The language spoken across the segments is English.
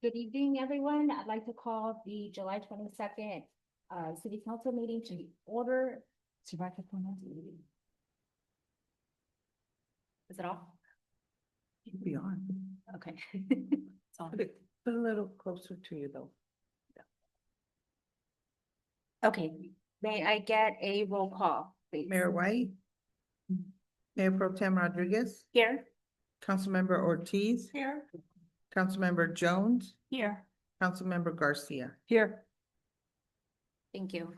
Good evening, everyone. I'd like to call the July 22nd City Council meeting to order. Is your microphone on? Is it off? It'll be on. Okay. It's on. Put a little closer to you though. Okay, may I get a roll call, please? Mayor White. Mayor Pro Tem Rodriguez, Here. Councilmember Ortiz, Here. Councilmember Jones, Here. Councilmember Garcia. Here. Thank you.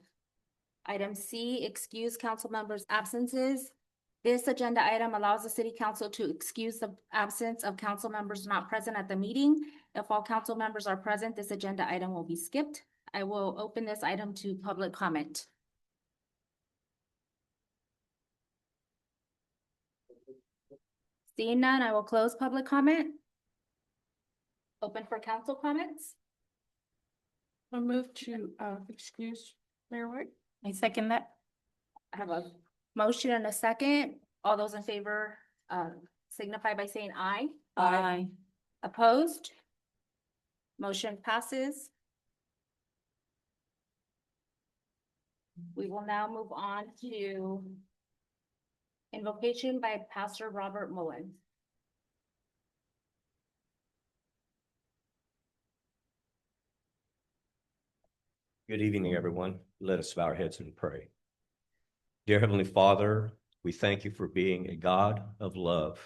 Item C, excuse council members' absences. This agenda item allows the city council to excuse the absence of council members not present at the meeting. If all council members are present, this agenda item will be skipped. I will open this item to public comment. Seeing none, I will close public comment. Open for council comments. I move to excuse Mayor White. I second that. I have a motion and a second. All those in favor, signify by saying aye. Aye. Opposed? Motion passes. We will now move on to invocation by Pastor Robert Mullen. Good evening, everyone. Let us bow our heads and pray. Dear Heavenly Father, we thank you for being a God of love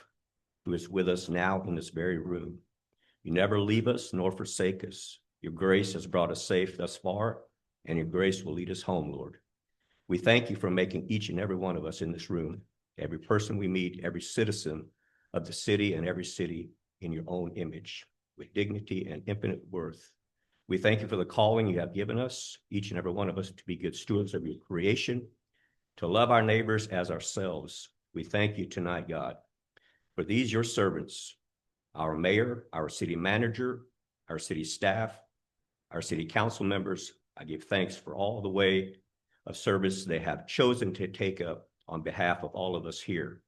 who is with us now in this very room. You never leave us nor forsake us. Your grace has brought us safe thus far, and your grace will lead us home, Lord. We thank you for making each and every one of us in this room, every person we meet, every citizen of the city and every city in your own image, with dignity and infinite worth. We thank you for the calling you have given us, each and every one of us, to be good stewards of your creation, to love our neighbors as ourselves. We thank you tonight, God, for these your servants, our mayor, our city manager, our city staff, our city council members. I give thanks for all the way of service they have chosen to take up on behalf of all of us here.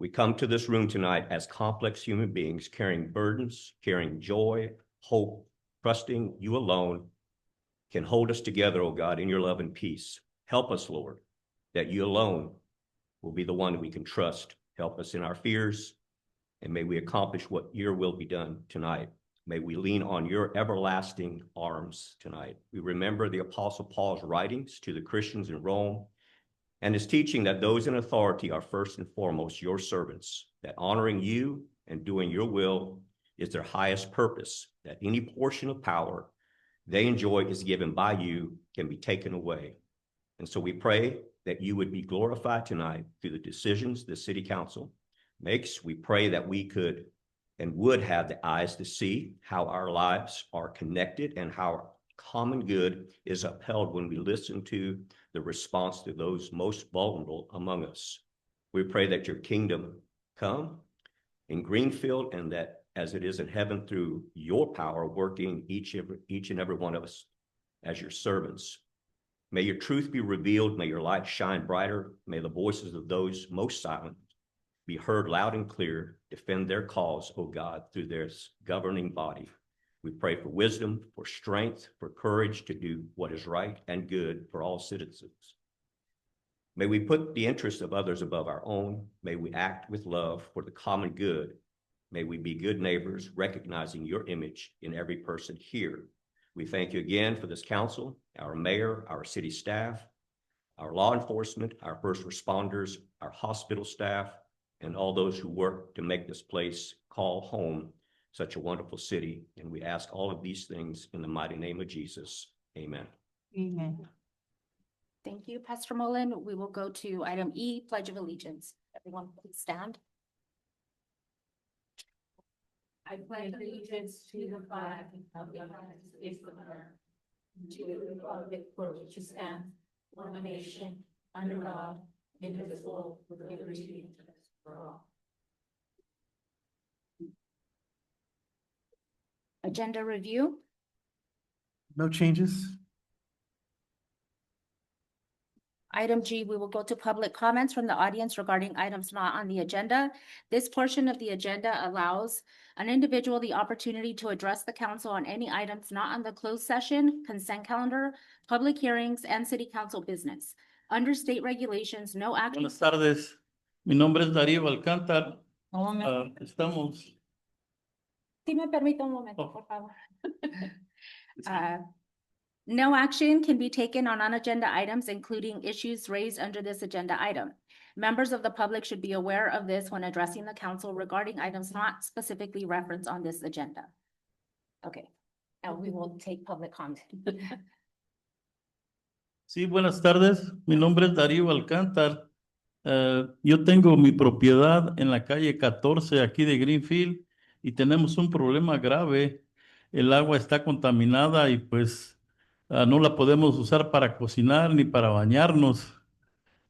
We come to this room tonight as complex human beings, carrying burdens, carrying joy, hope, trusting you alone can hold us together, oh God, in your love and peace. Help us, Lord, that you alone will be the one we can trust. Help us in our fears, and may we accomplish what your will be done tonight. May we lean on your everlasting arms tonight. We remember the Apostle Paul's writings to the Christians in Rome and his teaching that those in authority are first and foremost your servants, that honoring you and doing your will is their highest purpose, that any portion of power they enjoy is given by you can be taken away. And so we pray that you would be glorified tonight through the decisions the city council makes. We pray that we could and would have the eyes to see how our lives are connected and how our common good is upheld when we listen to the response to those most vulnerable among us. We pray that your kingdom come in Greenfield, and that as it is in heaven through your power working each and every one of us as your servants. May your truth be revealed. May your light shine brighter. May the voices of those most silent be heard loud and clear. Defend their cause, O God, through their governing body. We pray for wisdom, for strength, for courage to do what is right and good for all citizens. May we put the interests of others above our own. May we act with love for the common good. May we be good neighbors, recognizing your image in every person here. We thank you again for this council, our mayor, our city staff, our law enforcement, our first responders, our hospital staff, and all those who work to make this place call home such a wonderful city. And we ask all of these things in the mighty name of Jesus. Amen. Amen. Thank you, Pastor Mullen. We will go to item E, Pledge of Allegiance. Everyone, please stand. I pledge allegiance to the flag of the United States of America, to the republic for which it stands, one nation, under God, indivisible, with liberty and justice for all. Agenda review. No changes. Item G, we will go to public comments from the audience regarding items not on the agenda. This portion of the agenda allows an individual the opportunity to address the council on any items not on the closed session, consent calendar, public hearings, and city council business. Under state regulations, no action. Buenas tardes, mi nombre es Darío Alcántar. Estamos, Si me permite un momento, Oh. por favor. No action can be taken on non-agenda items, including issues raised under this agenda item. Members of the public should be aware of this when addressing the council regarding items not specifically referenced on this agenda. Okay, now we will take public comment. sí, buenas tardes, mi nombre es Darío Alcántar. Yo tengo mi propiedad en la calle 14 aquí de Greenfield y tenemos un problema grave. El agua está contaminada y pues no la podemos usar para cocinar ni para bañarnos.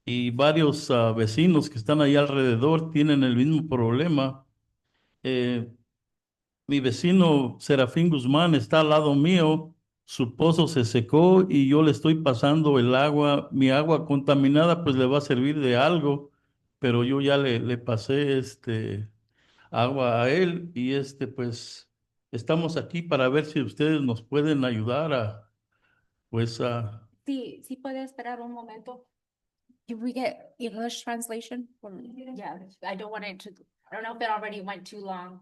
Y varios vecinos que están ahí alrededor tienen el mismo problema. Mi vecino Serafín Guzmán está al lado mío. Su pozo se secó y yo le estoy pasando el agua. Mi agua contaminada pues le va a servir de algo, pero yo ya le pasé agua a él y pues estamos aquí para ver si ustedes nos pueden ayudar a Sí, sí puede esperar un momento. Can we get English translation? Yeah, I don't want it to, I don't know if it already went too long.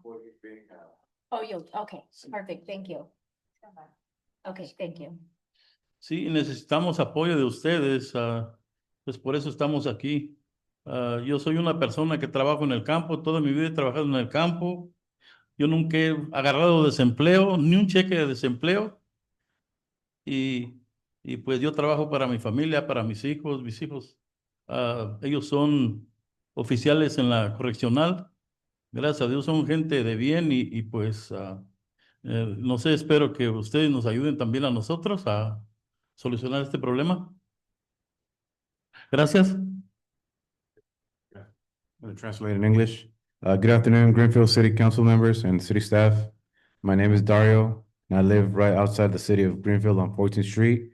Oh, okay, perfect, thank you. Okay, thank you. Sí, necesitamos apoyo de ustedes, pues por eso estamos aquí. Yo soy una persona que trabajo en el campo, toda mi vida he trabajado en el campo. Yo nunca he agarrado desempleo, ni un cheque de desempleo. Y pues yo trabajo para mi familia, para mis hijos. Ellos son oficiales en la correccional. Gracias a Dios son gente de bien y pues no sé, espero que ustedes nos ayuden también a nosotros a solucionar este problema. Gracias. I'm going to translate in English. Good afternoon, Greenfield City Council members and city staff. My name is Dario, and I live right outside the city of Greenfield on 14th Street.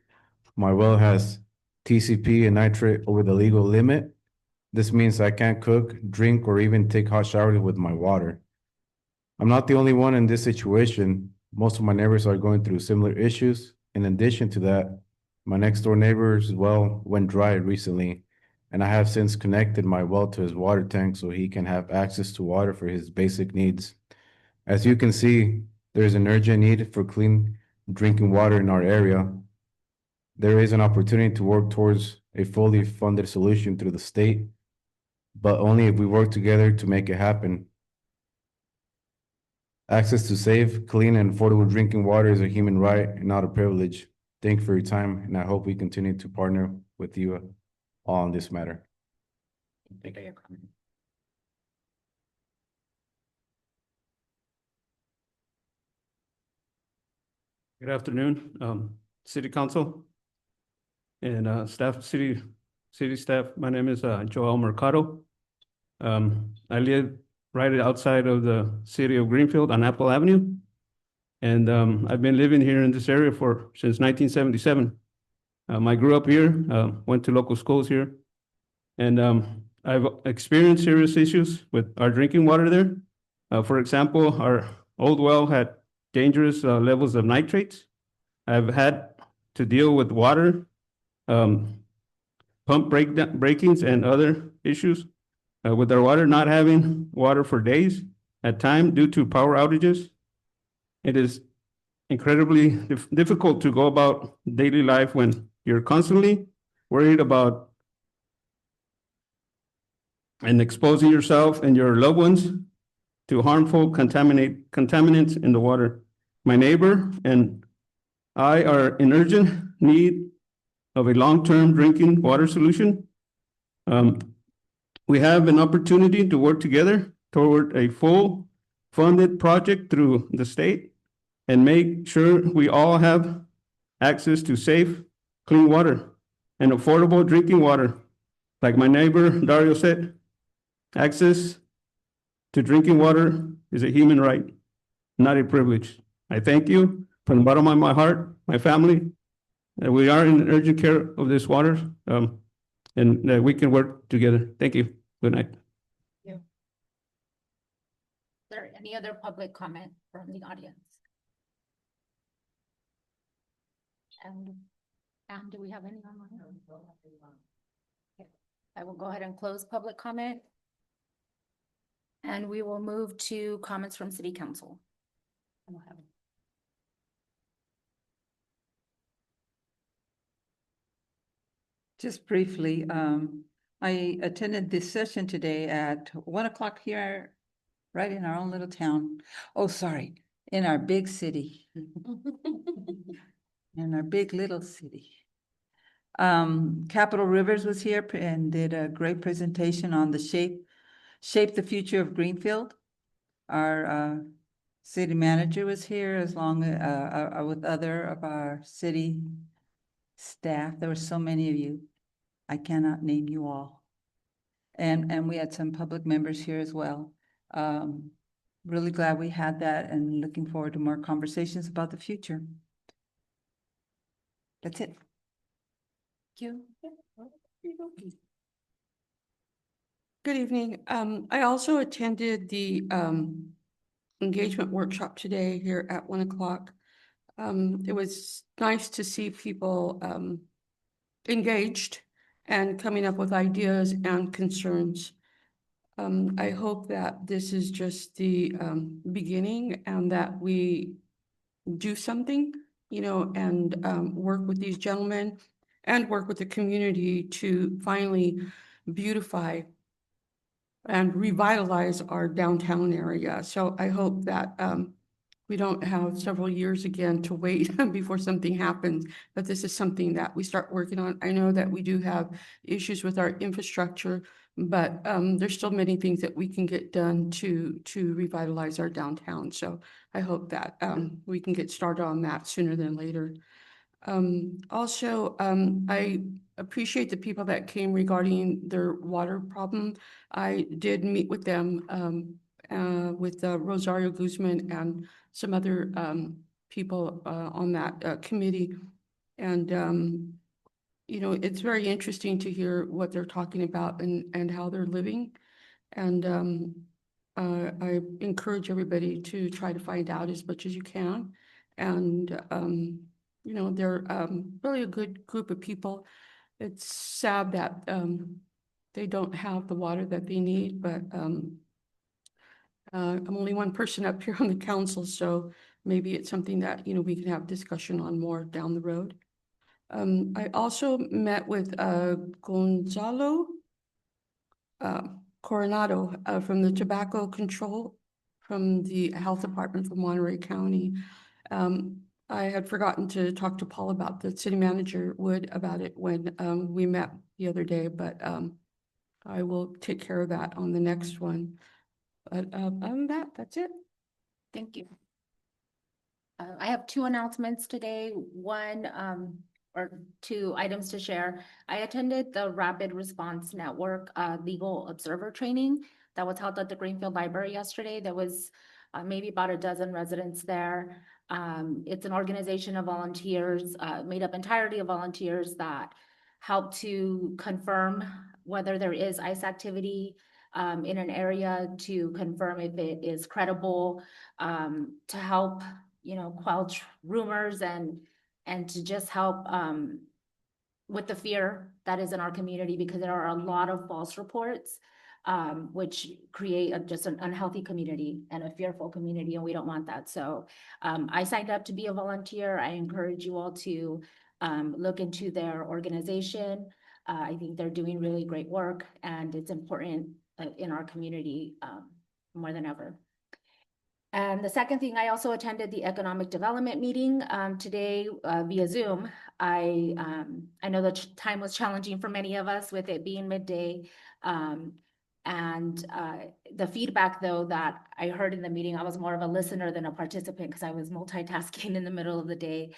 My well has TCP and nitrate over the legal limit. This means I can't cook, drink, or even take hot showers with my water. I'm not the only one in this situation. Most of my neighbors are going through similar issues. In addition to that, my next door neighbor's well went dry recently, and I have since connected my well to his water tank so he can have access to water for his basic needs. As you can see, there is an urgent need for clean drinking water in our area. There is an opportunity to work towards a fully funded solution through the state, but only if we work together to make it happen. Access to safe, clean, and affordable drinking water is a human right and not a privilege. Thank you for your time, and I hope we continue to partner with you all on this matter. Thank you for your comment. Good afternoon, City Council and staff, city staff. My name is Joel Mercado. I live right outside of the city of Greenfield on Apple Avenue. And I've been living here in this area since 1977. I grew up here, went to local schools here. And I've experienced serious issues with our drinking water there. For example, our old well had dangerous levels of nitrates. I've had to deal with water, pump breakings and other issues with our water not having water for days at time due to power outages. It is incredibly difficult to go about daily life when you're constantly worried about and exposing yourself and your loved ones to harmful contaminants in the water. My neighbor and I are in urgent need of a long-term drinking water solution. We have an opportunity to work together toward a full funded project through the state and make sure we all have access to safe, clean water and affordable drinking water. Like my neighbor Dario said, access to drinking water is a human right, not a privilege. I thank you from the bottom of my heart, my family, that we are in urgent care of this water. and we can work together. Thank you. Good night. Is there any other public comment from the audience? And do we have any online? Okay. I will go ahead and close public comment. And we will move to comments from city council. I don't have any. Just briefly, I attended this session today at 1 o'clock here, right in our own little town. Oh, sorry, in our big city, in our big little city. Capital Rivers was here and did a great presentation on the shape the future of Greenfield. Our city manager was here as long with other of our city staff. There were so many of you. I cannot name you all. And we had some public members here as well. Really glad we had that and looking forward to more conversations about the future. That's it. Thank you. Good evening. I also attended the engagement workshop today here at 1 o'clock. It was nice to see people engaged and coming up with ideas and concerns. I hope that this is just the beginning and that we do something, you know, and work with these gentlemen and work with the community to finally beautify and revitalize our downtown area. So I hope that we don't have several years again to wait before something happens, but this is something that we start working on. I know that we do have issues with our infrastructure, but there's still many things that we can get done to revitalize our downtown. So I hope that we can get started on that sooner than later. Also, I appreciate the people that came regarding their water problem. I did meet with them, with Rosario Guzman and some other people on that committee. And, you know, it's very interesting to hear what they're talking about and how they're living. And I encourage everybody to try to find out as much as you can. And, you know, they're really a good group of people. It's sad that they don't have the water that they need, but I'm only one person up here on the council, so maybe it's something that, you know, we can have discussion on more down the road. I also met with Gonzalo Coronado from the Tobacco Control from the Health Department from Monterey County. I had forgotten to talk to Paul about the city manager Wood about it when we met the other day, but I will take care of that on the next one. But other than that, that's it. Thank you. I have two announcements today, one or two items to share. I attended the Rapid Response Network Legal Observer Training that was held at the Greenfield Library yesterday. There was maybe about a dozen residents there. It's an organization of volunteers, made up entirely of volunteers that help to confirm whether there is ICE activity in an area, to confirm if it is credible, to help, you know, quell rumors and to just help with the fear that is in our community, because there are a lot of false reports which create just an unhealthy community and a fearful community, and we don't want that. So I signed up to be a volunteer. I encourage you all to look into their organization. I think they're doing really great work, and it's important in our community more than ever. And the second thing, I also attended the economic development meeting today via Zoom. I know the time was challenging for many of us with it being midday. And the feedback, though, that I heard in the meeting, I was more of a listener than a participant because I was multitasking in the middle of the day.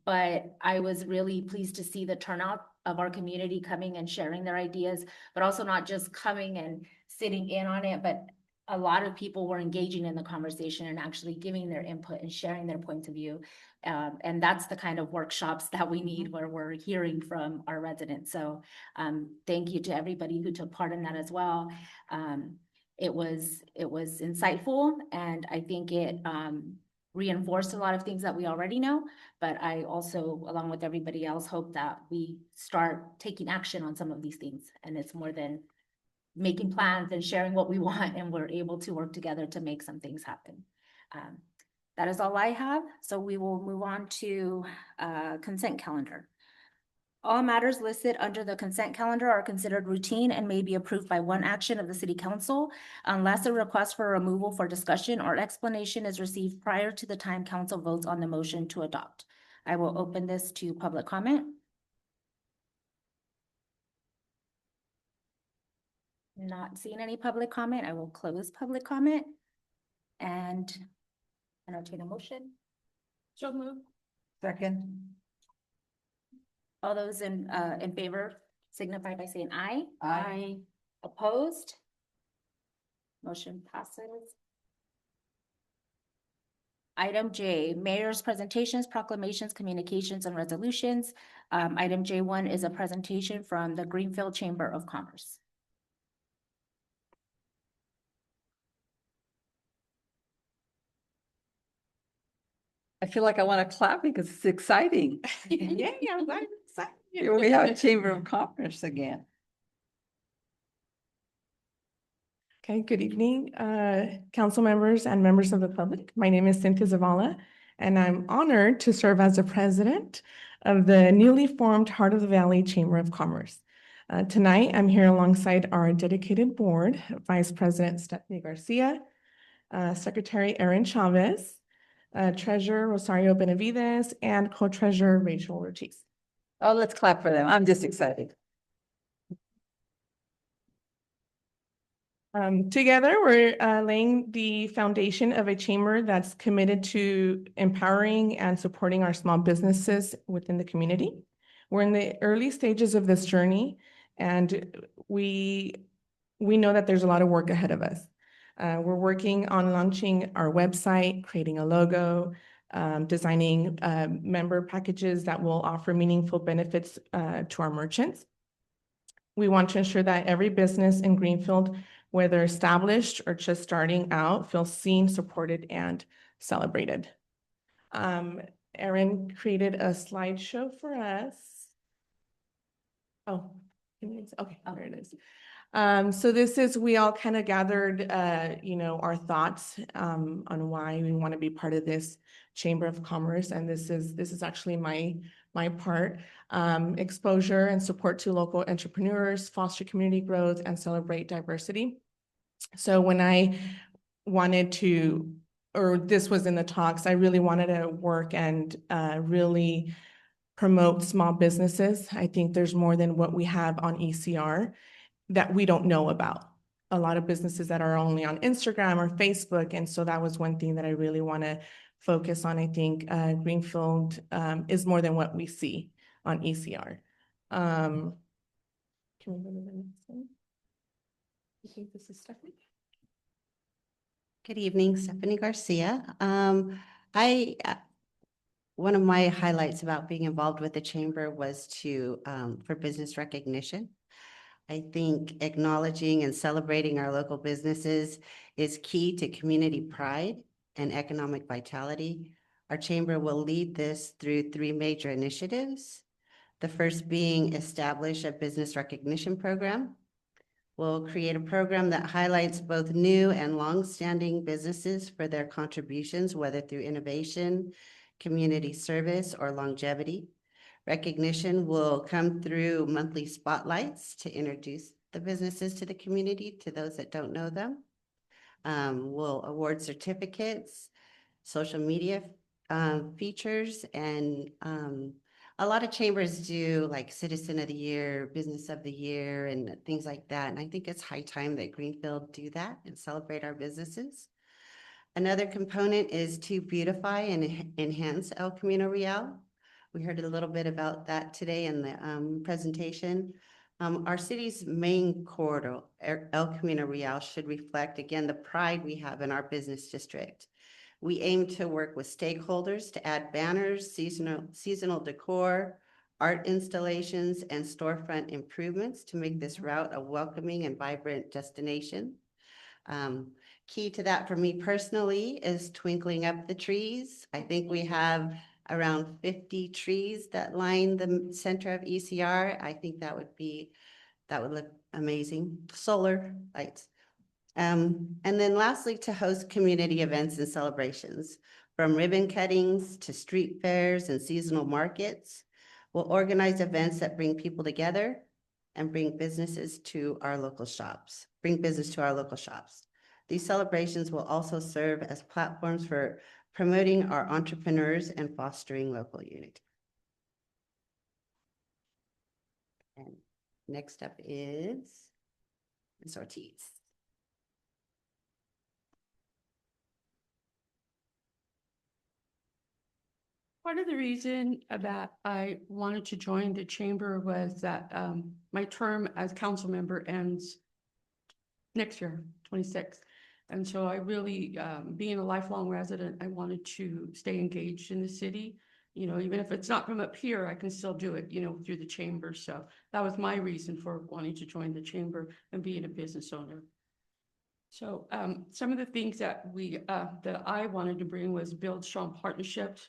But I was really pleased to see the turnout of our community coming and sharing their ideas, but also not just coming and sitting in on it, but a lot of people were engaging in the conversation and actually giving their input and sharing their points of view. And that's the kind of workshops that we need where we're hearing from our residents. So thank you to everybody who took part in that as well. It was insightful, and I think it reinforced a lot of things that we already know. But I also, along with everybody else, hope that we start taking action on some of these things. And it's more than making plans and sharing what we want, and we're able to work together to make some things happen. That is all I have. So we will move on to consent calendar. All matters listed under the consent calendar are considered routine and may be approved by one action of the city council unless a request for removal for discussion or explanation is received prior to the time council votes on the motion to adopt. I will open this to public comment. Not seeing any public comment, I will close public comment and entertain a motion. So move. Second. All those in favor signify by saying aye. Aye. Opposed? Motion passes. Item J, mayor's presentations, proclamations, communications, and resolutions. Item J1 is a presentation from the Greenfield Chamber of Commerce. I feel like I want to clap because it's exciting. Yeah, I'm excited. Here we have a Chamber of Commerce again. Okay, good evening, council members and members of the public. My name is Cynthia Zavala, and I'm honored to serve as the president of the newly formed Heart of the Valley Chamber of Commerce. Tonight, I'm here alongside our dedicated board, Vice President Stephanie Garcia, Secretary Erin Chavez, Treasurer Rosario Benavides, and Co-Treasurer Rachel Ortiz. Oh, let's clap for them. I'm just excited. Together, we're laying the foundation of a chamber that's committed to empowering and supporting our small businesses within the community. We're in the early stages of this journey, and we know that there's a lot of work ahead of us. We're working on launching our website, creating a logo, designing member packages that will offer meaningful benefits to our merchants. We want to ensure that every business in Greenfield, whether established or just starting out, feels seen, supported, and celebrated. Erin created a slideshow for us. Oh, okay, there it is. So this is, we all kind of gathered, our thoughts on why we want to be part of this Chamber of Commerce, and this is actually my part. Exposure and support to local entrepreneurs, foster community growth, and celebrate diversity. So when I wanted to, or this was in the talks, I really wanted to work and really promote small businesses. I think there's more than what we have on ECR that we don't know about. A lot of businesses that are only on Instagram or Facebook. And so that was one thing that I really want to focus on. I think Greenfield is more than what we see on ECR. Can we go to the next one? I think this is Stephanie. Good evening, Stephanie Garcia. One of my highlights about being involved with the chamber was for business recognition. I think acknowledging and celebrating our local businesses is key to community pride and economic vitality. Our chamber will lead this through 3 major initiatives. The first being establish a business recognition program. We'll create a program that highlights both new and long-standing businesses for their contributions, whether through innovation, community service, or longevity. Recognition will come through monthly spotlights to introduce the businesses to the community, to those that don't know them. We'll award certificates, social media features, and a lot of chambers do like Citizen of the Year, Business of the Year, and things like that. And I think it's high time that Greenfield do that and celebrate our businesses. Another component is to beautify and enhance El Camino Real. We heard a little bit about that today in the presentation. Our city's main corridor, El Camino Real, should reflect again the pride we have in our business district. We aim to work with stakeholders to add banners, seasonal decor, art installations, and storefront improvements to make this route a welcoming and vibrant destination. Key to that for me personally is twinkling up the trees. I think we have around 50 trees that line the center of ECR. I think that would look amazing. Solar lights. And then lastly, to host community events and celebrations, from ribbon cuttings to street fairs and seasonal markets. We'll organize events that bring people together and bring business to our local shops. These celebrations will also serve as platforms for promoting our entrepreneurs and fostering local unity. And next up is Ms. Ortiz. Part of the reason that I wanted to join the chamber was that my term as council member ends next year, 26. And so I really, being a lifelong resident, I wanted to stay engaged in the city. You know, even if it's not from up here, I can still do it, you know, through the chamber. So that was my reason for wanting to join the chamber and being a business owner. So some of the things that that I wanted to bring was build strong partnerships.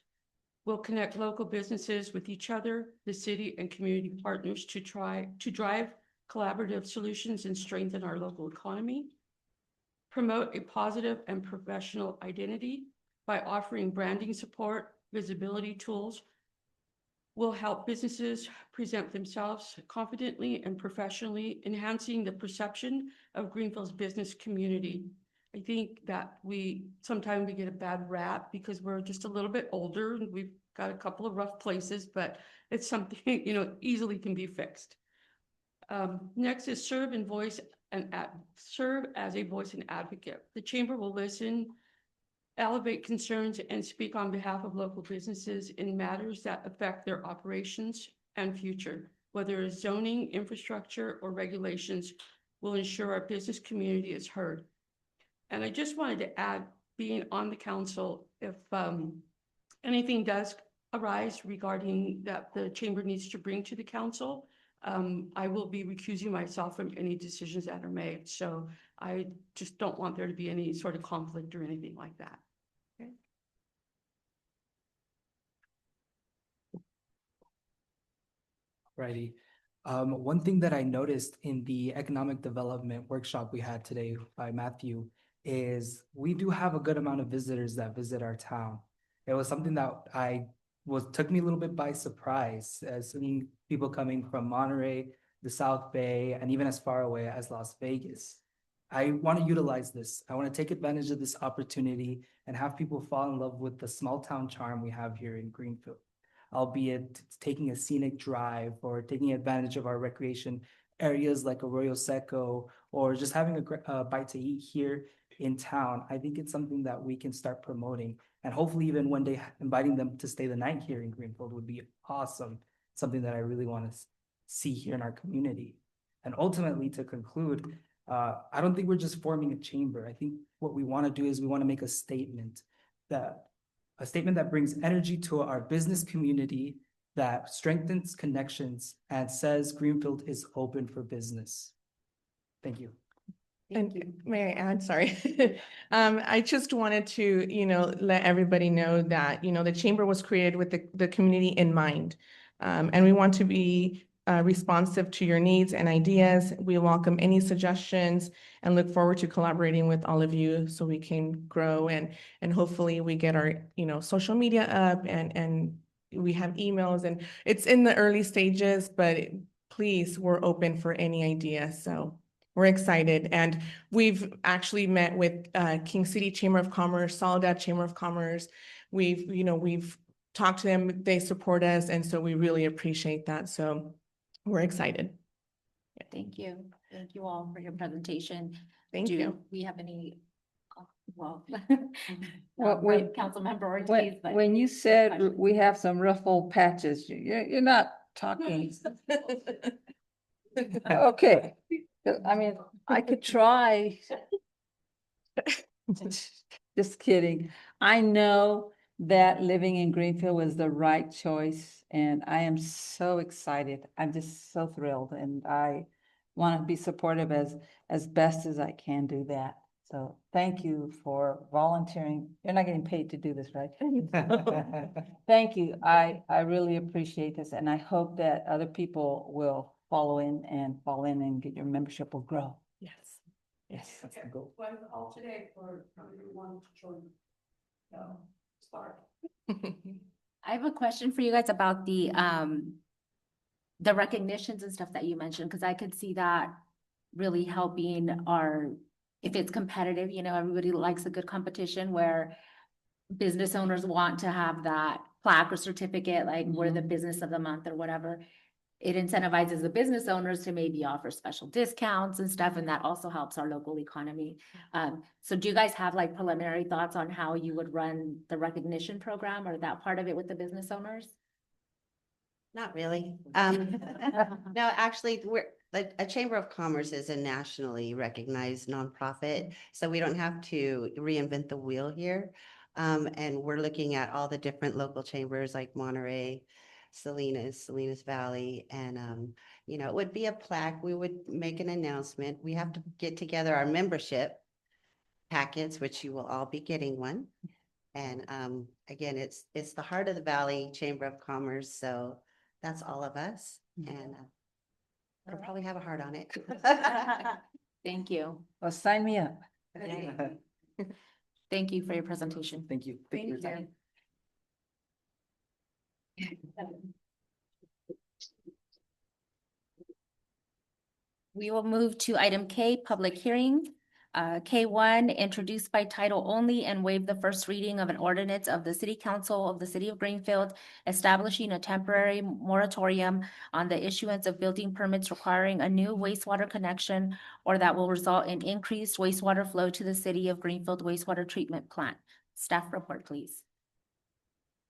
We'll connect local businesses with each other, the city and community partners to drive collaborative solutions and strengthen our local economy. Promote a positive and professional identity by offering branding support, visibility tools. Will help businesses present themselves confidently and professionally, enhancing the perception of Greenfield's business community. I think that sometimes we get a bad rap because we're just a little bit older and we've got a couple of rough places, but it's something, you know, easily can be fixed. Next is serve as a voice and advocate. The chamber will listen, elevate concerns, and speak on behalf of local businesses in matters that affect their operations and future. Whether it's zoning, infrastructure, or regulations, will ensure our business community is heard. And I just wanted to add, being on the council, if anything does arise regarding that the chamber needs to bring to the council, I will be recusing myself from any decisions that are made. So I just don't want there to be any sort of conflict or anything like that. Okay. Righty. One thing that I noticed in the economic development workshop we had today by Matthew is we do have a good amount of visitors that visit our town. It was something that took me a little bit by surprise, as seeing people coming from Monterey, the South Bay, and even as far away as Las Vegas. I want to utilize this. I want to take advantage of this opportunity and have people fall in love with the small town charm we have here in Greenfield, albeit taking a scenic drive or taking advantage of our recreation areas like Arroyo Seco, or just having a bite to eat here in town. I think it's something that we can start promoting, and hopefully even one day inviting them to stay the night here in Greenfield would be awesome. Something that I really want to see here in our community. And ultimately, to conclude, I don't think we're just forming a chamber. I think what we want to do is we want to make a statement that brings energy to our business community, that strengthens connections and says Greenfield is open for business. Thank you. And may I add, sorry, I just wanted to, let everybody know that, the chamber was created with the community in mind. And we want to be responsive to your needs and ideas. We welcome any suggestions and look forward to collaborating with all of you so we can grow and hopefully we get our, social media up and we have emails, and it's in the early stages, but please, we're open for any ideas. So we're excited. And we've actually met with King City Chamber of Commerce, Soledad Chamber of Commerce. We've talked to them, they support us. And so we really appreciate that. So we're excited. Thank you. Thank you all for your presentation. Thank you. We have any, Well, Councilmember Ortiz, but when you said we have some rough old patches, you're not talking. Okay, I mean, I could try. Just kidding. I know that living in Greenfield was the right choice, and I am so excited. I'm just so thrilled, and I want to be supportive as best as I can do that. So thank you for volunteering. You're not getting paid to do this, right? Thank you. I really appreciate this, and I hope that other people will fall in and get your membership will grow. Yes. Yes, that's the goal. One alternate for everyone to join. Start. I have a question for you guys about the recognitions and stuff that you mentioned, because I could see that really helping if it's competitive, everybody likes a good competition where business owners want to have that plaque or certificate, like we're the business of the month or whatever. It incentivizes the business owners to maybe offer special discounts and stuff, and that also helps our local economy. So do you guys have like preliminary thoughts on how you would run the recognition program or that part of it with the business owners? Not really. No, actually, a Chamber of Commerce is a nationally recognized nonprofit, so we don't have to reinvent the wheel here. And we're looking at all the different local chambers like Monterey, Salinas Valley, and, it would be a plaque. We would make an announcement. We have to get together our membership packets, which you will all be getting one. And, again, it's the Heart of the Valley Chamber of Commerce, so that's all of us, and it'll probably have a heart on it. Thank you. Well, sign me up. Thank you for your presentation. Thank you. Thank you for your time. We will move to item K, public hearing. K1, introduced by title only and waive the first reading of an ordinance of the City Council of the City of Greenfield establishing a temporary moratorium on the issuance of building permits requiring a new wastewater connection or that will result in increased wastewater flow to the City of Greenfield wastewater treatment plant. Staff report, please.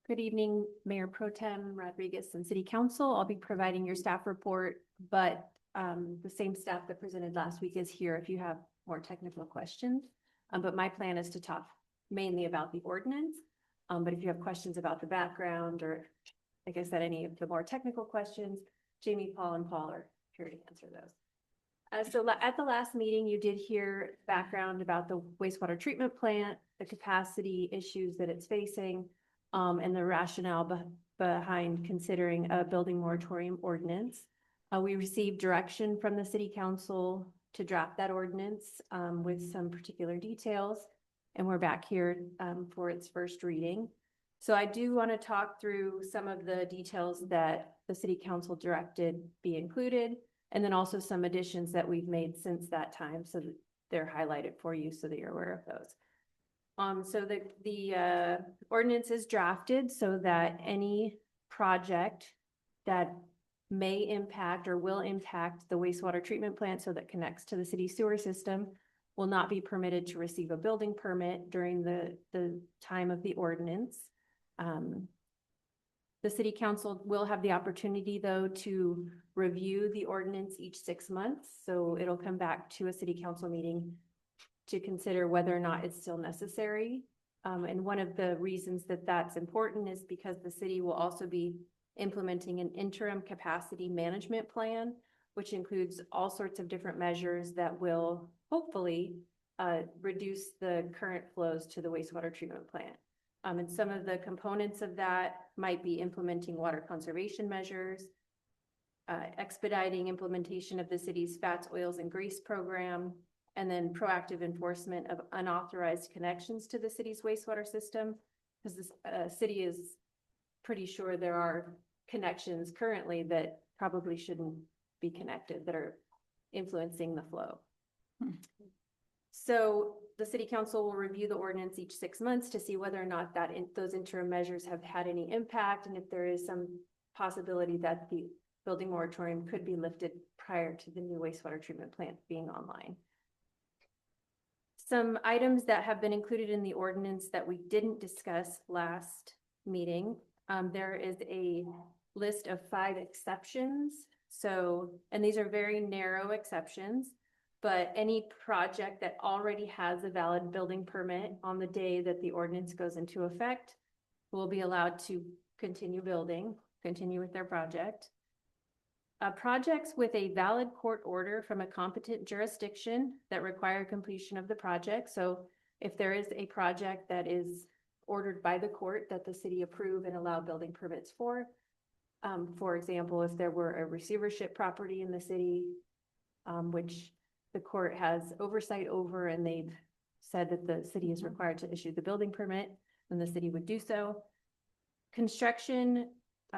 Good evening, Mayor Pro Tem Rodriguez and City Council. I'll be providing your staff report, but the same staff that presented last week is here if you have more technical questions. But my plan is to talk mainly about the ordinance. But if you have questions about the background or, like I said, any of the more technical questions, Jamie, Paul, and Paul are here to answer those. So at the last meeting, you did hear background about the wastewater treatment plant, the capacity issues that it's facing, and the rationale behind considering a building moratorium ordinance. We received direction from the City Council to draft that ordinance with some particular details, and we're back here for its first reading. So I do want to talk through some of the details that the City Council directed be included, and then also some additions that we've made since that time, so that they're highlighted for you so that you're aware of those. So the ordinance is drafted so that any project that may impact or will impact the wastewater treatment plant so that connects to the city sewer system will not be permitted to receive a building permit during the time of the ordinance. The City Council will have the opportunity, though, to review the ordinance each 6 months. So it'll come back to a City Council meeting to consider whether or not it's still necessary. And one of the reasons that that's important is because the city will also be implementing an interim capacity management plan, which includes all sorts of different measures that will hopefully reduce the current flows to the wastewater treatment plant. And some of the components of that might be implementing water conservation measures, expediting implementation of the city's fats, oils, and grease program, and then proactive enforcement of unauthorized connections to the city's wastewater system, because the city is pretty sure there are connections currently that probably shouldn't be connected that are influencing the flow. So the City Council will review the ordinance each 6 months to see whether or not those interim measures have had any impact, and if there is some possibility that the building moratorium could be lifted prior to the new wastewater treatment plant being online. Some items that have been included in the ordinance that we didn't discuss last meeting. There is a list of 5 exceptions. So, and these are very narrow exceptions, but any project that already has a valid building permit on the day that the ordinance goes into effect will be allowed to continue building, continue with their project. Projects with a valid court order from a competent jurisdiction that require completion of the project. So if there is a project that is ordered by the court that the city approve and allow building permits for example, if there were a receivership property in the city, which the court has oversight over, and they've said that the city is required to issue the building permit, then the city would do so. Construction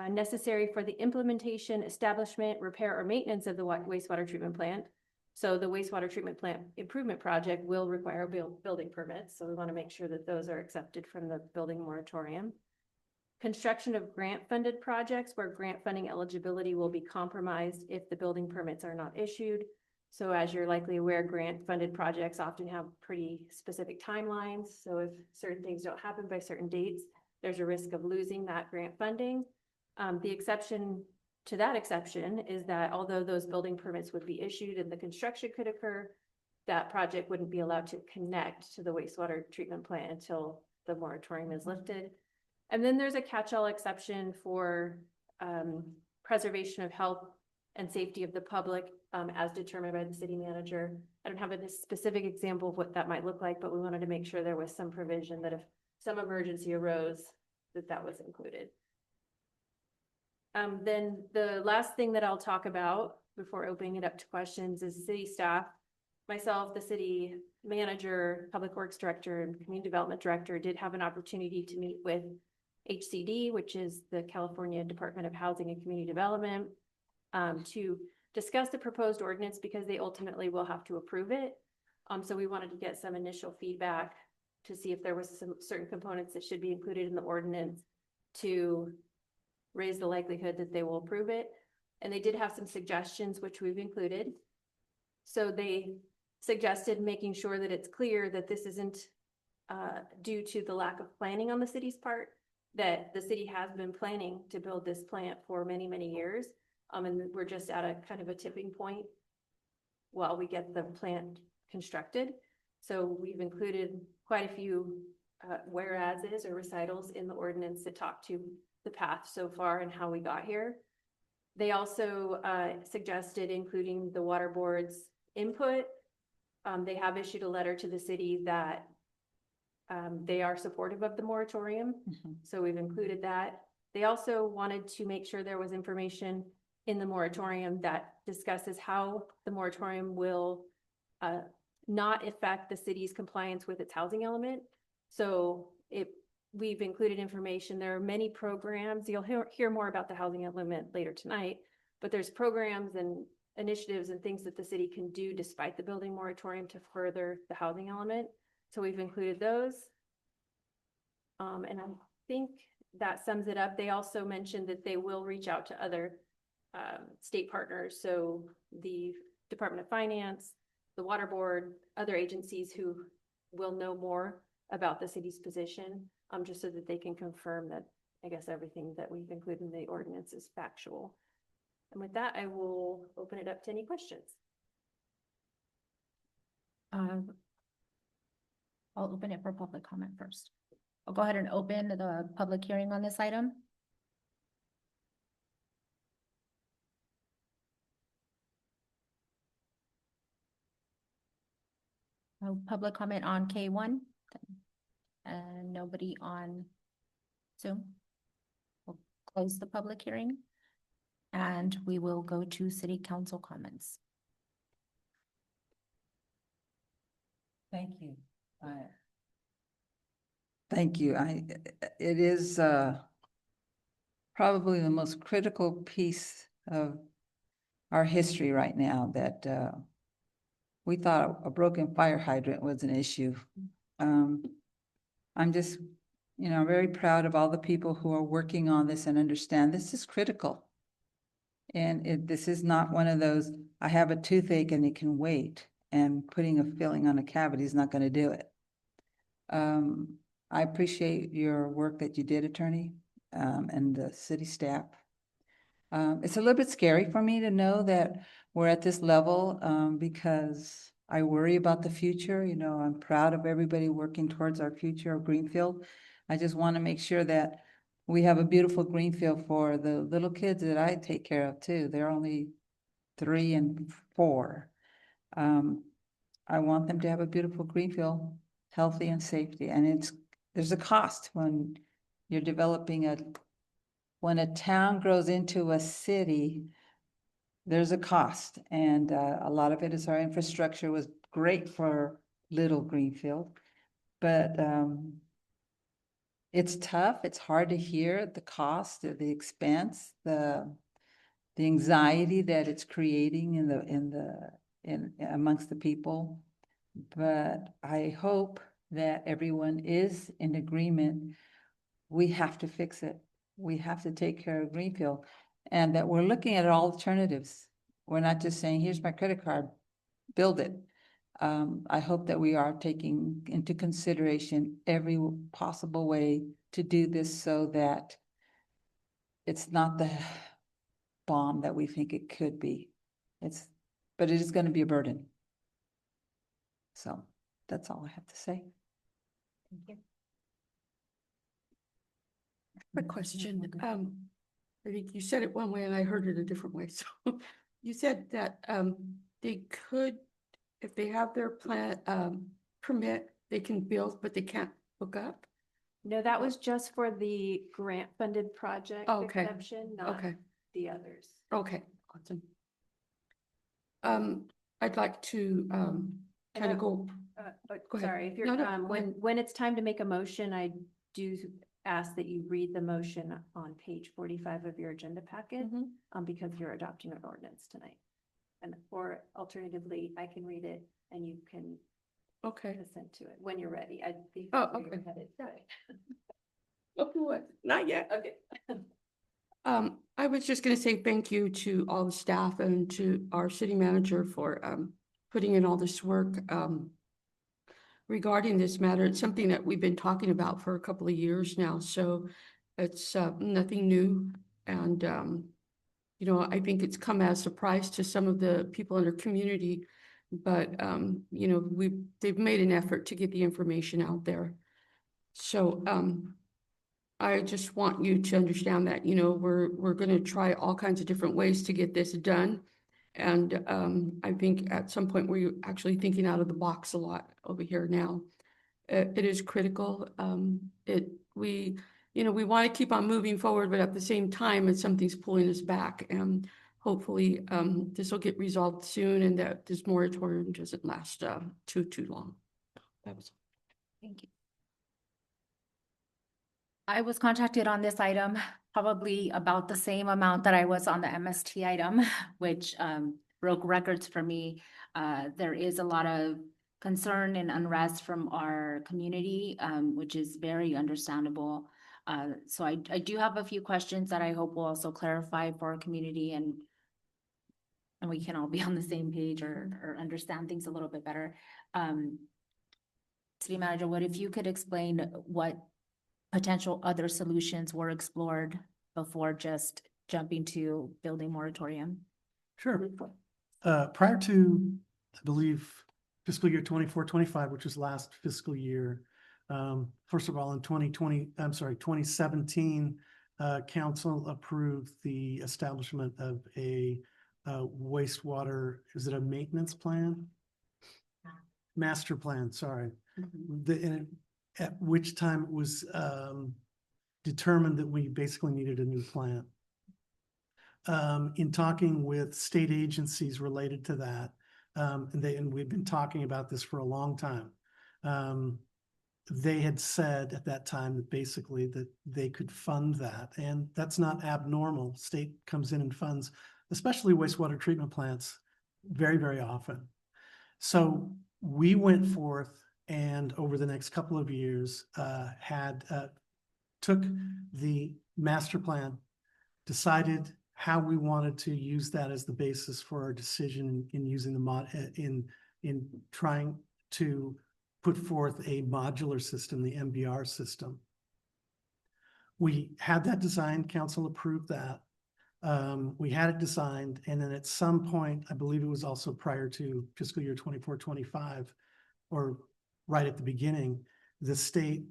necessary for the implementation, establishment, repair, or maintenance of the wastewater treatment plant. So the wastewater treatment plant improvement project will require building permits. So we want to make sure that those are accepted from the building moratorium. Construction of grant-funded projects where grant funding eligibility will be compromised if the building permits are not issued. So as you're likely aware, grant-funded projects often have pretty specific timelines. So if certain things don't happen by certain dates, there's a risk of losing that grant funding. The exception to that exception is that although those building permits would be issued and the construction could occur, that project wouldn't be allowed to connect to the wastewater treatment plant until the moratorium is lifted. And then there's a catch-all exception for preservation of health and safety of the public as determined by the city manager. I don't have a specific example of what that might look like, but we wanted to make sure there was some provision that if some emergency arose, that was included. Then the last thing that I'll talk about before opening it up to questions is city staff. Myself, the city manager, public works director, and community development director did have an opportunity to meet with HCD, which is the California Department of Housing and Community Development, to discuss the proposed ordinance because they ultimately will have to approve it. So we wanted to get some initial feedback to see if there was some certain components that should be included in the ordinance to raise the likelihood that they will approve it. And they did have some suggestions, which we've included. So they suggested making sure that it's clear that this isn't due to the lack of planning on the city's part, that the city has been planning to build this plant for many, many years. And we're just at a kind of a tipping point while we get the plant constructed. So we've included quite a few whereases or recitals in the ordinance that talk to the path so far and how we got here. They also suggested including the water board's input. They have issued a letter to the city that they are supportive of the moratorium. So we've included that. They also wanted to make sure there was information in the moratorium that discusses how the moratorium will not affect the city's compliance with its housing element. So we've included information. There are many programs. You'll hear more about the housing element later tonight, but there's programs and initiatives and things that the city can do despite the building moratorium to further the housing element. So we've included those. And I think that sums it up. They also mentioned that they will reach out to other state partners. So the Department of Finance, the Water Board, other agencies who will know more about the city's position, just so that they can confirm that, I guess, everything that we've included in the ordinance is factual. And with that, I will open it up to any questions. I'll open it for public comment first. I'll go ahead and open the public hearing on this item. No public comment on K1 and nobody on Zoom. We'll close the public hearing and we will go to city council comments. Thank you. Thank you. It is probably the most critical piece of our history right now that we thought a broken fire hydrant was an issue. I'm just, very proud of all the people who are working on this and understand this is critical. And this is not one of those, I have a toothache and it can wait, and putting a filling on a cavity is not going to do it. I appreciate your work that you did, attorney, and the city staff. It's a little bit scary for me to know that we're at this level, because I worry about the future. You know, I'm proud of everybody working towards our future of Greenfield. I just want to make sure that we have a beautiful Greenfield for the little kids that I take care of too. They're only 3 and 4. I want them to have a beautiful Greenfield, healthy and safety, and there's a cost when you're developing when a town grows into a city, there's a cost, and a lot of it is our infrastructure was great for little Greenfield, but it's tough. It's hard to hear the cost, the expense, the anxiety that it's creating in amongst the people. But I hope that everyone is in agreement. We have to fix it. We have to take care of Greenfield, and that we're looking at alternatives. We're not just saying, here's my credit card, build it. I hope that we are taking into consideration every possible way to do this so that it's not the bomb that we think it could be. But it is going to be a burden. So that's all I have to say. Thank you. A question, I think you said it one way and I heard it a different way, so you said that, they could, if they have their plan, permit, they can build, but they can't hook up? No, that was just for the grant funded project Okay. exception, not Okay, the others. okay, awesome. I'd like to, kind of go, Go ahead. Sorry, if you're, No, no, go ahead. when it's time to make a motion, I do ask that you read the motion on page 45 of your agenda packet, because you're adopting an ordinance tonight. And or alternatively, I can read it and you can okay. assent to it when you're ready. I think. Oh, where you're okay. headed. Oh, what? Not yet. Okay. I was just gonna say thank you to all the staff and to our city manager for, putting in all this work, regarding this matter. It's something that we've been talking about for a couple of years now, so it's, nothing new. And, you know, I think it's come as a surprise to some of the people in our community, but, you know, they've made an effort to get the information out there. So, I just want you to understand that, you know, we're gonna try all kinds of different ways to get this done. And I think at some point we're actually thinking out of the box a lot over here now. It is critical. You know, we want to keep on moving forward, but at the same time, it's something's pulling us back. And hopefully this will get resolved soon and that this moratorium doesn't last too long. That was. Thank you. I was contacted on this item probably about the same amount that I was on the MST item, which broke records for me. There is a lot of concern and unrest from our community, which is very understandable. So I do have a few questions that I hope will also clarify for our community, and we can all be on the same page or understand things a little bit better. City Manager, what if you could explain what potential other solutions were explored before just jumping to building moratorium? Sure. Prior to, I believe, fiscal year 24-25, which was last fiscal year, first of all, in 2017, council approved the establishment of a wastewater, is it a maintenance plan? Master plan, sorry. At which time it was determined that we basically needed a new plan. In talking with state agencies related to that, and we've been talking about this for a long time. They had said at that time that basically that they could fund that, and that's not abnormal. State comes in and funds, especially wastewater treatment plants, very, very often. So we went forth and over the next couple of years took the master plan, decided how we wanted to use that as the basis for our decision in using the in trying to put forth a modular system, the MBR system. We had that design, council approved that. We had it designed, and then at some point, I believe it was also prior to fiscal year 24-25, or right at the beginning, the state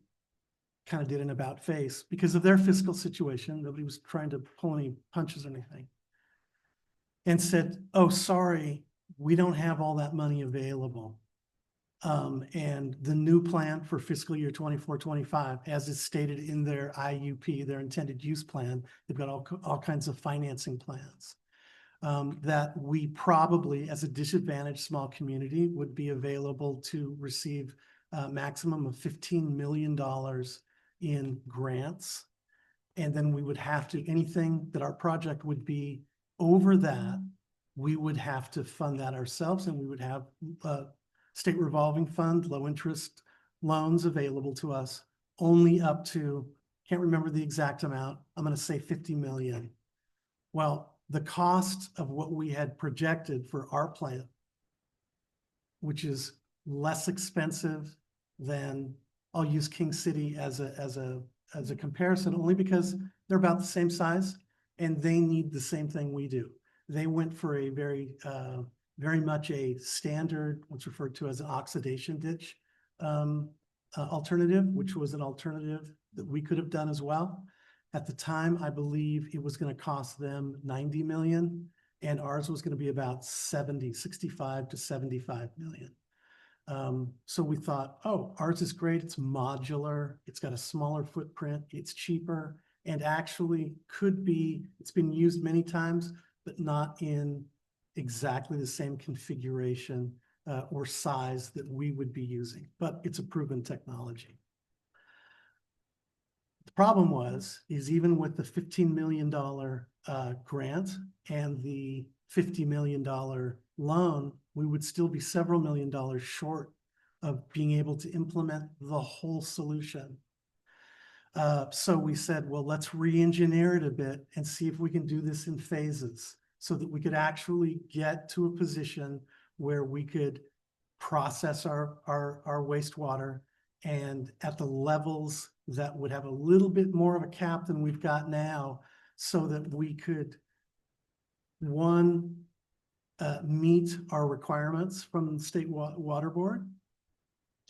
kind of did an about face because of their fiscal situation. Nobody was trying to pull any punches or anything. And said, oh, sorry, we don't have all that money available. And the new plan for fiscal year 24-25, as is stated in their IUP, their intended use plan, they've got all kinds of financing plans. That we probably, as a disadvantaged small community, would be available to receive a maximum of $15 million in grants. And then we would have to, anything that our project would be over that, we would have to fund that ourselves, and we would have state revolving fund, low interest loans available to us only up to, can't remember the exact amount, I'm going to say 50 million. Well, the cost of what we had projected for our plant, which is less expensive than, I'll use King City as a comparison, only because they're about the same size and they need the same thing we do. They went for a very much a standard, what's referred to as an oxidation ditch alternative, which was an alternative that we could have done as well. At the time, I believe it was going to cost them 90 million, and ours was going to be about 65 to 75 million. So we thought, oh, ours is great. It's modular. It's got a smaller footprint. It's cheaper, and actually could be, it's been used many times, but not in exactly the same configuration or size that we would be using, but it's a proven technology. The problem is even with the $15 million grant and the $50 million loan, we would still be several million dollars short of being able to implement the whole solution. So we said, well, let's re-engineer it a bit and see if we can do this in phases so that we could actually get to a position where we could process our wastewater and at the levels that would have a little bit more of a cap than we've got now, so that we could, one, meet our requirements from the State Water Board,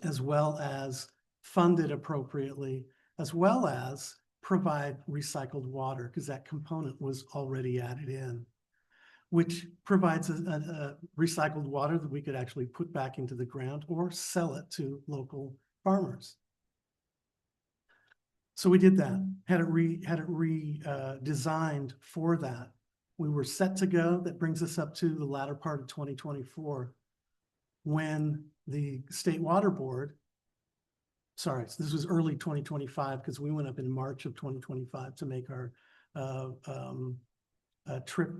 as well as fund it appropriately, as well as provide recycled water, because that component was already added in, which provides a recycled water that we could actually put back into the ground or sell it to local farmers. So we did that, had it redesigned for that. We were set to go. That brings us up to the latter part of 2024, when the State Water Board, sorry, so this was early 2025, because we went up in March of 2025 to make our trip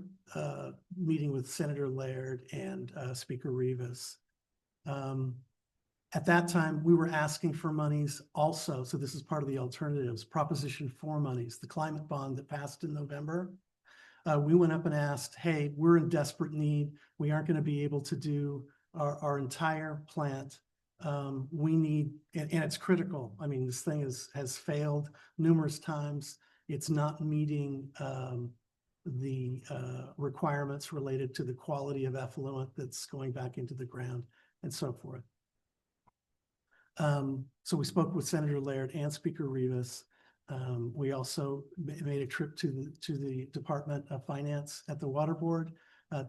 meeting with Senator Laird and Speaker Rivas. At that time, we were asking for monies also. So this is part of the alternatives, Proposition 4 monies, the climate bond that passed in November. We went up and asked, hey, we're in desperate need. We aren't going to be able to do our entire plant. We need, and it's critical. I mean, this thing has failed numerous times. It's not meeting the requirements related to the quality of effluent that's going back into the ground and so forth. So we spoke with Senator Laird and Speaker Rivas. We also made a trip to the Department of Finance at the Water Board,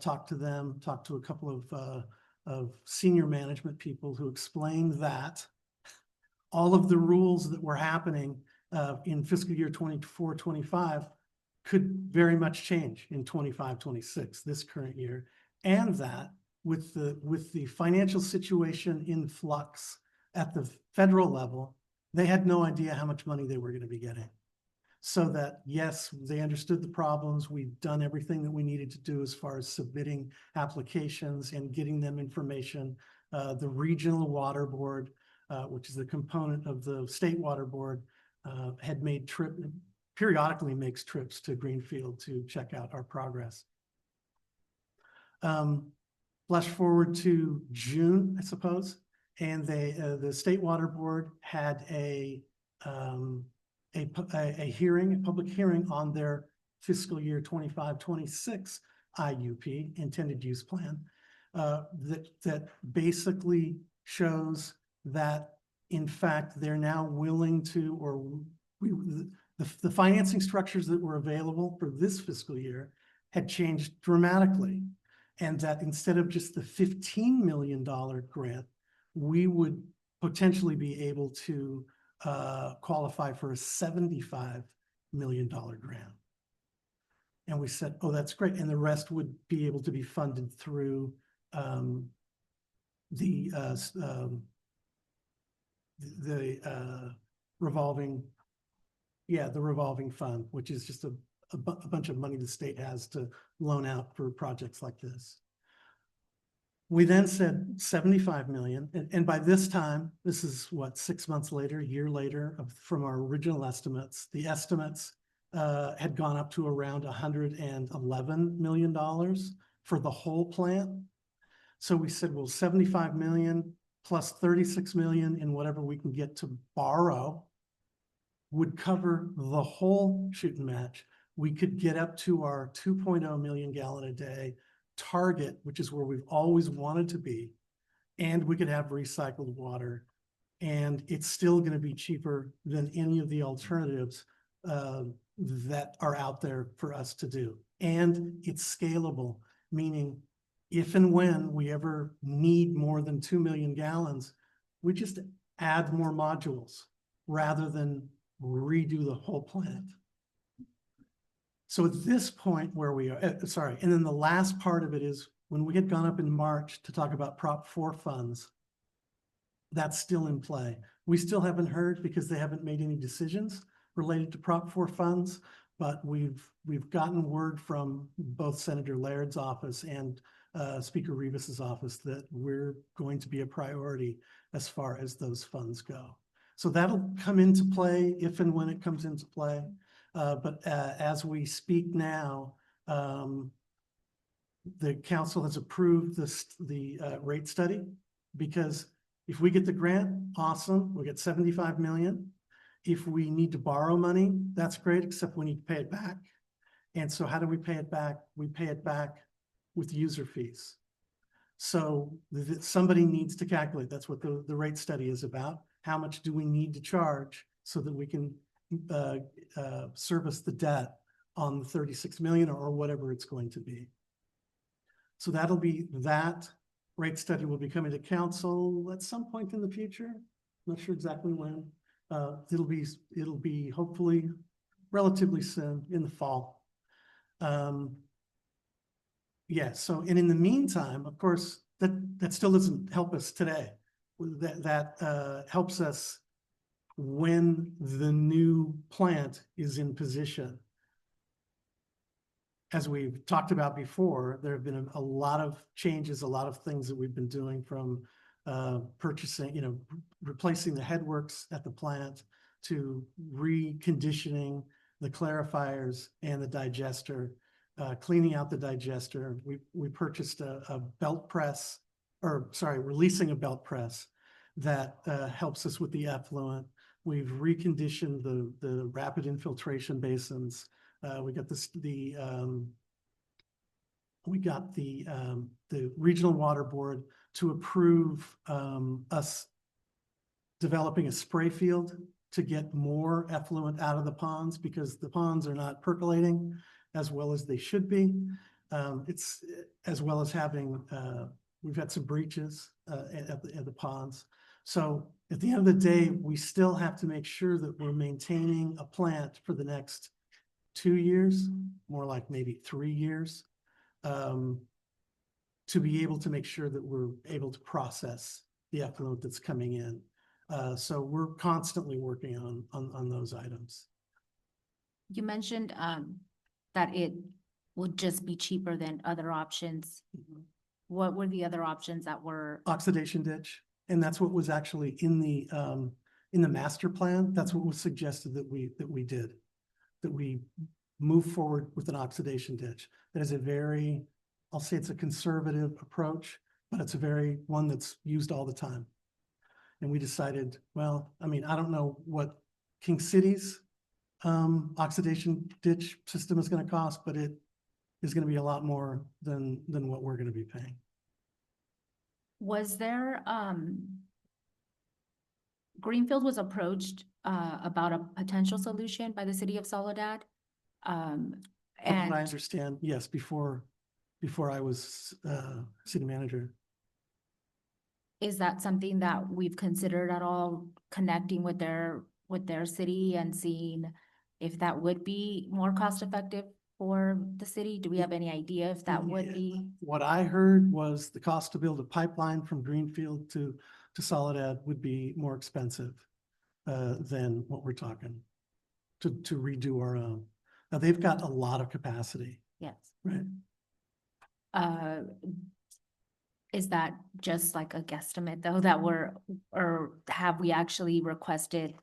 talked to them, talked to a couple of senior management people who explained that all of the rules that were happening in fiscal year 24-25 could very much change in 25-26, this current year, and that with the financial situation in flux at the federal level, they had no idea how much money they were going to be getting. So that, yes, they understood the problems. We've done everything that we needed to do as far as submitting applications and getting them information. The Regional Water Board, which is the component of the State Water Board, had periodically makes trips to Greenfield to check out our progress. Flash forward to June, I suppose. And the State Water Board had a public hearing on their fiscal year 25-26 IUP, intended use plan, that basically shows that, in fact, they're now willing to, or the financing structures that were available for this fiscal year had changed dramatically. And that instead of just the $15 million grant, we would potentially be able to qualify for a $75 million grant. And we said, oh, that's great. And the rest would be able to be funded through the revolving, the revolving fund, which is just a bunch of money the state has to loan out for projects like this. We then said 75 million, and by this time, this is what, 6 months later, a year later, from our original estimates, the estimates had gone up to around $111 million for the whole plant. So we said, well, 75 million plus 36 million in whatever we can get to borrow would cover the whole shoot and match. We could get up to our 2.0 million gallon a day target, which is where we've always wanted to be. And we could have recycled water. And it's still going to be cheaper than any of the alternatives that are out there for us to do. And it's scalable, meaning if and when we ever need more than 2 million gallons, we just add more modules rather than redo the whole plant. So at this point where we are, and then the last part of it is when we had gone up in March to talk about Prop 4 funds, that's still in play. We still haven't heard because they haven't made any decisions related to Prop 4 funds, but we've gotten word from both Senator Laird's office and Speaker Rivas's office that we're going to be a priority as far as those funds go. So that'll come into play if and when it comes into play. But as we speak now, the council has approved the rate study, because if we get the grant, awesome, we get 75 million. If we need to borrow money, that's great, except we need to pay it back. And so how do we pay it back? We pay it back with user fees. So somebody needs to calculate. That's what the rate study is about. How much do we need to charge so that we can service the debt on the 36 million or whatever it's going to be. So that rate study will be coming to council at some point in the future. Not sure exactly when. It'll be hopefully relatively soon in the fall. So, and in the meantime, of course, that still doesn't help us today. That helps us when the new plant is in position. As we've talked about before, there have been a lot of changes, a lot of things that we've been doing, from purchasing, replacing the headworks at the plant to reconditioning the clarifiers and the digester, cleaning out the digester. We purchased a belt press, releasing a belt press that helps us with the effluent. We've reconditioned the rapid infiltration basins. We got the Regional Water Board to approve us developing a spray field to get more effluent out of the ponds, because the ponds are not percolating as well as they should be. It's as well as having, we've had some breaches at the ponds. So at the end of the day, we still have to make sure that we're maintaining a plant for the next 2 years, more like maybe 3 years, to be able to make sure that we're able to process the effluent that's coming in. So we're constantly working on those items. You mentioned that it would just be cheaper than other options. What were the other options that were? Oxidation ditch, and that's what was actually in the master plan. That's what was suggested that we did, that we move forward with an oxidation ditch. That is a very, I'll say it's a conservative approach, but it's a very one that's used all the time. And we decided, well, I mean, I don't know what King City's oxidation ditch system is gonna cost, but it is gonna be a lot more than what we're gonna be paying. Was there, Greenfield was approached, about a potential solution by the city of Soledad. From And what I understand, yes, before I was, city manager. is that something that we've considered at all, connecting with their city and seeing if that would be more cost effective for the city? Do we have any idea if that would be? What I heard was the cost to build a pipeline from Greenfield to Soledad would be more expensive than what we're talking to redo our own. Now, they've got a lot of capacity, Yes. right? Is that just like a guesstimate though, that or have we actually requested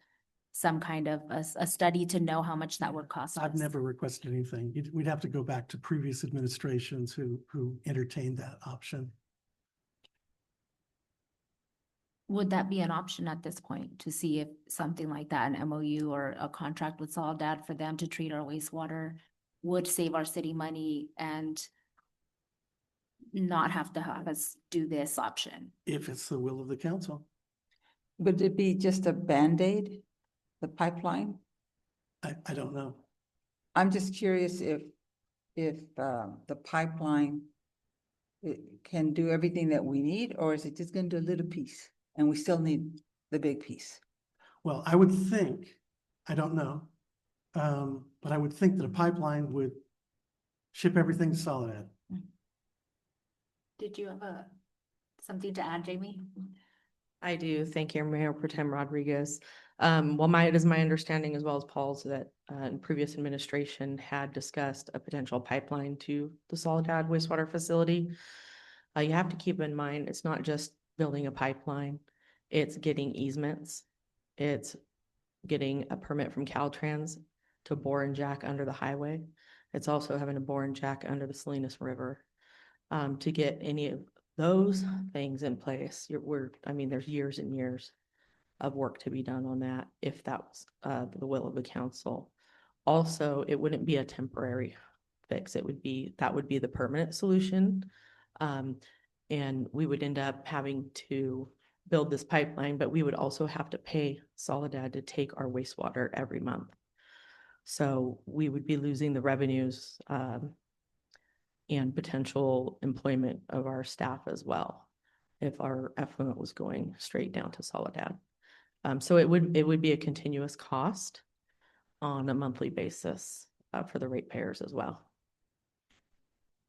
some kind of a study to know how much that would cost us? I've never requested anything. We'd have to go back to previous administrations who entertained that option. Would that be an option at this point to see if something like that, an MOU or a contract with Soledad for them to treat our wastewater would save our city money and not have to have us do this option? If it's the will of the council. Would it be just a Band-Aid, the pipeline? I don't know. I'm just curious if the pipeline can do everything that we need, or is it just gonna do a little piece and we still need the big piece? Well, I would think, I don't know, but I would think that a pipeline would ship everything to Soledad. Did you have something to add, Jamie? I do. Thank you, Mayor Pro Tem Rodriguez. Well, it is my understanding as well as Paul's that in previous administration had discussed a potential pipeline to the Soledad wastewater facility. You have to keep in mind, it's not just building a pipeline, it's getting easements. It's getting a permit from Caltrans to bore and jack under the highway. It's also having to bore and jack under the Salinas River. To get any of those things in place, there's years and years of work to be done on that if that was the will of the council. Also, it wouldn't be a temporary fix. That would be the permanent solution. And we would end up having to build this pipeline, but we would also have to pay Soledad to take our wastewater every month. So we would be losing the revenues and potential employment of our staff as well if our effluent was going straight down to Soledad. So it would be a continuous cost on a monthly basis for the ratepayers as well.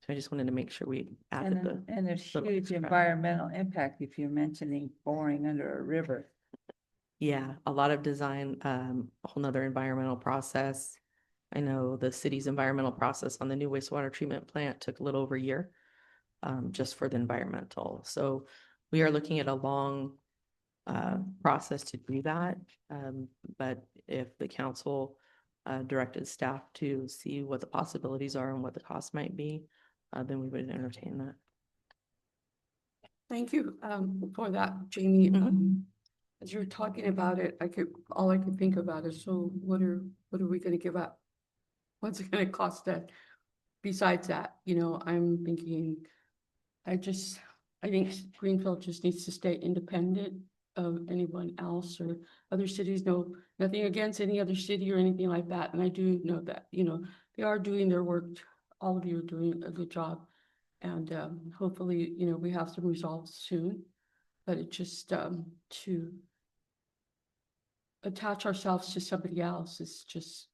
So I just wanted to make sure we added And there's little huge extra. environmental impact if you're mentioning boring under a river. Yeah, a lot of design, a whole nother environmental process. I know the city's environmental process on the new wastewater treatment plant took a little over a year, just for the environmental. So we are looking at a long process to do that. But if the council directed staff to see what the possibilities are and what the cost might be, then we would entertain that. Thank you for that, Jamie. As you're talking about it, all I could think about is, so what are we gonna give up? What's it gonna cost us? Besides that, I'm thinking, I think Greenfield just needs to stay independent of anyone else or other cities. No, nothing against any other city or anything like that. And I do know that, they are doing their work. All of you are doing a good job. And hopefully, we have some results soon. But it just to attach ourselves to somebody else is just,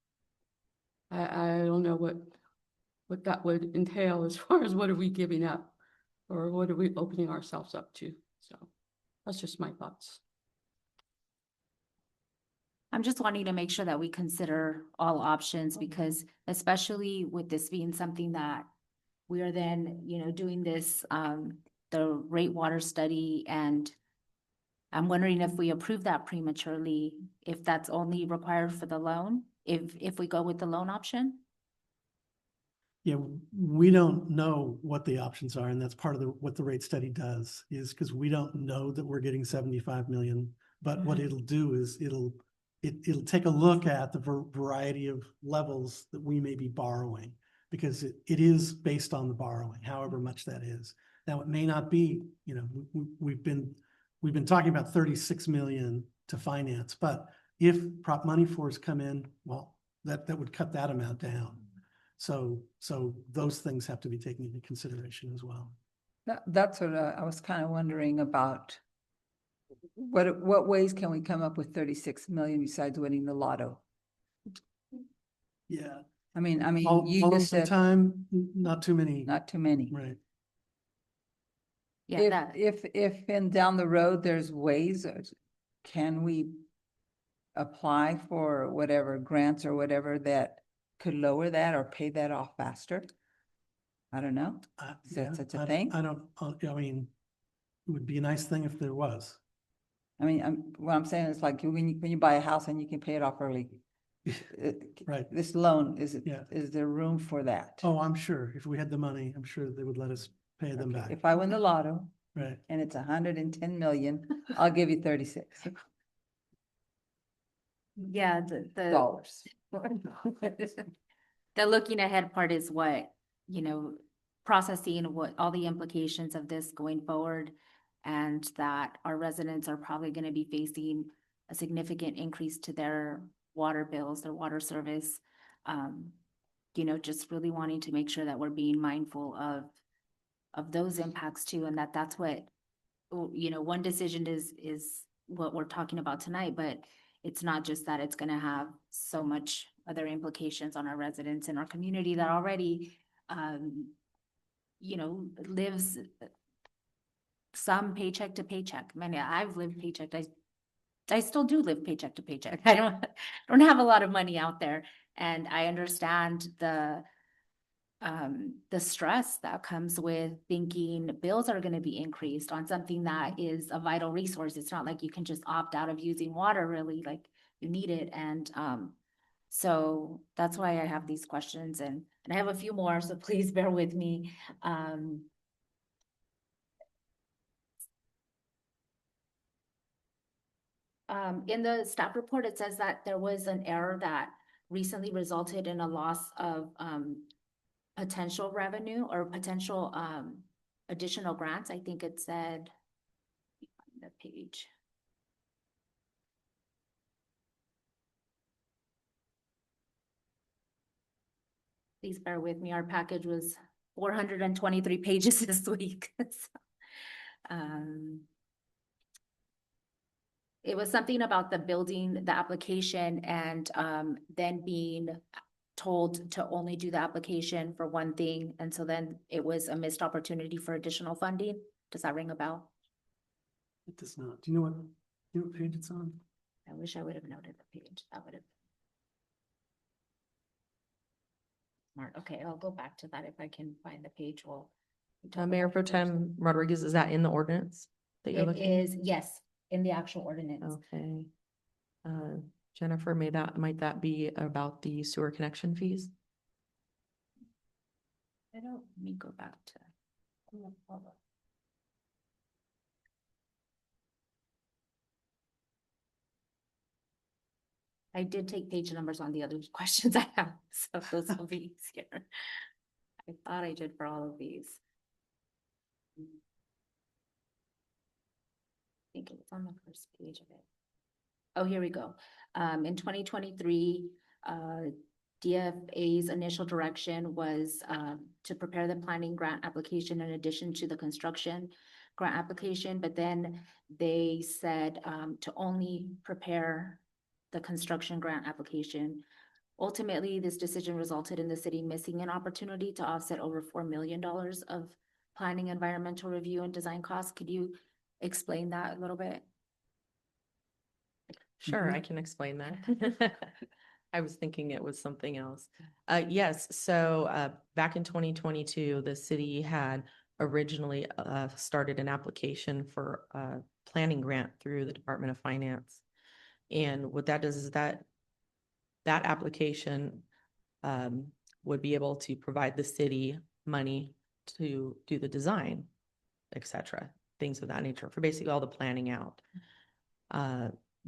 I don't know what that would entail as far as what are we giving up or what are we opening ourselves up to. So that's just my thoughts. I'm just wanting to make sure that we consider all options because especially with this being something that we are then, doing this, the rate water study, and I'm wondering if we approve that prematurely, if that's only required for the loan, if we go with the loan option? Yeah, we don't know what the options are, and that's part of what the rate study does, is because we don't know that we're getting 75 million. But what it'll do is it'll it'll take a look at the variety of levels that we may be borrowing, because it is based on the borrowing, however much that is. Now, it may not be, you know, we've been talking about 36 million to finance, but if Prop Money 4s come in, well, that would cut that amount down. So those things have to be taken into consideration as well. That's what I was kind of wondering about. What ways can we come up with 36 million besides winning the lotto? Yeah. I mean, All you of just the said time, not too many. not too many. Right. Yeah, that, If in down the road, there's ways, can we apply for whatever grants or whatever that could lower that or pay that off faster? I don't know. Is that Yeah, such a thing? I don't, I mean, it would be a nice thing if there was. I mean, what I'm saying is like when you buy a house and you can pay it off early. Right. This loan, Yeah. is there room for that? Oh, I'm sure if we had the money, I'm sure they would let us pay them Okay, back. if I win the lotto Right. and it's 110 million, I'll give you 36 yeah, the dollars. the looking ahead part is what, you know, processing what all the implications of this going forward, and that our residents are probably gonna be facing a significant increase to their water bills, their water service. You know, just really wanting to make sure that we're being mindful of those impacts too, and that's what, you know, one decision is what we're talking about tonight, but it's not just that, it's gonna have so much other implications on our residents in our community that already, you know, lives some paycheck to paycheck. I mean, I've lived paycheck, I still do live paycheck to paycheck. I don't have a lot of money out there, and I understand the stress that comes with thinking bills are going to be increased on something that is a vital resource. It's not like you can just opt out of using water, really, like you need it. And so that's why I have these questions, and I have a few more, so please bear with me. In the staff report, it says that there was an error that recently resulted in a loss of potential revenue or potential additional grants. I think it said, let me find the page. Please bear with me. Our package was 423 pages this week. So, it was something about the building, the application, and then being told to only do the application for one thing. And so then it was a missed opportunity for additional funding. Does that ring a bell? It does not. Do you know what page it's on? I wish I would have noted the page. That would have. Smart. Okay, I'll go back to that if I can find the page. We'll. talk Mayor about Pro it first. Tem Rodriguez, is that in the ordinance that you're It looking? is, yes, in the actual ordinance. Okay. Jennifer, might that be about the sewer connection fees? I don't, let me go back to. I did take page numbers on the other questions I have, so those will be easier. I thought I did for all of these. I think it was on the first page of it. Oh, here we go. In 2023, DFA's initial direction was to prepare the planning grant application in addition to the construction grant application, but then they said to only prepare the construction grant application. Ultimately, this decision resulted in the city missing an opportunity to offset over $4 million of planning, environmental review, and design costs. Could you explain that a little bit? Sure, I can explain that. I was thinking it was something else. Yes, so back in 2022, the city had originally started an application for a planning grant through the Department of Finance. And what that does is that application would be able to provide the city money to do the design, et cetera, things of that nature, for basically all the planning out.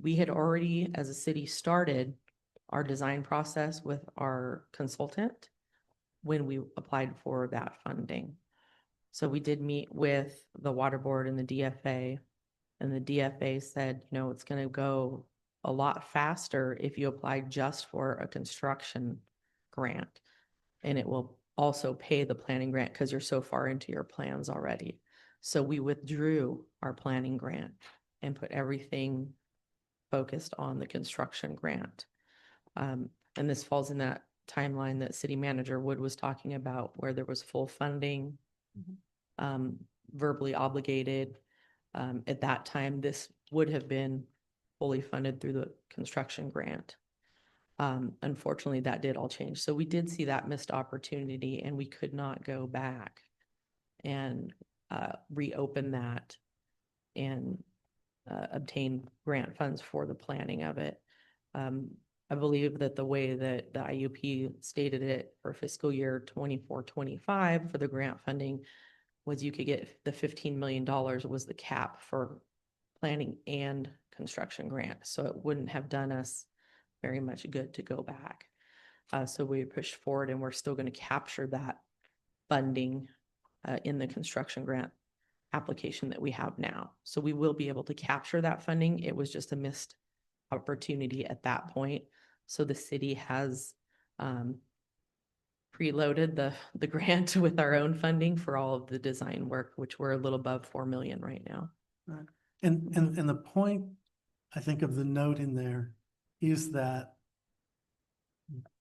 We had already, as a city, started our design process with our consultant when we applied for that funding. So we did meet with the water board and the DFA, and the DFA said, you know, it's gonna go a lot faster if you apply just for a construction grant. And it will also pay the planning grant because you're so far into your plans already. So we withdrew our planning grant and put everything focused on the construction grant. And this falls in that timeline that City Manager Wood was talking about, where there was full funding, verbally obligated. At that time, this would have been fully funded through the construction grant. Unfortunately, that did all change. So we did see that missed opportunity, and we could not go back and reopen that and obtain grant funds for the planning of it. I believe that the way that the IUP stated it for fiscal year 24-25 for the grant funding was you could get the $15 million was the cap for planning and construction grant. So it wouldn't have done us very much good to go back. So we pushed forward, and we're still going to capture that funding in the construction grant application that we have now. So we will be able to capture that funding. It was just a missed opportunity at that point. So the city has preloaded the grant with our own funding for all of the design work, which we're a little above 4 million right now. Right. And the point, I think, of the note in there is that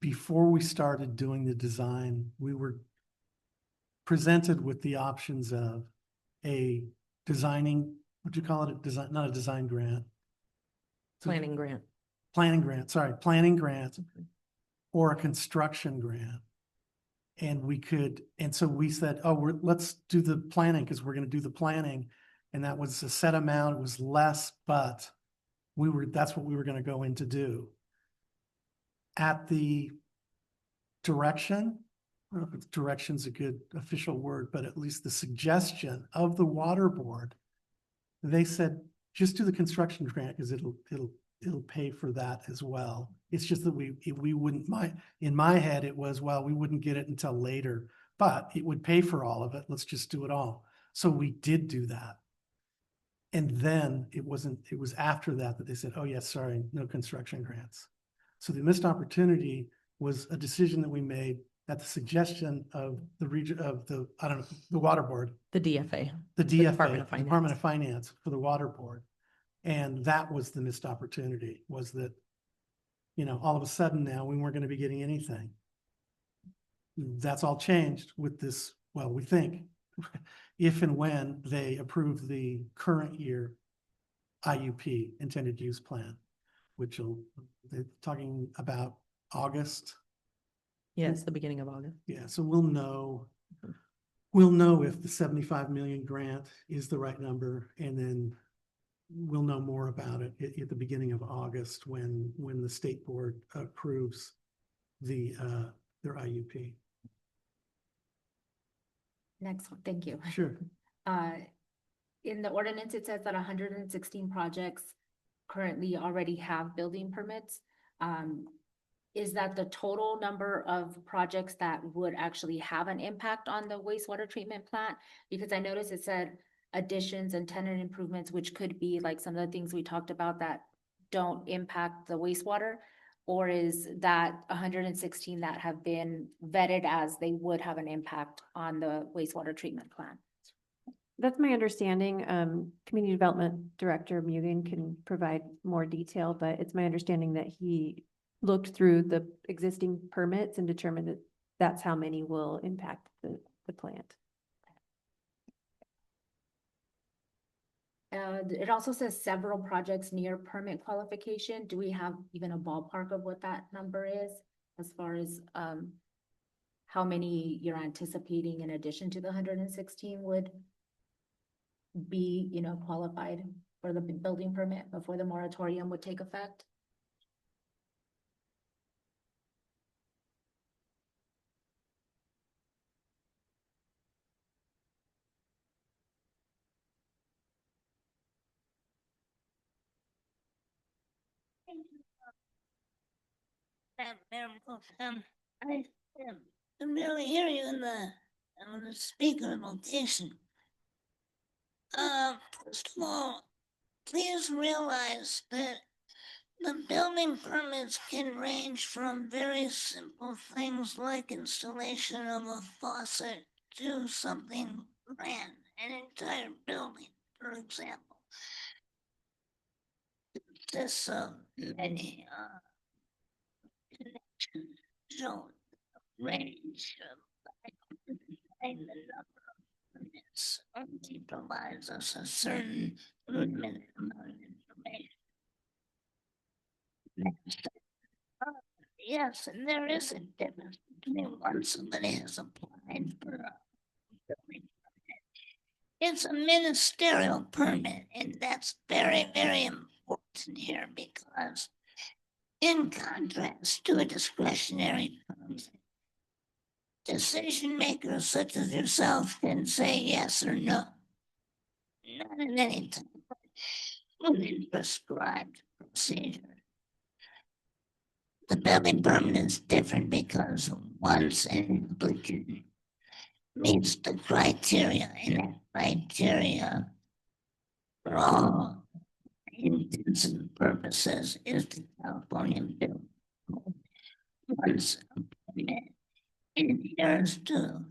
before we started doing the design, we were presented with the options of a designing, what do you call it? Design, not a design grant. Planning grant. Planning grant, sorry, planning grant or a construction grant. And we could, and so we said, oh, let's do the planning because we're going to do the planning. And that was a set amount, it was less, but that's what we were going to go in to do. At the direction, I don't know if direction's a good official word, but at least the suggestion of the water board, they said, just do the construction grant because it'll pay for that as well. It's just that we wouldn't, in my head, it was, well, we wouldn't get it until later, but it would pay for all of it. Let's just do it all. So we did do that. And then it was after that they said, oh yes, sorry, no construction grants. So the missed opportunity was a decision that we made at the suggestion of the region of the water board. The DFA. The DFA, Department of Finance. Department of Finance for the water board. And that was the missed opportunity, was that, you know, all of a sudden now we weren't going to be getting anything. That's all changed with this, well, we think, if and when they approve the current year IUP, intended use plan, which they're talking about August. Yes, the beginning of August. Yeah, so we'll know if the 75 million grant is the right number, and then we'll know more about it at the beginning of August when the state board approves their IUP. Next one, thank you. Sure. In the ordinance, it says that 116 projects currently already have building permits. Is that the total number of projects that would actually have an impact on the wastewater treatment plant? Because I noticed it said additions and tenant improvements, which could be like some of the things we talked about that don't impact the wastewater, or is that 116 that have been vetted as they would have an impact on the wastewater treatment plant? That's my understanding. Community Development Director Mugen can provide more detail, but it's my understanding that he looked through the existing permits and determined that that's how many will impact the plant. It also says several projects near permit qualification. Do we have even a ballpark of what that number is as far as how many you're anticipating in addition to the 116 would be, you know, qualified for the building permit before the moratorium would take effect? Mayor Pro Tem, I can barely hear you in the speaker location. First of all, please realize that the building permits can range from very simple things like installation of a faucet to something grand, an entire building, for example. This many connections show range and the number of permits only provides us a certain limited amount of information. Yes, and there is a difference between when somebody has applied for a building permit. It's a ministerial permit, and that's very, very important here because in contrast to a discretionary permit, decision makers such as yourself can say yes or no. Not in any type of prescribed procedure. The building permit is different because once an applicant meets the criteria, and that criteria for all intents and purposes is the California Building Code. Once a permit adheres to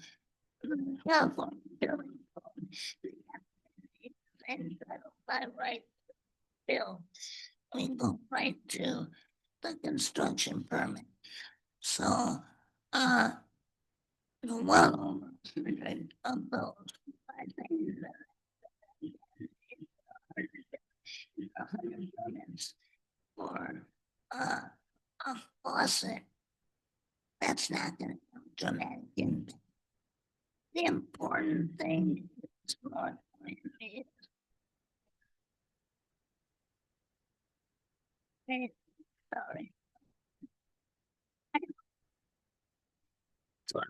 the California Building Code, it's entitled by right to build. We go right to the construction permit. So, well over 100 of those, I think that 100 permits for a faucet. That's not going to have a dramatic impact. The important thing is more is sorry. Sorry.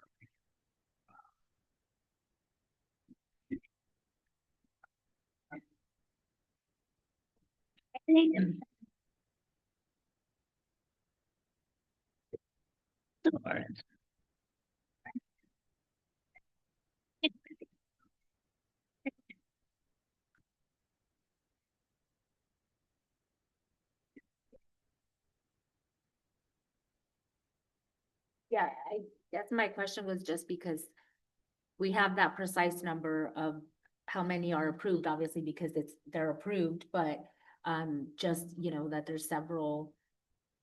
Yeah, I guess my question was just because we have that precise number of how many are approved, obviously, because they're approved, but just, you know, that there's several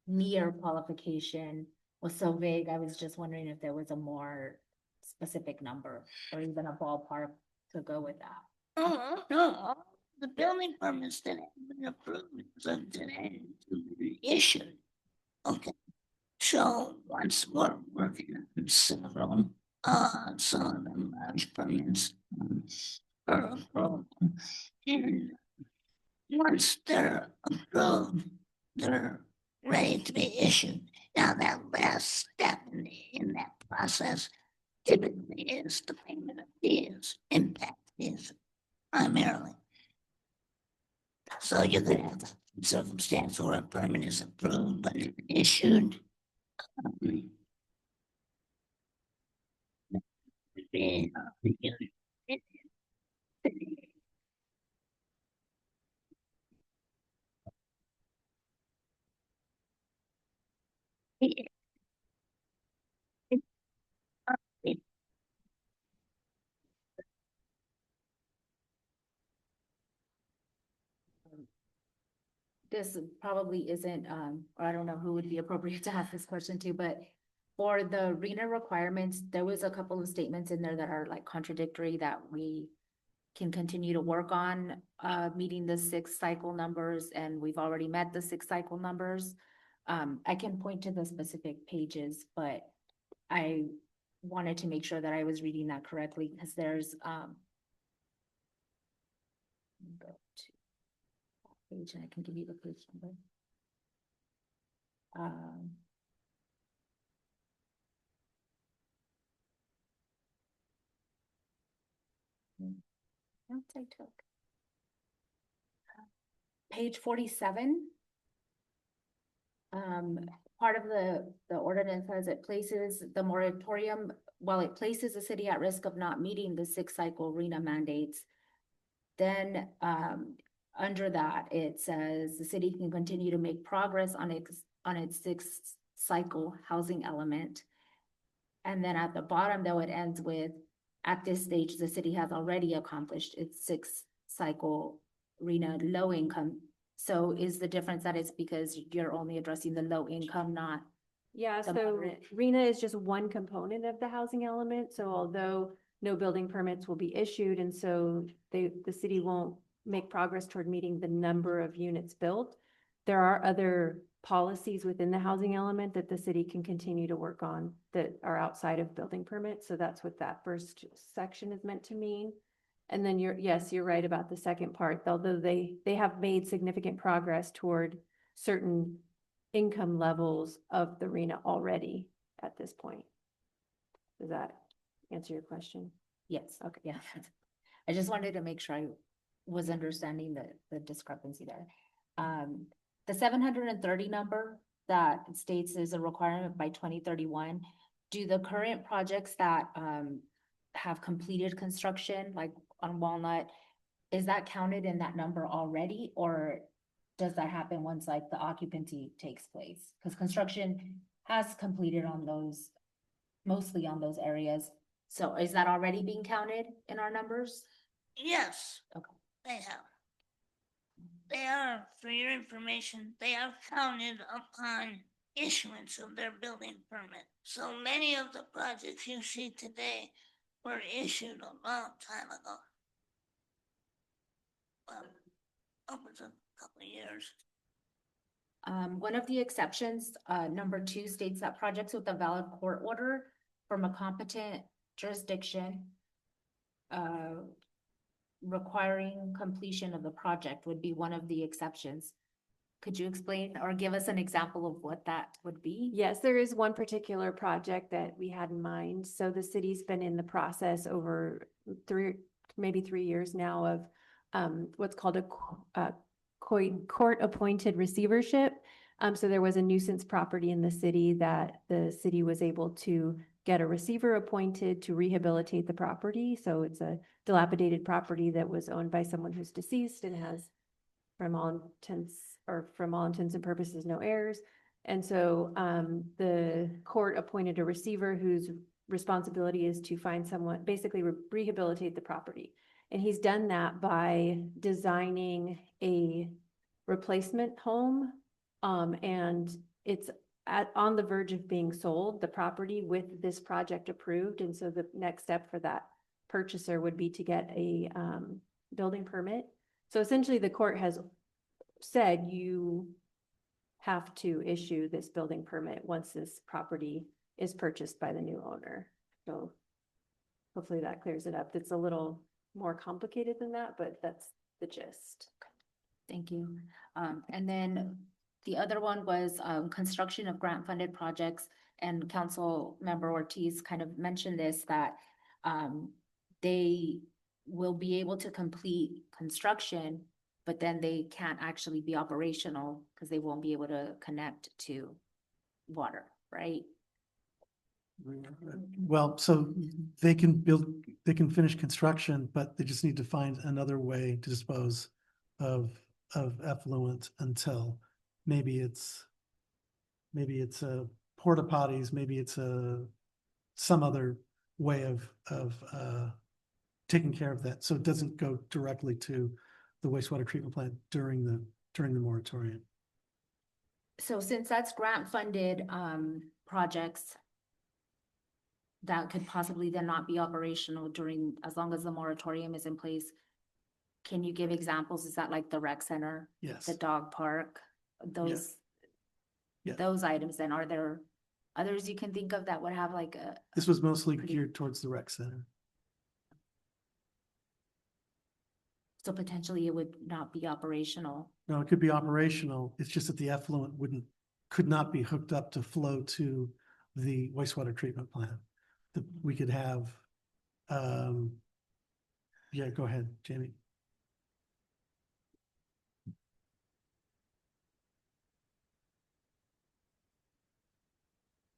near qualification was so vague. I was just wondering if there was a more specific number or even a ballpark to go with that. Oh, no, the building permits that have been approved as of today to be issued. Okay, so once we're working on several, some of them large permits for approval. And once they're approved, they're ready to be issued. Now that last step in that process typically is the payment of fees, impact fees primarily. So you could have a circumstance where a permit is approved but not issued. This probably isn't, or I don't know who would be appropriate to ask this question to, but for the RENA requirements, there was a couple of statements in there that are like contradictory that we can continue to work on, meeting the 6 cycle numbers, and we've already met the 6 cycle numbers. I can point to the specific pages, but I wanted to make sure that I was reading that correctly, because there's, go to page and I can give you the page number. Notes I took. Page 47. Part of the ordinance says it places the moratorium, while it places the city at risk of not meeting the 6-cycle RENA mandates. Then, under that, it says the city can continue to make progress on its 6th-cycle housing element. And then at the bottom, though, it ends with, at this stage, the city has already accomplished its 6th-cycle RENA low income. So is the difference that it's because you're only addressing the low income, not? Yeah, The so moderate. RENA is just one component of the housing element. So although no building permits will be issued, and so the city won't make progress toward meeting the number of units built, there are other policies within the housing element that the city can continue to work on that are outside of building permits. So that's what that first section is meant to mean. And then you're right about the second part, although they have made significant progress toward certain income levels of the RENA already at this point. Does that answer your question? Yes, okay, yeah. I just wanted to make sure I was understanding the discrepancy there. The 730 number that states is a requirement by 2031, do the current projects that have completed construction, like on Walnut, is that counted in that number already, or does that happen once like the occupancy takes place? Because construction has completed on those, mostly on those areas. So is that already being counted in our numbers? Yes. Okay. They have. They are, for your information, they are counted upon issuance of their building permit. So many of the projects you see today were issued a long time ago. Well, upwards of a couple of years. One of the exceptions, number 2 states that projects with a valid court order from a competent jurisdiction requiring completion of the project would be one of the exceptions. Could you explain or give us an example of what that would be? Yes, there is one particular project that we had in mind. So the city's been in the process over maybe 3 years now of what's called a court-appointed receivership. So there was a nuisance property in the city that the city was able to get a receiver appointed to rehabilitate the property. So it's a dilapidated property that was owned by someone who's deceased and has, from all intents and purposes, no heirs. And so the court appointed a receiver whose responsibility is to find someone, basically rehabilitate the property. And he's done that by designing a replacement home. And it's on the verge of being sold, the property, with this project approved. And so the next step for that purchaser would be to get a building permit. So essentially the court has said you have to issue this building permit once this property is purchased by the new owner. So hopefully that clears it up. It's a little more complicated than that, but that's the gist. Thank you. And then the other one was construction of grant-funded projects, and Council Member Ortiz kind of mentioned this, that they will be able to complete construction, but then they can't actually be operational because they won't be able to connect to water, right? Well, so they can finish construction, but they just need to find another way to dispose of effluent until maybe it's a porta potties, maybe it's some other way of taking care of that. So it doesn't go directly to the wastewater treatment plant during the moratorium. So since that's grant-funded projects that could possibly then not be operational during, as long as the moratorium is in place, can you give examples? Is that like the rec center? Yes. The dog park? Those Yeah. those items, then are there others you can think of that would have like a? This was mostly geared towards the rec center. So potentially it would not be operational. No, it could be operational. It's just that the effluent could not be hooked up to flow to the wastewater treatment plant. We could have, yeah, go ahead, Jamie.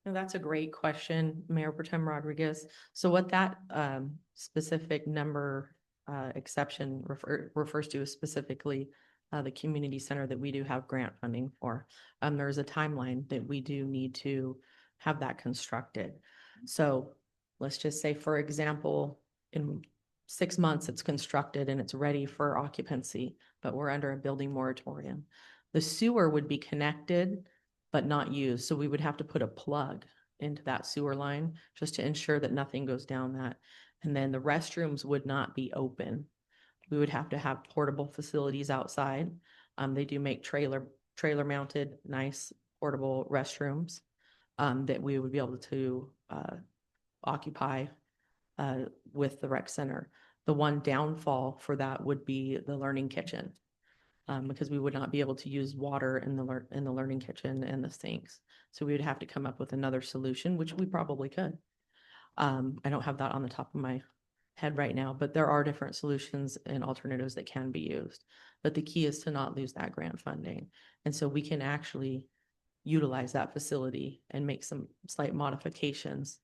And that's a great question, Mayor Pro Tem Rodriguez. So what that specific number exception refers to is specifically the community center that we do have grant funding for. There's a timeline that we do need to have that constructed. So let's just say, for example, in 6 months, it's constructed and it's ready for occupancy, but we're under a building moratorium. The sewer would be connected but not used. So we would have to put a plug into that sewer line just to ensure that nothing goes down that. And then the restrooms would not be open. We would have to have portable facilities outside. They do make trailer mounted, nice portable restrooms that we would be able to occupy with the rec center. The one downfall for that would be the learning kitchen. Because we would not be able to use water in the learning kitchen and the sinks. So we would have to come up with another solution, which we probably could. I don't have that on the top of my head right now, but there are different solutions and alternatives that can be used. But the key is to not lose that grant funding. And so we can actually utilize that facility and make some slight modifications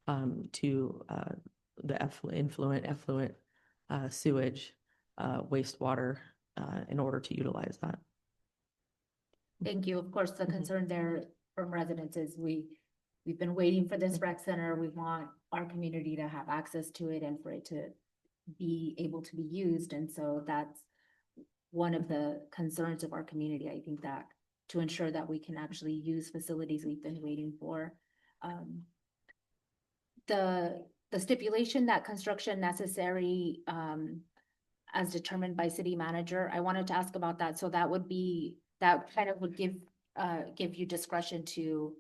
to the effluent sewage, wastewater, in order to utilize that. Thank you. Of course, the concern there from residents is we've been waiting for this rec center. We want our community to have access to it and for it to be able to be used. And so that's one of the concerns of our community. I think that to ensure that we can actually use facilities we've been waiting for. The stipulation that construction necessary as determined by city manager, I wanted to ask about that. So that would give you discretion to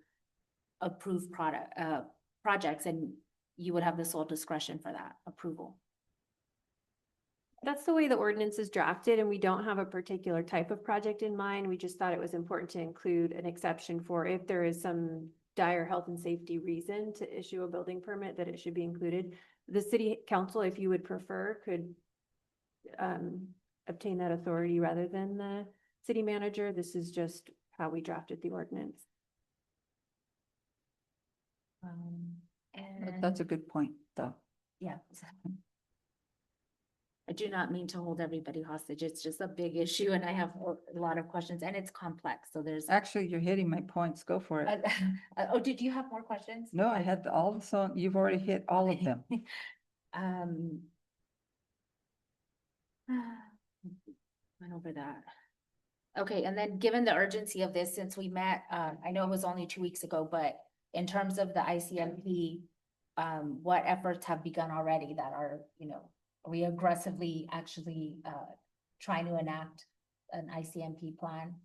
approve projects, and you would have the sole discretion for that approval. That's the way the ordinance is drafted, and we don't have a particular type of project in mind. We just thought it was important to include an exception for if there is some dire health and safety reason to issue a building permit, that it should be included. The city council, if you would prefer, could obtain that authority rather than the city manager. This is just how we drafted the ordinance. That's a good point, though. Yeah. I do not mean to hold everybody hostage. It's just a big issue and I have a lot of questions and it's complex. So there's. Actually, you're hitting my points. Go for it. Oh, did you have more questions? No, I had all the song. You've already hit all of them. Went over that. Okay, and then given the urgency of this, since we met, I know it was only 2 weeks ago, but in terms of the ICMP, what efforts have begun already that are, are we aggressively actually trying to enact an ICMP plan?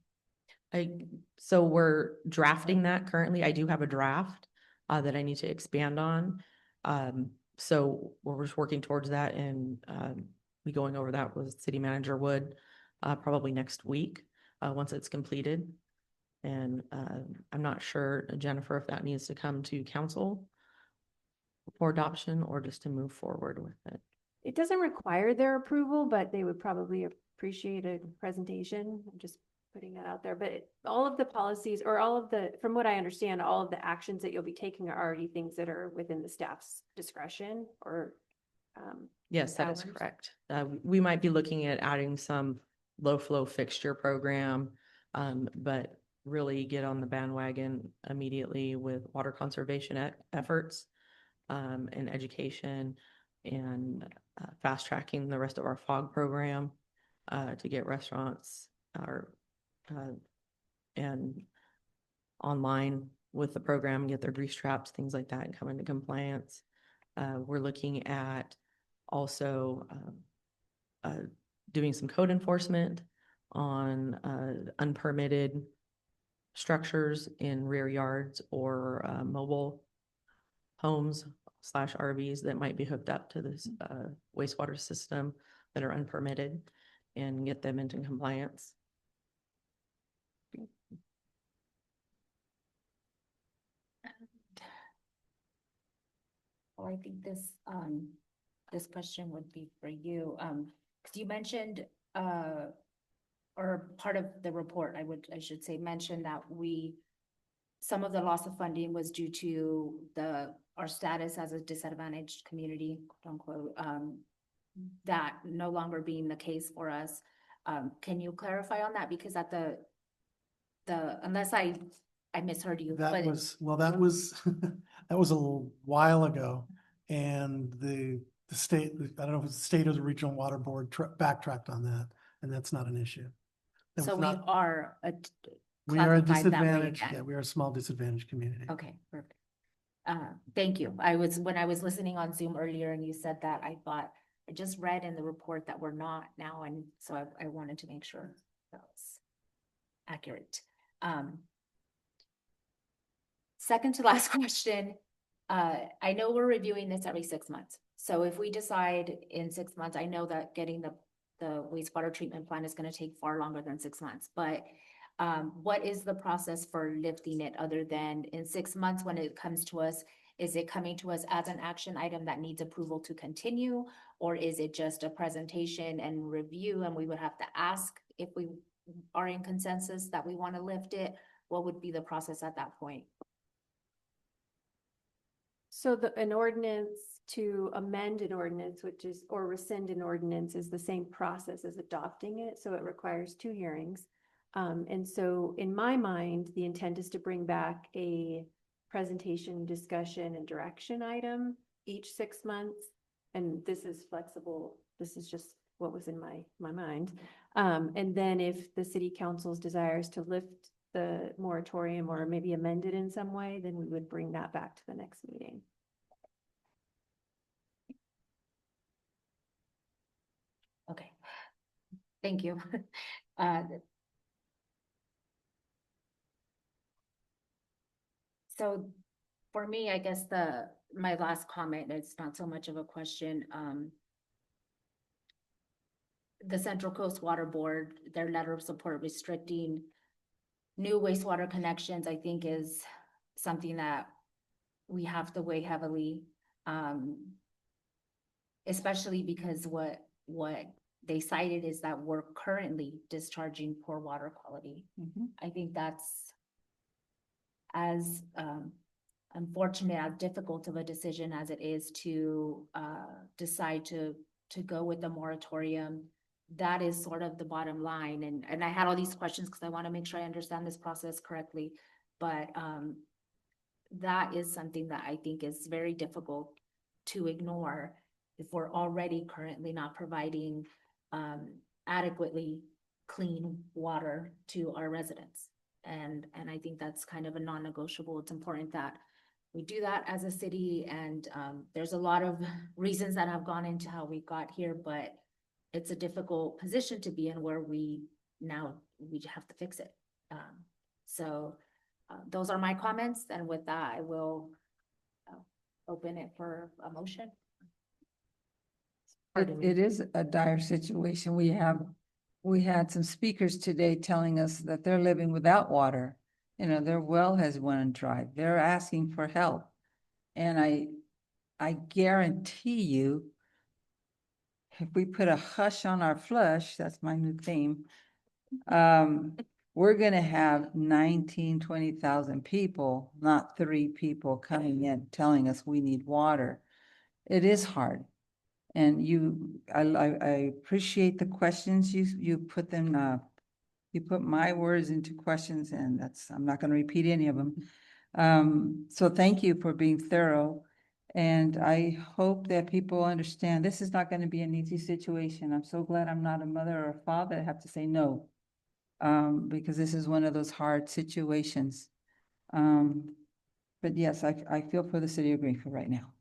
So we're drafting that currently. I do have a draft that I need to expand on. So we're just working towards that and be going over that with City Manager Wood probably next week once it's completed. And I'm not sure, Jennifer, if that needs to come to council for adoption or just to move forward with it. It doesn't require their approval, but they would probably appreciate a presentation. I'm just putting that out there. But all of the policies or from what I understand, all of the actions that you'll be taking are already things that are within the staff's discretion or. Yes, that is correct. We might be looking at adding some low flow fixture program, but really get on the bandwagon immediately with water conservation efforts and education and fast tracking the rest of our FOG program to get restaurants and online with the program, get their grease traps, things like that, and come into compliance. We're looking at also doing some code enforcement on unpermitted structures in rear yards or mobile homes / RVs that might be hooked up to this wastewater system that are unpermitted and get them into compliance. Well, I think this question would be for you. Because you mentioned or part of the report, I should say, mentioned that we some of the loss of funding was due to our status as a disadvantaged community, quote unquote, that no longer being the case for us. Can you clarify on that? Because at unless I misheard you, That but was, well, that was, that was a little while ago. And the state, I don't know if it's the state or the regional water board backtracked on that, and that's not an issue. That so was we not- are We are a classified that way disadvantaged, again. yeah, we are a small disadvantaged community. Okay, perfect. Thank you. When I was listening on Zoom earlier and you said that, I thought, I just read in the report that we're not now, and so I wanted to make sure that was accurate. Second to last question. I know we're reviewing this every 6 months. So if we decide in 6 months, I know that getting the wastewater treatment plant is gonna take far longer than 6 months, but what is the process for lifting it other than in 6 months when it comes to us? Is it coming to us as an action item that needs approval to continue? Or is it just a presentation and review and we would have to ask if we are in consensus that we want to lift it? What would be the process at that point? So an ordinance to amend an ordinance, or rescind an ordinance, is the same process as adopting it, so it requires 2 hearings. And so in my mind, the intent is to bring back a presentation, discussion, and direction item each 6 months. And this is flexible. This is just what was in my mind. And then if the city council's desires to lift the moratorium or maybe amend it in some way, then we would bring that back to the next meeting. Okay, thank you. So for me, I guess my last comment, it's not so much of a question. The Central Coast Water Board, their letter of support restricting new wastewater connections, I think is something that we have to weigh heavily. Especially because what they cited is that we're currently discharging poor water quality. I think that's as unfortunate, as difficult of a decision as it is to decide to go with the moratorium. That is sort of the bottom line. And I had all these questions because I want to make sure I understand this process correctly. But that is something that I think is very difficult to ignore if we're already currently not providing adequately clean water to our residents. And I think that's kind of a non-negotiable. It's important that we do that as a city. And there's a lot of reasons that have gone into how we got here, but it's a difficult position to be in where we have to fix it. So those are my comments. And with that, I will open it for a motion. It is a dire situation. We had some speakers today telling us that they're living without water. You know, their well has run dry. They're asking for help. And I guarantee you, if we put a hush on our flush, that's my new theme, we're gonna have 20,000 people, not 3 people coming in telling us we need water. It is hard. And I appreciate the questions you put them, you put my words into questions, and I'm not gonna repeat any of them. So thank you for being thorough. And I hope that people understand this is not gonna be an easy situation. I'm so glad I'm not a mother or a father that have to say no. Because this is one of those hard situations. But yes, I feel for the city of Greenfield right now.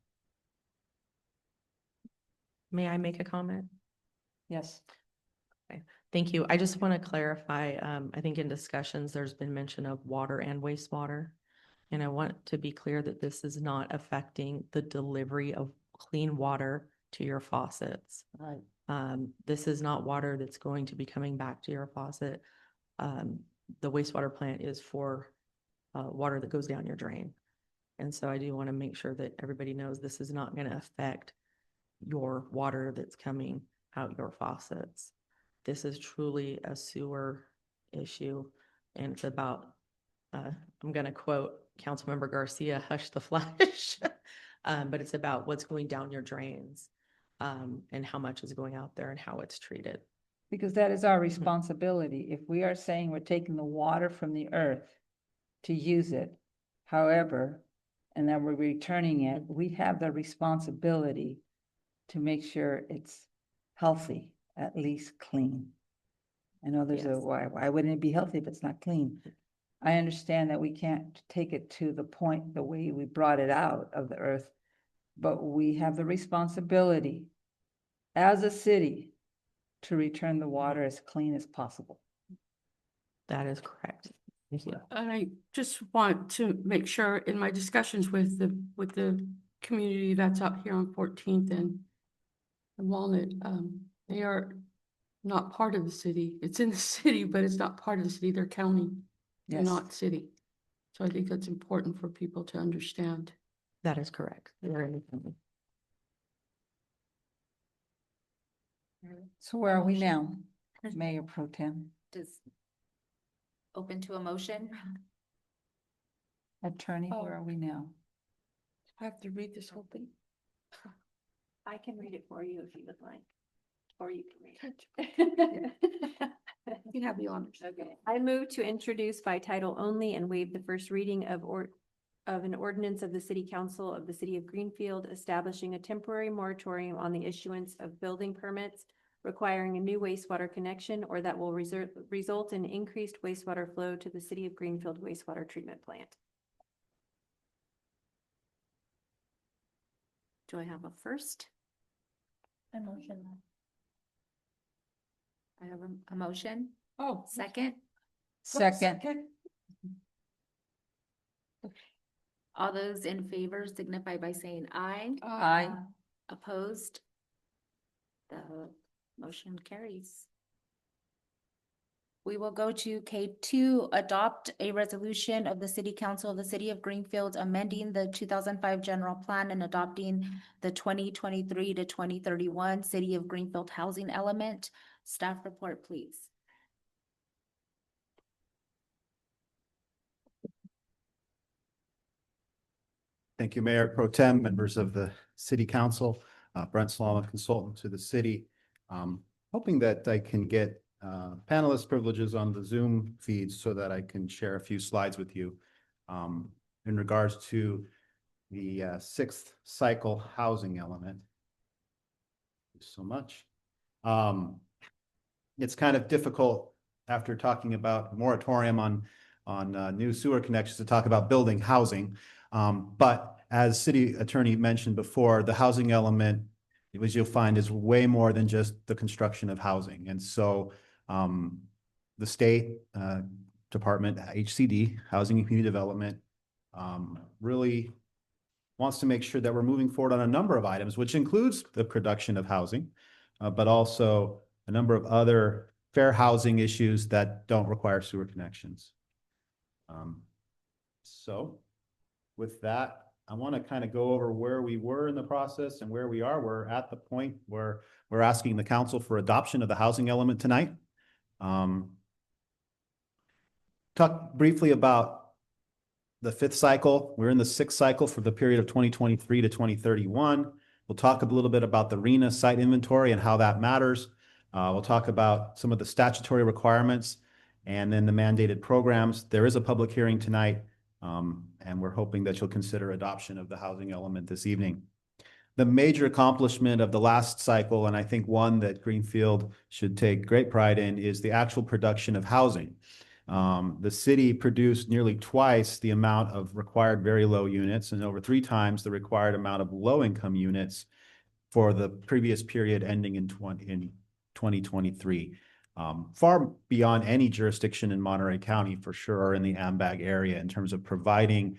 May I make a comment? Yes. Okay, thank you. I just want to clarify, I think in discussions, there's been mention of water and wastewater. And I want to be clear that this is not affecting the delivery of clean water to your faucets. Right. This is not water that's going to be coming back to your faucet. The wastewater plant is for water that goes down your drain. And so I do want to make sure that everybody knows this is not going to affect your water that's coming out your faucets. This is truly a sewer issue, and it's about I'm going to quote Councilmember Garcia, hush the flash. But it's about what's going down your drains, and how much is going out there and how it's treated. Because that is our responsibility. If we are saying we're taking the water from the earth to use it, however, and then we're returning it, we have the responsibility to make sure it's healthy, at least clean. I know there's a Yes. why wouldn't it be healthy if it's not clean? I understand that we can't take it to the point the way we brought it out of the earth, but we have the responsibility as a city to return the water as clean as possible. That is correct. Thank you. And I just want to make sure in my discussions with the community that's out here on 14th and Walnut, they are not part of the city. It's in the city, but it's not part of the city. They're county, they're Yes. not city. So I think that's important for people to understand. That is correct. They're independent. So where are we now, Mayor Pro Tem? Does open to a motion? Attorney, where are we now? I have to read this whole thing. I can read it for you if you would like, or you can read it. You can have the honors. Okay, I move to introduce by title only and waive the first reading of an ordinance of the City Council of the City of Greenfield establishing a temporary moratorium on the issuance of building permits requiring a new wastewater connection or that will result in increased wastewater flow to the City of Greenfield wastewater treatment plant. Do I have a first? I motion. I have a motion. Oh, Second, Second. all those in favor signify by saying aye. Aye. Opposed? The motion carries. We will go to K2, adopt a resolution of the City Council of the City of Greenfield amending the 2005 general plan and adopting the 2023 to 2031 City of Greenfield housing element. Staff report, please. Thank you, Mayor Pro Tem, members of the City Council, Brent Slama, consultant to the city. Hoping that I can get panelist privileges on the Zoom feeds so that I can share a few slides with you in regards to the sixth cycle housing element. Thank you so much. It's kind of difficult after talking about moratorium on new sewer connections to talk about building housing. But as City Attorney mentioned before, the housing element, as you'll find, is way more than just the construction of housing. And so the state department, HCD, Housing and Community Development, really wants to make sure that we're moving forward on a number of items, which includes the production of housing, but also a number of other fair housing issues that don't require sewer connections. So with that, I want to kind of go over where we were in the process and where we are. We're at the point where we're asking the council for adoption of the housing element tonight. Talk briefly about the fifth cycle. We're in the sixth cycle for the period of 2023 to 2031. We'll talk a little bit about the RENA site inventory and how that matters. We'll talk about some of the statutory requirements and then the mandated programs. There is a public hearing tonight, and we're hoping that you'll consider adoption of the housing element this evening. The major accomplishment of the last cycle, and I think one that Greenfield should take great pride in, is the actual production of housing. The city produced nearly twice the amount of required very low units and over 3 times the required amount of low-income units for the previous period ending in 2023. Far beyond any jurisdiction in Monterey County, for sure, or in the AMBAG area in terms of providing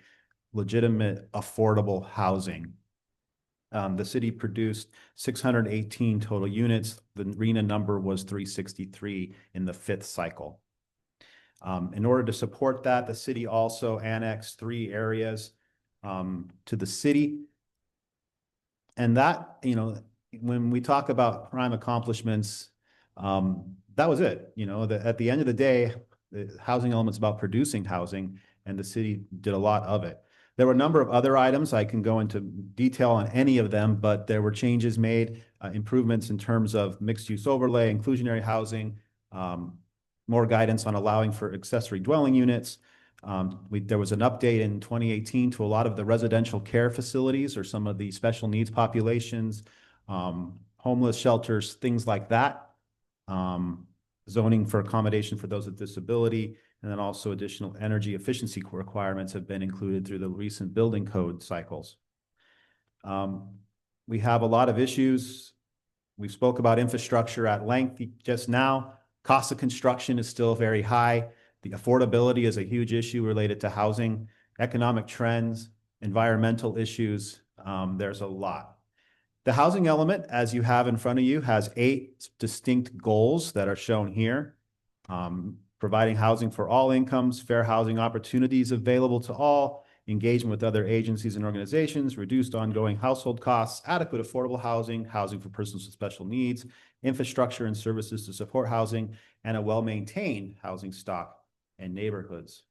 legitimate, affordable housing. The city produced 618 total units. The RENA number was 363 in the fifth cycle. In order to support that, the city also annexed 3 areas to the city. And that, you know, when we talk about prime accomplishments, that was it. You know, at the end of the day, the housing element's about producing housing. and the city did a lot of it. There were a number of other items. I can go into detail on any of them, but there were changes made, improvements in terms of mixed-use overlay, inclusionary housing, more guidance on allowing for accessory dwelling units. There was an update in 2018 to a lot of the residential care facilities or some of the special needs populations, homeless shelters, things like that. Zoning for accommodation for those with disability, and then also additional energy efficiency requirements have been included through the recent building code cycles. We have a lot of issues. We spoke about infrastructure at length just now. Cost of construction is still very high. The affordability is a huge issue related to housing, economic trends, environmental issues. There's a lot. The housing element, as you have in front of you, has 8 distinct goals that are shown here. Providing housing for all incomes, fair housing opportunities available to all, engagement with other agencies and organizations, reduced ongoing household costs, adequate affordable housing, housing for persons with special needs, infrastructure and services to support housing, and a well-maintained housing stock and neighborhoods.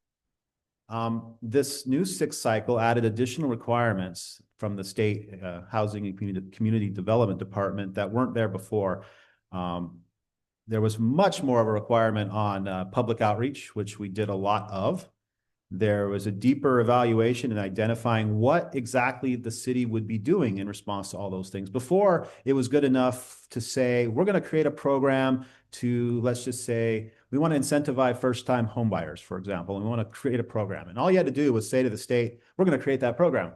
This new 6th cycle added additional requirements from the state Housing and Community Development Department that weren't there before. There was much more of a requirement on public outreach, which we did a lot of. There was a deeper evaluation in identifying what exactly the city would be doing in response to all those things. Before, it was good enough to say, we're going to create a program to, let's just say, we want to incentivize first-time homebuyers, for example, and we want to create a program. And all you had to do was say to the state, we're going to create that program.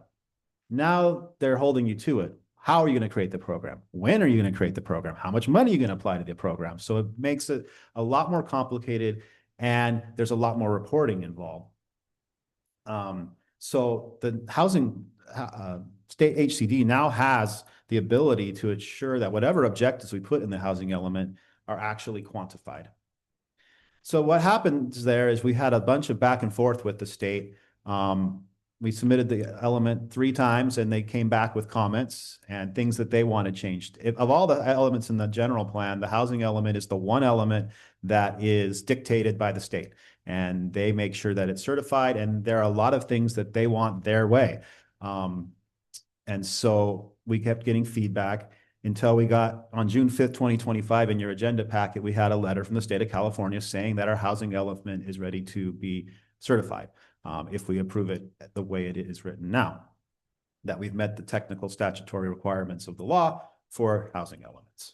Now they're holding you to it. How are you going to create the program? When are you going to create the program? How much money are you going to apply to the program? So it makes it a lot more complicated, and there's a lot more reporting involved. So the housing state HCD now has the ability to ensure that whatever objectives we put in the housing element are actually quantified. So what happens there is we had a bunch of back and forth with the state. We submitted the element 3 times and they came back with comments and things that they wanted changed. Of all the elements in the general plan, the housing element is the one element that is dictated by the state. And they make sure that it's certified, and there are a lot of things that they want their way. And so we kept getting feedback until we got on June 5th, 2025, in your agenda packet, we had a letter from the state of California saying that our housing element is ready to be certified. If we approve it the way it is written now, that we've met the technical statutory requirements of the law for housing elements.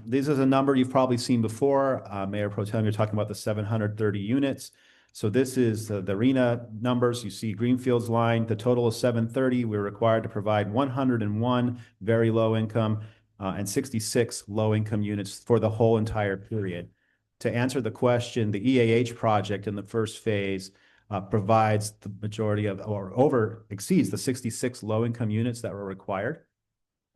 This is a number you've probably seen before. Mayor Pro Tem, you're talking about the 730 units. So this is the RENA numbers. You see Greenfield's line, the total is 730. We're required to provide 101 very low income and 66 low income units for the whole entire period. To answer the question, the EAH project in the first phase provides the majority of, or exceeds the 66 low-income units that were required.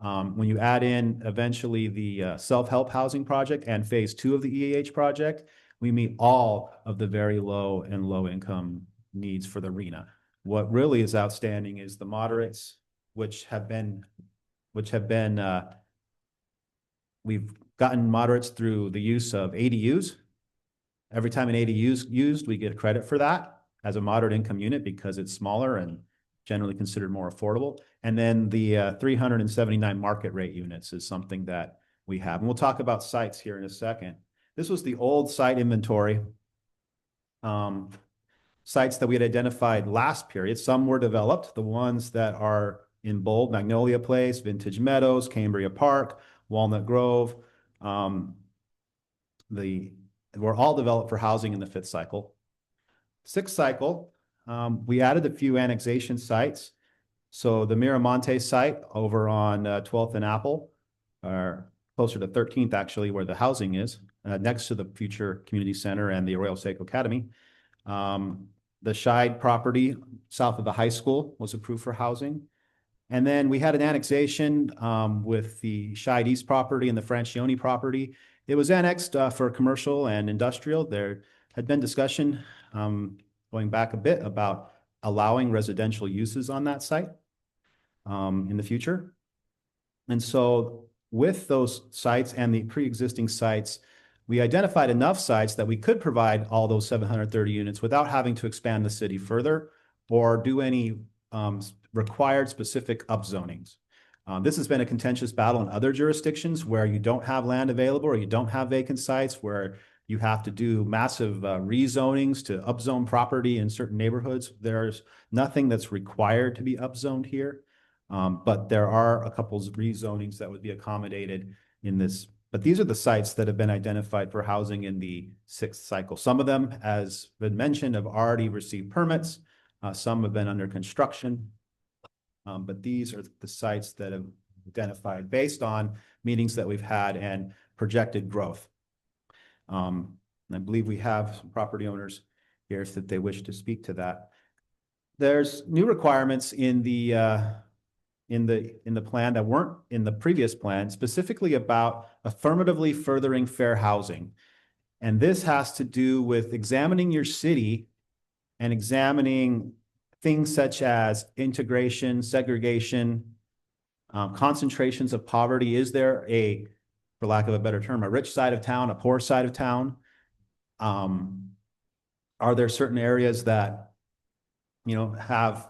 When you add in eventually the self-help housing project and phase 2 of the EAH project, we meet all of the very low and low-income needs for the RENA. What really is outstanding is the moderates, we've gotten moderates through the use of ADUs. Every time an ADU is used, we get credit for that as a moderate income unit because it's smaller and generally considered more affordable. And then the 379 market rate units is something that we have. And we'll talk about sites here in a second. This was the old site inventory. Sites that we had identified last period. Some were developed. The ones that are in bold, Magnolia Place, Vintage Meadows, Cambria Park, Walnut Grove, were all developed for housing in the 5th cycle. 6th cycle, we added a few annexation sites. So the Miramonte site over on 12th and Apple, or closer to 13th actually, where the housing is, next to the future community center and the Arroyo Seco Academy. The Scheid property south of the high school was approved for housing. And then we had an annexation with the Scheid East property and the Francione property. It was annexed for commercial and industrial. There had been discussion going back a bit about allowing residential uses on that site in the future. And so with those sites and the pre-existing sites, we identified enough sites that we could provide all those 730 units without having to expand the city further or do any required specific upzonings. This has been a contentious battle in other jurisdictions where you don't have land available or you don't have vacant sites, where you have to do massive rezonings to upzone property in certain neighborhoods. There's nothing that's required to be upzoned here, but there are a couple of rezonings that would be accommodated in this. But these are the sites that have been identified for housing in the 6th cycle. Some of them, as been mentioned, have already received permits. Some have been under construction. But these are the sites that have identified based on meetings that we've had and projected growth. And I believe we have some property owners here if they wish to speak to that. There's new requirements in the plan that weren't in the previous plan, specifically about affirmatively furthering fair housing. And this has to do with examining your city and examining things such as integration, segregation, concentrations of poverty. Is there a, for lack of a better term, a rich side of town, a poor side of town? Are there certain areas that, have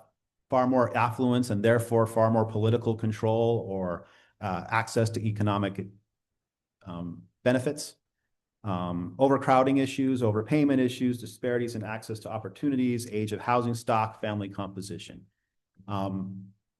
far more affluence and therefore far more political control or access to economic benefits? Overcrowding issues, overpayment issues, disparities in access to opportunities, age of housing stock, family composition.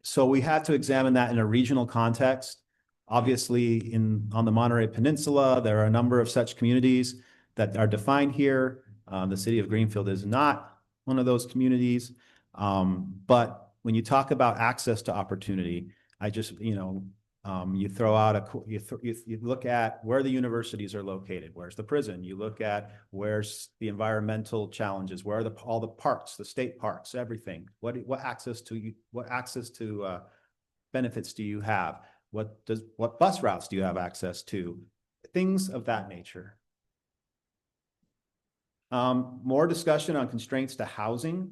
So we had to examine that in a regional context. Obviously, on the Monterey Peninsula, there are a number of such communities that are defined here. The city of Greenfield is not one of those communities. But when you talk about access to opportunity, I just, you throw out you look at where the universities are located, where's the prison, you look at where's the environmental challenges, where are all the parks, the state parks, everything. What access to benefits do you have? What bus routes do you have access to? Things of that nature. More discussion on constraints to housing.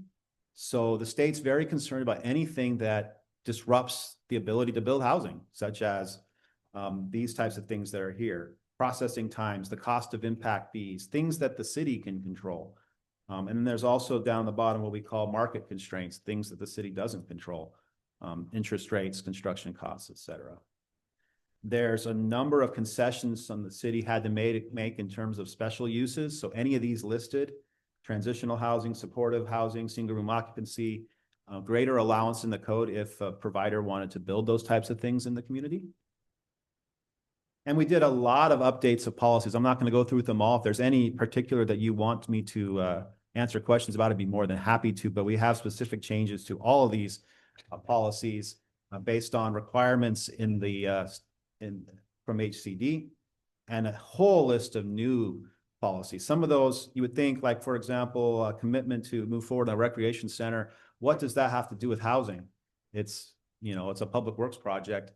So the state's very concerned about anything that disrupts the ability to build housing, such as these types of things that are here, processing times, the cost of impact fees, things that the city can control. And then there's also down the bottom what we call market constraints, things that the city doesn't control, interest rates, construction costs, et cetera. There's a number of concessions some the city had to make in terms of special uses. So any of these listed, transitional housing, supportive housing, single room occupancy, greater allowance in the code if a provider wanted to build those types of things in the community. And we did a lot of updates of policies. I'm not going to go through them all. If there's any particular that you want me to answer questions about, I'd be more than happy to, but we have specific changes to all of these policies based on requirements in the from HCD and a whole list of new policies. Some of those you would think, like, for example, a commitment to move forward on a recreation center. What does that have to do with housing? It's a public works project.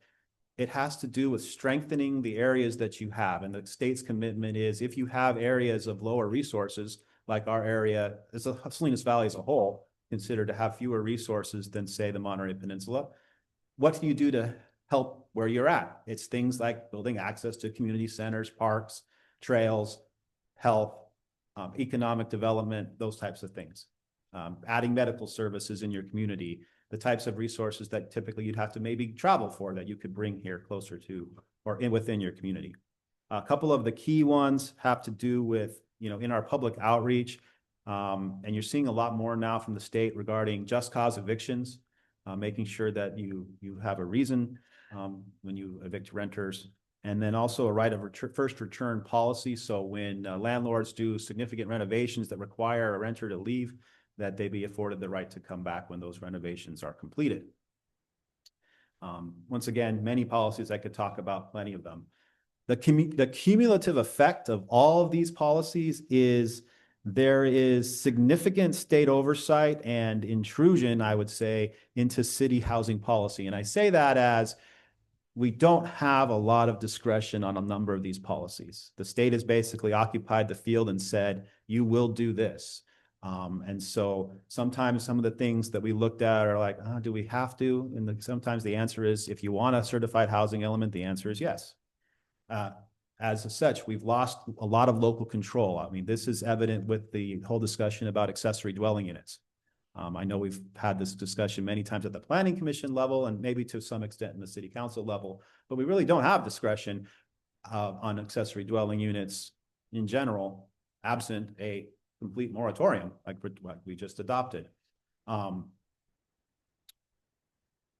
It has to do with strengthening the areas that you have. And the state's commitment is if you have areas of lower resources, like our area, Salinas Valley as a whole, considered to have fewer resources than, say, the Monterey Peninsula, what do you do to help where you're at? It's things like building access to community centers, parks, trails, health, economic development, those types of things. Adding medical services in your community, the types of resources that typically you'd have to maybe travel for that you could bring here closer to or within your community. A couple of the key ones have to do with, in our public outreach, and you're seeing a lot more now from the state regarding just cause evictions, making sure that you have a reason when you evict renters. And then also a right of first return policy. So when landlords do significant renovations that require a renter to leave, that they be afforded the right to come back when those renovations are completed. Once again, many policies I could talk about, plenty of them. The cumulative effect of all of these policies is there is significant state oversight and intrusion, I would say, into city housing policy. And I say that as we don't have a lot of discretion on a number of these policies. The state has basically occupied the field and said, you will do this. And so sometimes some of the things that we looked at are like, do we have to? And sometimes the answer is, if you want a certified housing element, the answer is yes. as such, we've lost a lot of local control. I mean, this is evident with the whole discussion about accessory dwelling units. I know we've had this discussion many times at the planning commission level and maybe to some extent in the city council level, but we really don't have discretion on accessory dwelling units in general, absent a complete moratorium like what we just adopted.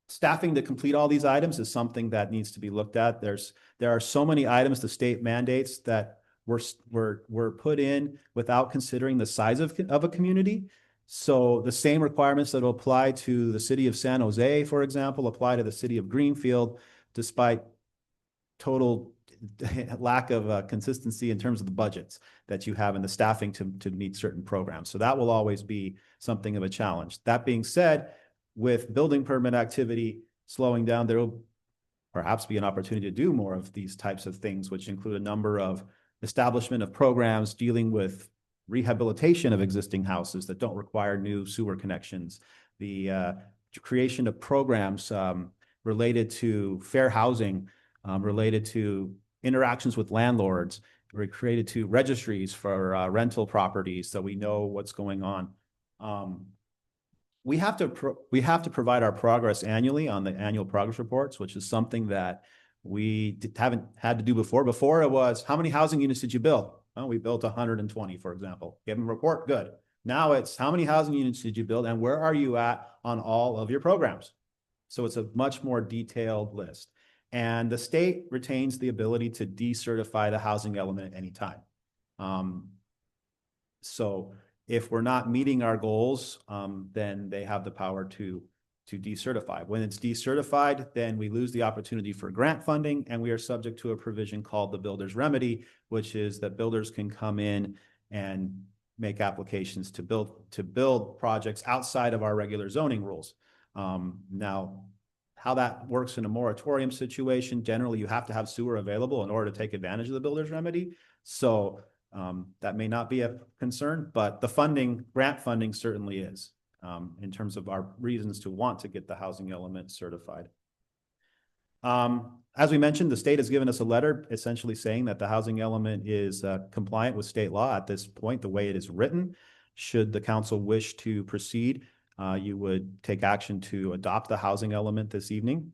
Staffing to complete all these items is something that needs to be looked at. There are so many items the state mandates that were put in without considering the size of a community. So the same requirements that will apply to the city of San Jose, for example, apply to the city of Greenfield, despite total lack of consistency in terms of the budgets that you have and the staffing to meet certain programs. So that will always be something of a challenge. That being said, with building permit activity slowing down, there will perhaps be an opportunity to do more of these types of things, which include a number of establishment of programs dealing with rehabilitation of existing houses that don't require new sewer connections, the creation of programs related to fair housing, related to interactions with landlords, created to registries for rental properties so we know what's going on. We have to provide our progress annually on the annual progress reports, which is something that we haven't had to do before. Before it was, how many housing units did you build? Well, we built 120, for example. Give them a report, good. Now it's how many housing units did you build and where are you at on all of your programs? So it's a much more detailed list. And the state retains the ability to decertify the housing element at any time. So if we're not meeting our goals, then they have the power to decertify. When it's decertified, then we lose the opportunity for grant funding, and we are subject to a provision called the builder's remedy, which is that builders can come in and make applications to build projects outside of our regular zoning rules. Now, how that works in a moratorium situation, generally you have to have sewer available in order to take advantage of the builder's remedy. So that may not be a concern, but the funding, grant funding certainly is. In terms of our reasons to want to get the housing element certified. As we mentioned, the state has given us a letter essentially saying that the housing element is compliant with state law at this point, the way it is written. Should the council wish to proceed, you would take action to adopt the housing element this evening.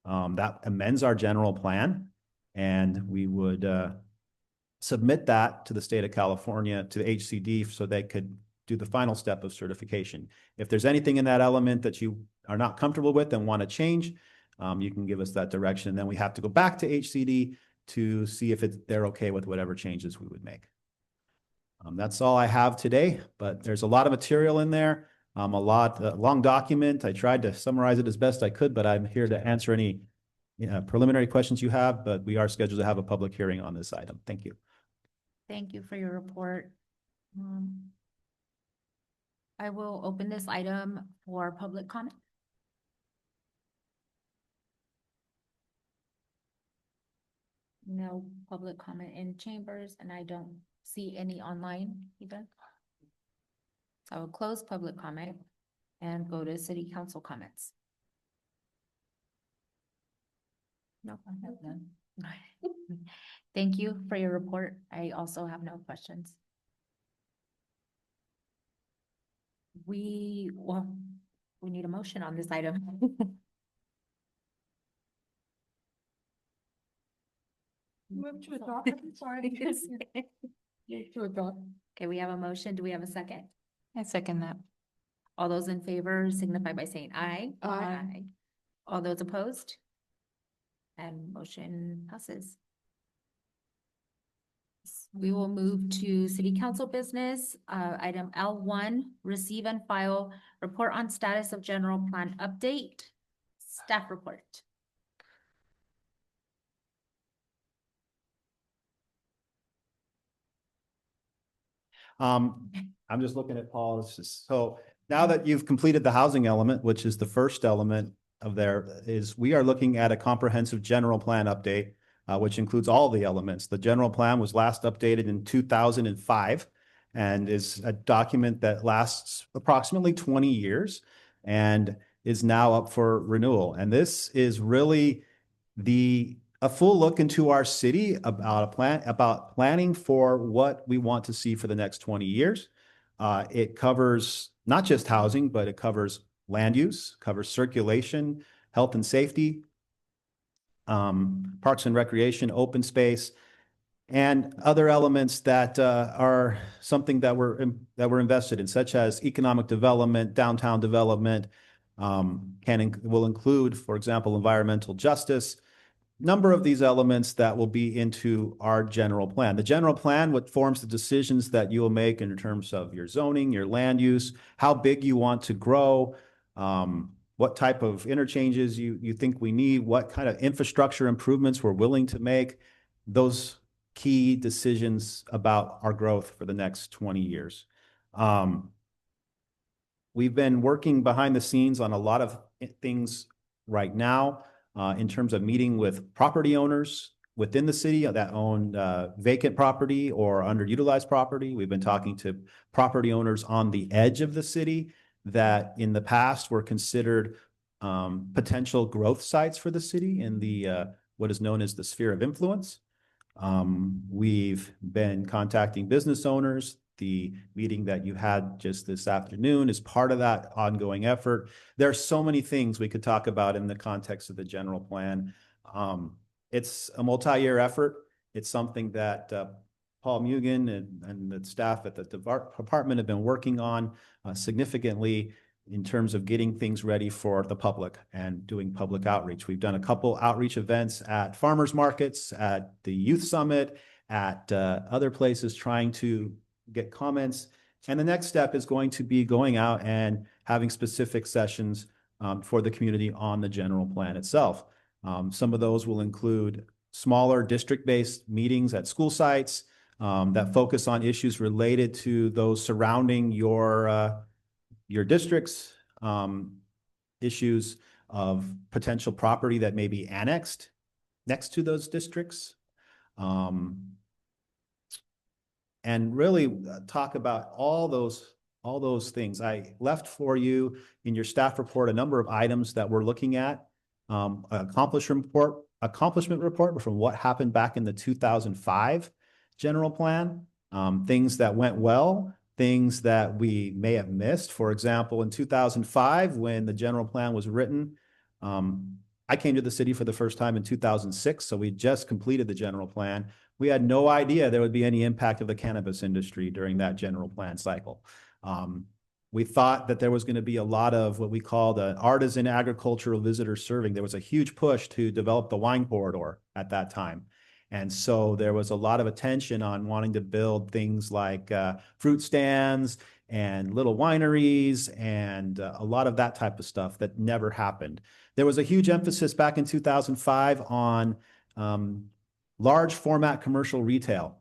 That amends our general plan, and we would submit that to the state of California, to the HCD, so they could do the final step of certification. If there's anything in that element that you are not comfortable with and want to change, you can give us that direction. And then we have to go back to HCD to see if they're okay with whatever changes we would make. That's all I have today, but there's a lot of material in there, a long document. I tried to summarize it as best I could, but I'm here to answer any preliminary questions you have, but we are scheduled to have a public hearing on this item. Thank you. Thank you for your report. I will open this item for public comment. No public comment in chambers, and I don't see any online either. So I will close public comment and go to city council comments. No, I have none. Thank you for your report. I also have no questions. We need a motion on this item. Move to adopt. Sorry. Move to adopt. Okay, we have a motion. Do we have a second? I second that. All those in favor signify by saying aye. Aye. All those opposed? And motion passes. We will move to city council business. Item L1, receive and file report on status of general plan update. Staff report. I'm just looking at Paul. So now that you've completed the housing element, which is the first element of there, is we are looking at a comprehensive general plan update, which includes all the elements. The general plan was last updated in 2005 and is a document that lasts approximately 20 years and is now up for renewal. And this is really the a full look into our city about planning for what we want to see for the next 20 years. It covers not just housing, but it covers land use, covers circulation, health and safety, parks and recreation, open space, and other elements that are something that we're invested in, such as economic development, downtown development, will include, for example, environmental justice. Number of these elements that will be into our general plan. The general plan, what forms the decisions that you will make in terms of your zoning, your land use, how big you want to grow, what type of interchanges you think we need, what kind of infrastructure improvements we're willing to make, those key decisions about our growth for the next 20 years. We've been working behind the scenes on a lot of things right now. In terms of meeting with property owners within the city that own vacant property or underutilized property. We've been talking to property owners on the edge of the city that in the past were considered potential growth sites for the city in the what is known as the sphere of influence. We've been contacting business owners. The meeting that you had just this afternoon is part of that ongoing effort. There are so many things we could talk about in the context of the general plan. It's a multi-year effort. It's something that Paul Mugen and the staff at the department have been working on significantly in terms of getting things ready for the public and doing public outreach. We've done a couple outreach events at farmers markets, at the youth summit, at other places trying to get comments. And the next step is going to be going out and having specific sessions for the community on the general plan itself. Some of those will include smaller district-based meetings at school sites that focus on issues related to those surrounding your districts, issues of potential property that may be annexed next to those districts. And really talk about all those things. I left for you in your staff report a number of items that we're looking at. Accomplishment report from what happened back in the 2005 general plan. Things that went well, things that we may have missed. For example, in 2005, when the general plan was written, I came to the city for the first time in 2006, so we just completed the general plan. We had no idea there would be any impact of the cannabis industry during that general plan cycle. We thought that there was going to be a lot of what we call the artisan agricultural visitor serving. There was a huge push to develop the wine corridor at that time. And so there was a lot of attention on wanting to build things like fruit stands and little wineries and a lot of that type of stuff that never happened. There was a huge emphasis back in 2005 on large format commercial retail,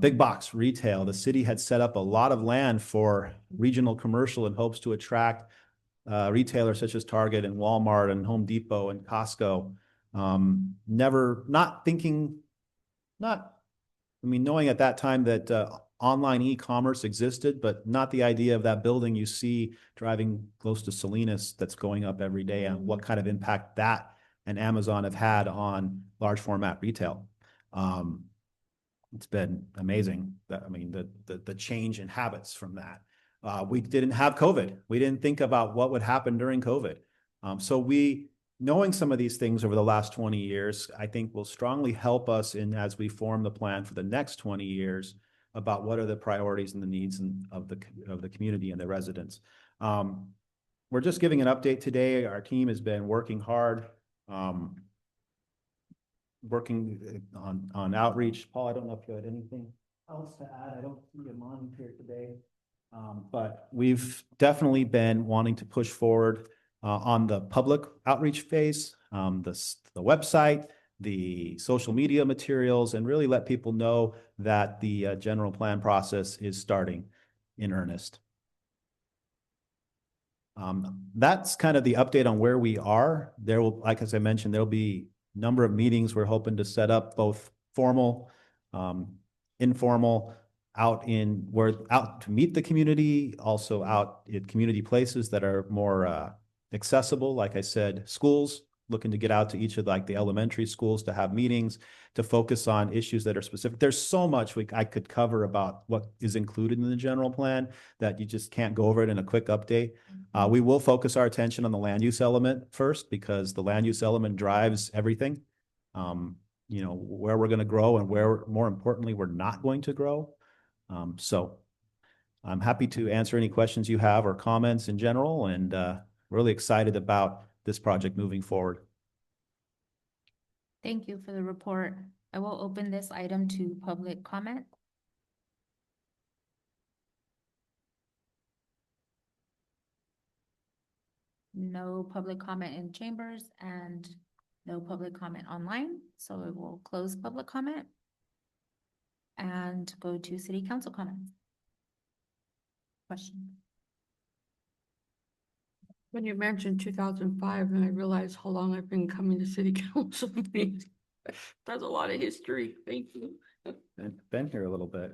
big box retail. The city had set up a lot of land for regional commercial in hopes to attract retailers such as Target and Walmart and Home Depot and Costco. Knowing at that time that online e-commerce existed, but not the idea of that building you see driving close to Salinas that's going up every day and what kind of impact that and Amazon have had on large format retail. It's been amazing. The change in habits from that. We didn't have COVID. We didn't think about what would happen during COVID. Knowing some of these things over the last 20 years, I think will strongly help us as we form the plan for the next 20 years about what are the priorities and the needs of the community and the residents. We're just giving an update today. Our team has been working hard, working on outreach. Paul, I don't know if you had anything else to add. I don't see him on here today. But we've definitely been wanting to push forward on the public outreach phase, the website, the social media materials, and really let people know that the general plan process is starting in earnest. That's kind of the update on where we are. Like as I mentioned, there'll be a number of meetings we're hoping to set up, both formal, informal, out to meet the community, also out in community places that are more accessible. Like I said, schools, looking to get out to each of like the elementary schools to have meetings, to focus on issues that are specific. There's so much I could cover about what is included in the general plan that you just can't go over it in a quick update. We will focus our attention on the land use element first, because the land use element drives everything. You know, where we're going to grow and where, more importantly, we're not going to grow. So I'm happy to answer any questions you have or comments in general, and really excited about this project moving forward. Thank you for the report. I will open this item to public comment. No public comment in chambers and no public comment online, so we will close public comment and go to city council comments. Question? When you mentioned 2005, and I realized how long I've been coming to city council meetings. That's a lot of history. Thank you. Been here a little bit.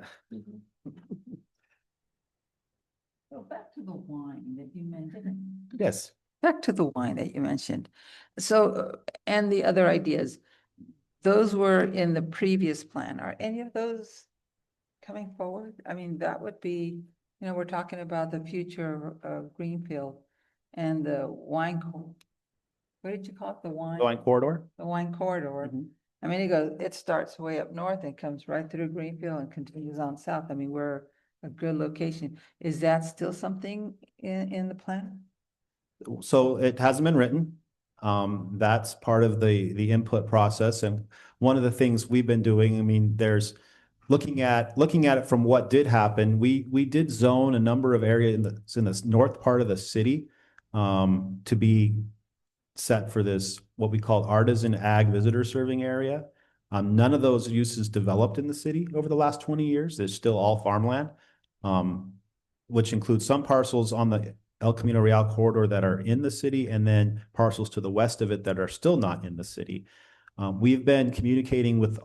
So back to the wine that you mentioned. Yes. Back to the wine that you mentioned. So, and the other ideas, those were in the previous plan. Are any of those coming forward? I mean, that would be, you know, we're talking about the future of Greenfield and the wine, what did you call it? The wine? Wine corridor? The wine corridor. I mean, it starts way up north and comes right through Greenfield and continues on south. I mean, we're a good location. Is that still something in the plan? So it hasn't been written. That's part of the input process. And one of the things we've been doing, I mean, there's looking at it from what did happen. We did zone a number of areas in the north part of the city to be set for this, what we call artisan ag visitor serving area. None of those uses developed in the city over the last 20 years. There's still all farmland, which includes some parcels on the El Camino Real corridor that are in the city, and then parcels to the west of it that are still not in the city. We've been communicating with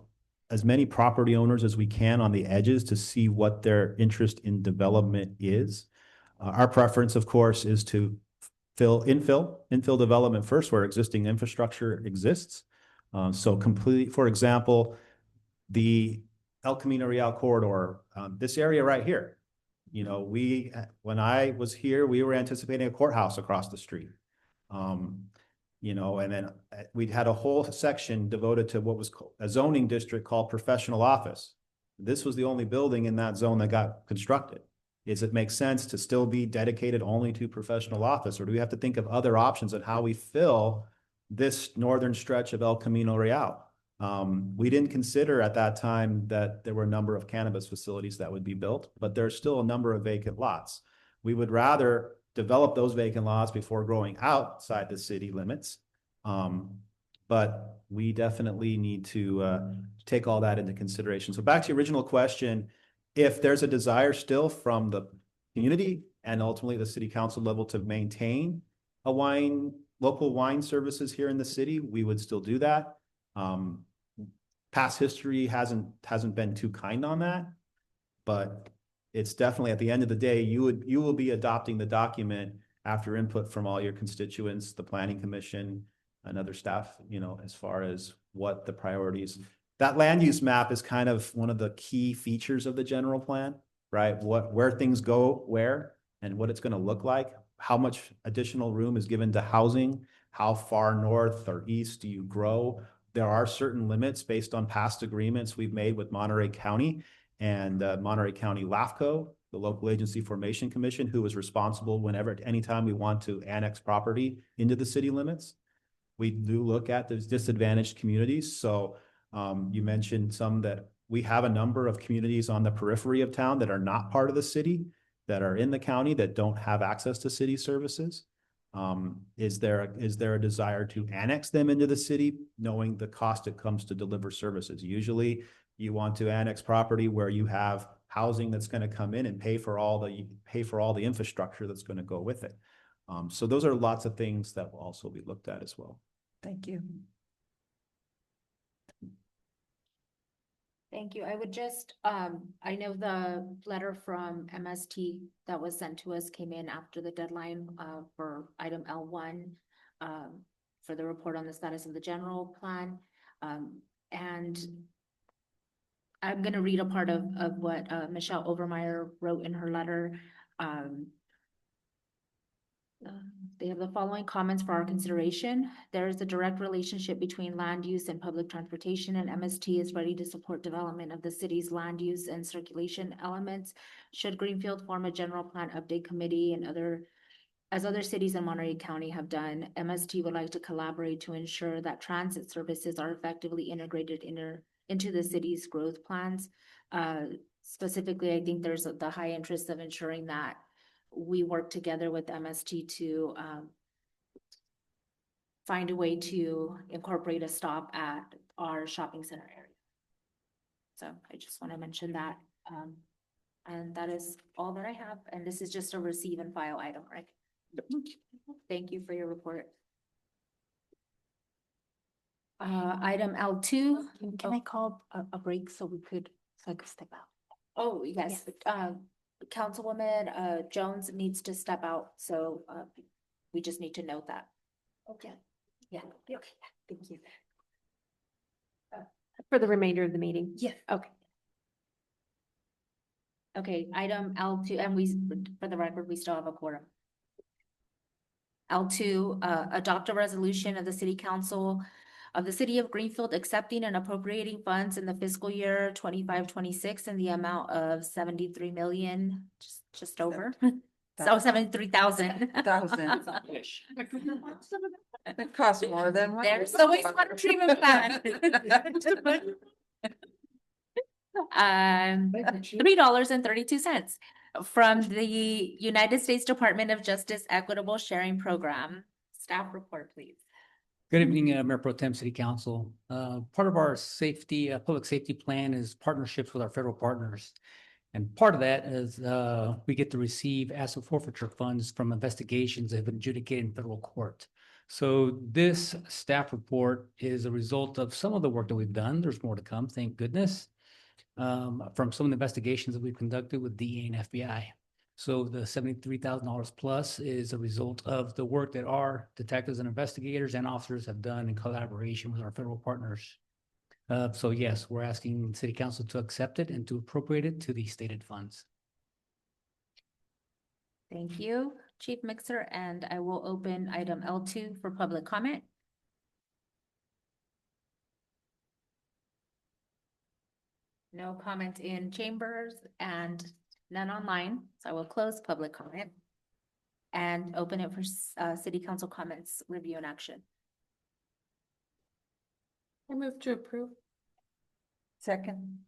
as many property owners as we can on the edges to see what their interest in development is. Our preference, of course, is to infill development first where existing infrastructure exists. So complete, for example, the El Camino Real corridor, this area right here. You know, when I was here, we were anticipating a courthouse across the street. You know, and then we had a whole section devoted to what was a zoning district called professional office. This was the only building in that zone that got constructed. Does it make sense to still be dedicated only to professional office, or do we have to think of other options on how we fill this northern stretch of El Camino Real? We didn't consider at that time that there were a number of cannabis facilities that would be built, but there's still a number of vacant lots. We would rather develop those vacant lots before growing outside the city limits. But we definitely need to take all that into consideration. So back to your original question, if there's a desire still from the community and ultimately the city council level to maintain local wine services here in the city, we would still do that. Past history hasn't been too kind on that, but it's definitely, at the end of the day, you will be adopting the document after input from all your constituents, the planning commission and other staff, you know, as far as what the priorities. That land use map is kind of one of the key features of the general plan, right? Where things go where and what it's going to look like, how much additional room is given to housing, how far north or east do you grow. There are certain limits based on past agreements we've made with Monterey County and Monterey County LAFCO, the Local Agency Formation Commission, who is responsible anytime we want to annex property into the city limits. We do look at those disadvantaged communities. So you mentioned some that we have a number of communities on the periphery of town that are not part of the city, that are in the county that don't have access to city services. Is there a desire to annex them into the city, knowing the cost it comes to deliver services? Usually you want to annex property where you have housing that's going to come in and pay for all the infrastructure that's going to go with it. So those are lots of things that will also be looked at as well. Thank you. Thank you. I would just, I know the letter from MST that was sent to us came in after the deadline for item L1. for the report on the status of the general plan. And I'm gonna read a part of what Michelle Overmeyer wrote in her letter. They have the following comments for our consideration. There is a direct relationship between land use and public transportation, and MST is ready to support development of the city's land use and circulation elements. Should Greenfield form a general plan update committee and as other cities in Monterey County have done, MST would like to collaborate to ensure that transit services are effectively integrated into the city's growth plans. Specifically, I think there's the high interest of ensuring that we work together with MST to find a way to incorporate a stop at our shopping center area. So I just want to mention that. And that is all that I have. And this is just a receive and file item, right? Thank you for your report. Item L2. Can I call a break so I could step out? Oh, yes. Councilwoman Jones needs to step out, so we just need to note that. Okay. Yeah, okay, thank you. For the remainder of the meeting? Yes. Okay. Okay, item L2, and for the record, we still have a quorum. L2, adopt a resolution of the City Council of the City of Greenfield accepting and appropriating funds in the fiscal year 25-26 in the amount of 73 million, just over. So 73,000. It costs more than what? There's the wastewater treatment plant. $3.32 from the United States Department of Justice Equitable Sharing Program. Staff report, please. Good evening, Mayor Pro Tem, City Council. Part of our public safety plan is partnerships with our federal partners. And part of that is we get to receive asset forfeiture funds from investigations that have been adjudicated in federal court. So this staff report is a result of some of the work that we've done. There's more to come, thank goodness, from some of the investigations that we've conducted with DEA and FBI. So the $73,000 plus is a result of the work that our detectives and investigators and officers have done in collaboration with our federal partners. So yes, we're asking City Council to accept it and to appropriate it to the stated funds. Thank you, Chief Mixer, and I will open item L2 for public comment. No comment in chambers and none online, so I will close public comment and open it for City Council comments, review and action. I move to approve. Second.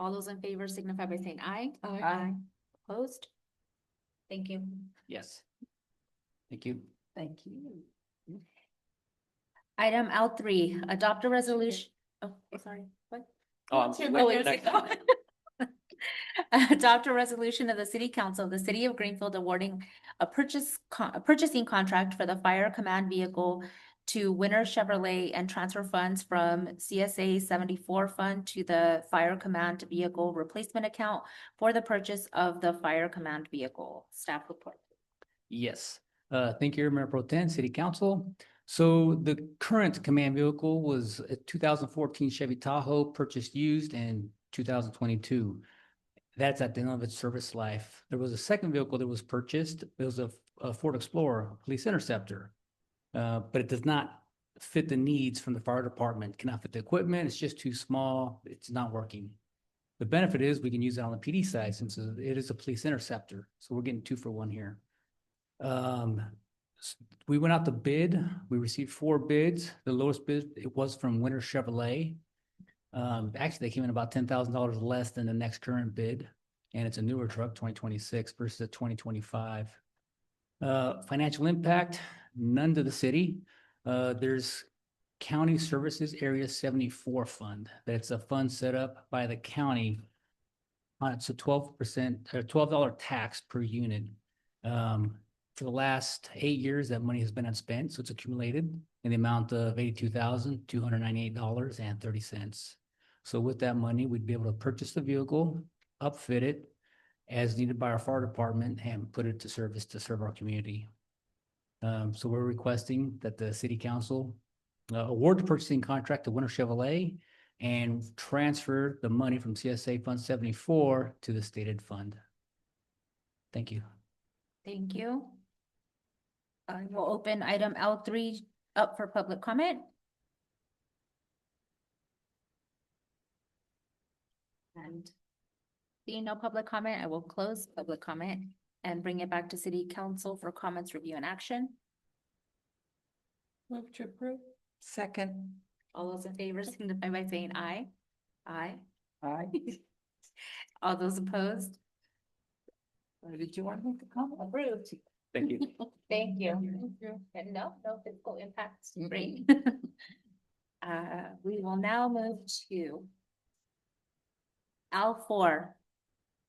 All those in favor signify by saying aye. Aye. Opposed? Thank you. Yes. Thank you. Thank you. Item L3, adopt a resolution. Oh, sorry, what? Adopt a resolution of the City Council of the City of Greenfield awarding a purchasing contract for the Fire Command vehicle to Winter Chevrolet and transfer funds from CSA 74 fund to the Fire Command vehicle replacement account for the purchase of the Fire Command vehicle. Staff report. Yes. Thank you, Mayor Pro Tem, City Council. So the current command vehicle was a 2014 Chevy Tahoe purchased used in 2022. That's at the end of its service life. There was a second vehicle that was purchased. It was a Ford Explorer, Police Interceptor. But it does not fit the needs from the fire department, cannot fit the equipment. It's just too small. It's not working. The benefit is we can use it on the PD side since it is a Police Interceptor. So we're getting 2 for 1 here. We went out to bid. We received 4 bids. The lowest bid, it was from Winter Chevrolet. Actually, they came in about $10,000 less than the next current bid. And it's a newer truck, 2026 versus a 2025. Financial impact, none to the city. There's County Services Area 74 fund. That's a fund set up by the county. It's a 12% or $12 tax per unit. For the last 8 years, that money has been unspent, so it's accumulated in the amount of $82,298.30. So with that money, we'd be able to purchase the vehicle, upfit it as needed by our fire department, and put it to service to serve our community. So we're requesting that the city council award the purchasing contract to Winter Chevrolet and transfer the money from CSA Fund 74 to the stated fund. Thank you. Thank you. I will open item L3 up for public comment. And seeing no public comment, I will close public comment and bring it back to city council for comments, review, and action. Move to approve. Second. All those in favor signify by saying aye. Aye. Aye. All those opposed? Or did you want me to comment? Approved. Thank you. Thank you. And no physical impacts. Great. We will now move to L4.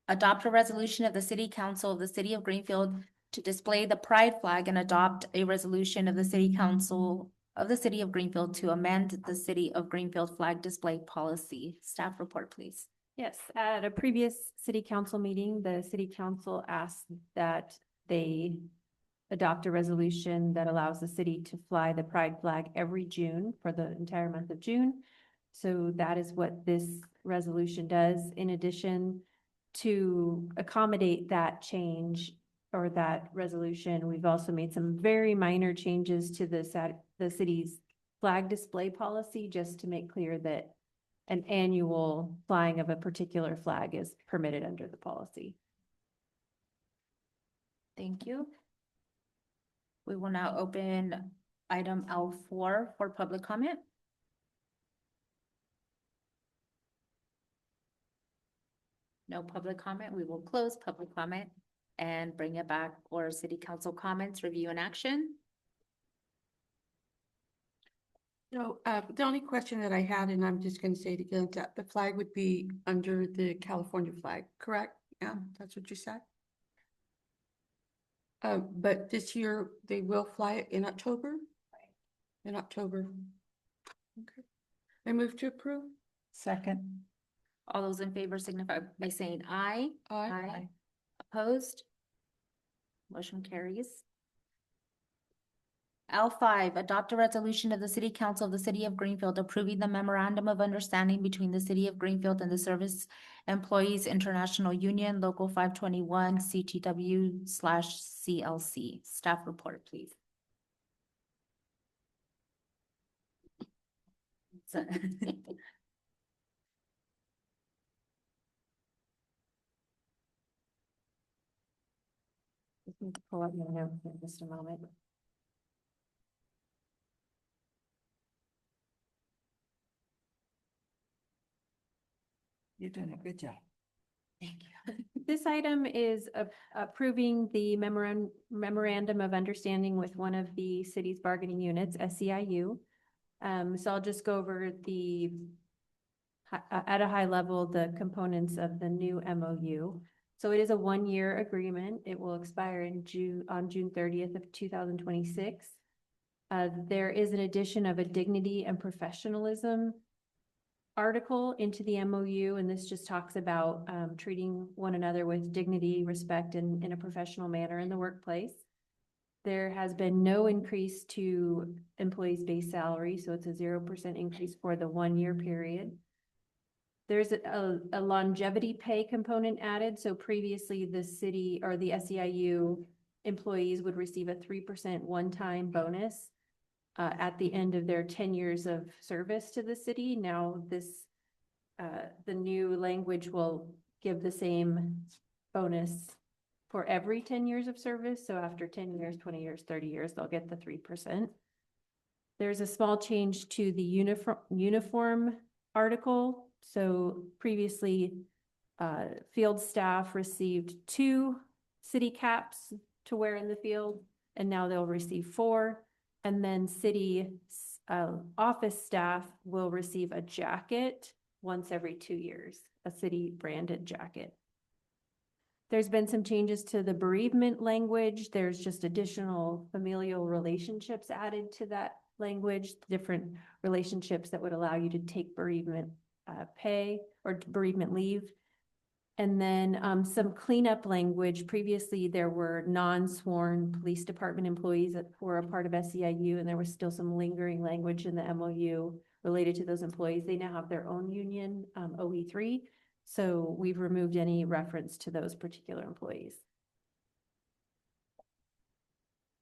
Adopt a resolution of the City Council of the City of Greenfield to display the pride flag and adopt a resolution of the City Council of the City of Greenfield to amend the City of Greenfield flag display policy. Staff report, please. Yes, at a previous city council meeting, the city council asked that they adopt a resolution that allows the city to fly the pride flag every June for the entire month of June. So that is what this resolution does. In addition, to accommodate that change or that resolution, we've also made some very minor changes to the city's flag display policy, just to make clear that an annual flying of a particular flag is permitted under the policy. Thank you. We will now open item L4 for public comment. No public comment. We will close public comment and bring it back for city council comments, review, and action. No, the only question that I had, and I'm just gonna say it again, that the flag would be under the California flag, correct? Yeah, that's what you said? But this year, they will fly it in October? In October. Okay. I move to approve. Second. All those in favor signify by saying aye. Aye. Opposed? Motion carries. L5, adopt a resolution of the City Council of the City of Greenfield approving the memorandum of understanding between the City of Greenfield and the Service Employees International Union, Local 521, CTW/CLC. Staff report, please. Pull up my notes in just a moment. You're doing a good job. Thank you. This item is approving the memorandum of understanding with one of the city's bargaining units, SEIU. So I'll just go over at a high level, the components of the new MOU. So it is a one-year agreement. It will expire on June 30th of 2026. There is an addition of a dignity and professionalism article into the MOU, and this just talks about treating one another with dignity, respect, and in a professional manner in the workplace. There has been no increase to employees' base salary, so it's a 0% increase for the one-year period. There's a longevity pay component added. So previously the city or the SEIU employees would receive a 3% one-time bonus at the end of their 10 years of service to the city. Now the new language will give the same bonus for every 10 years of service. So after 10 years, 20 years, 30 years, they'll get the 3%. There's a small change to the uniform article. So previously, field staff received 2 city caps to wear in the field, and now they'll receive 4. And then city office staff will receive a jacket once every 2 years, a city branded jacket. There's been some changes to the bereavement language. There's just additional familial relationships added to that language, different relationships that would allow you to take bereavement pay or bereavement leave. And then some cleanup language. Previously, there were non-sworn police department employees that were a part of SEIU, and there was still some lingering language in the MOU related to those employees. They now have their own union, OE3. So we've removed any reference to those particular employees.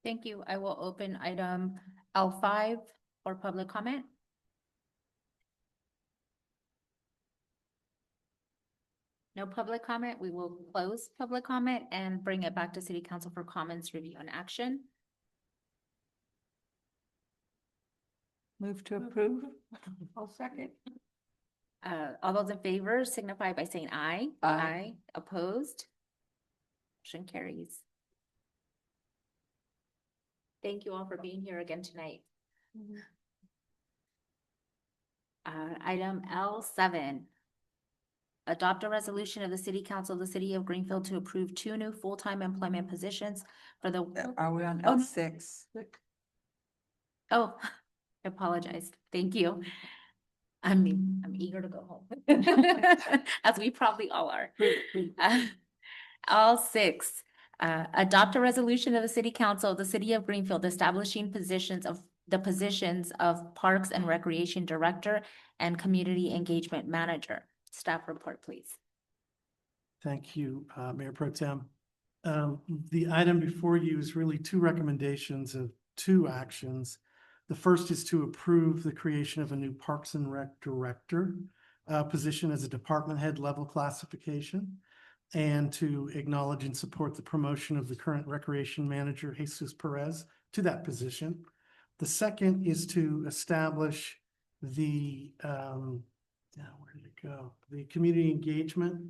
Thank you. I will open item L5 for public comment. No public comment. We will close public comment and bring it back to City Council for comments, review, and action. Move to approve. I'll second. All those in favor signify by saying aye. Aye. Opposed? Motion carries. Thank you all for being here again tonight. Item L7. Adopt a resolution of the City Council of the City of Greenfield to approve 2 new full-time employment positions for the. Are we on Oh, no. L6? Oh, I apologize. Thank you. I'm eager to go home, as we probably all are. L6, adopt a resolution of the City Council of the City of Greenfield establishing positions of Parks and Recreation Director and Community Engagement Manager. Staff report, please. Thank you, Mayor Pro Tem. The item before you is really 2 recommendations of 2 actions. The first is to approve the creation of a new Parks and Rec Director position as a department head level classification, and to acknowledge and support the promotion of the current Recreation Manager, Jesus Perez, to that position. The second is to establish the, where did it go? The Community Engagement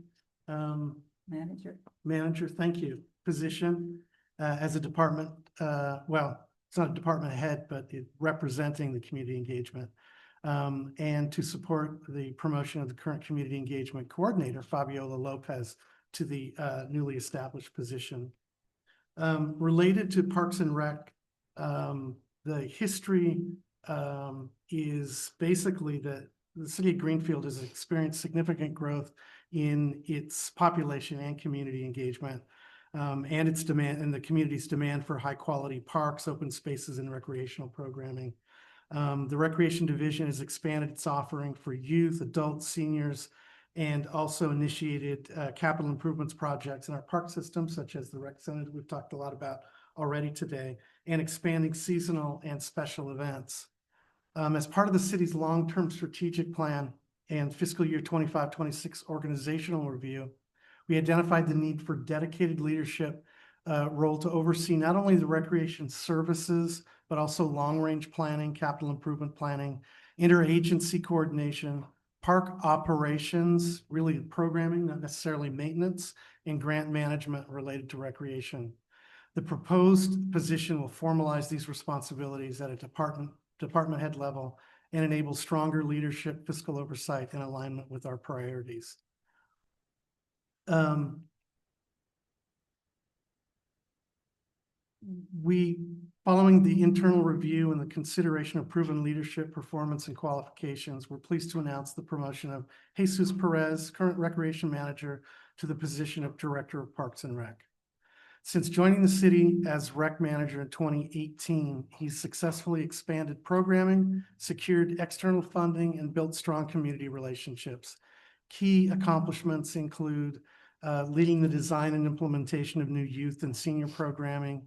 Manager, thank you, position as a department, well, it's not a department head, but representing the community engagement, and to support the promotion of the current Community Engagement Coordinator, Fabiola Lopez, to the newly established position. Related to Parks and Rec, the history is basically that the City of Greenfield has experienced significant growth in its population and community engagement, and its demand and the community's demand for high quality parks, open spaces, and recreational programming. The Recreation Division has expanded its offering for youth, adults, seniors, and also initiated capital improvements projects in our park system, such as the rec center that we've talked a lot about already today, and expanding seasonal and special events. As part of the city's long-term strategic plan and fiscal year 25-26 organizational review, we identified the need for dedicated leadership role to oversee not only the recreation services, but also long-range planning, capital improvement planning, interagency coordination, park operations, really programming, not necessarily maintenance, and grant management related to recreation. The proposed position will formalize these responsibilities at a department head level and enable stronger leadership, fiscal oversight, and alignment with our priorities. Following the internal review and the consideration of proven leadership, performance, and qualifications, we're pleased to announce the promotion of Jesus Perez, current Recreation Manager, to the position of Director of Parks and Rec. Since joining the city as Rec Manager in 2018, he's successfully expanded programming, secured external funding, and built strong community relationships. Key accomplishments include leading the design and implementation of new youth and senior programming,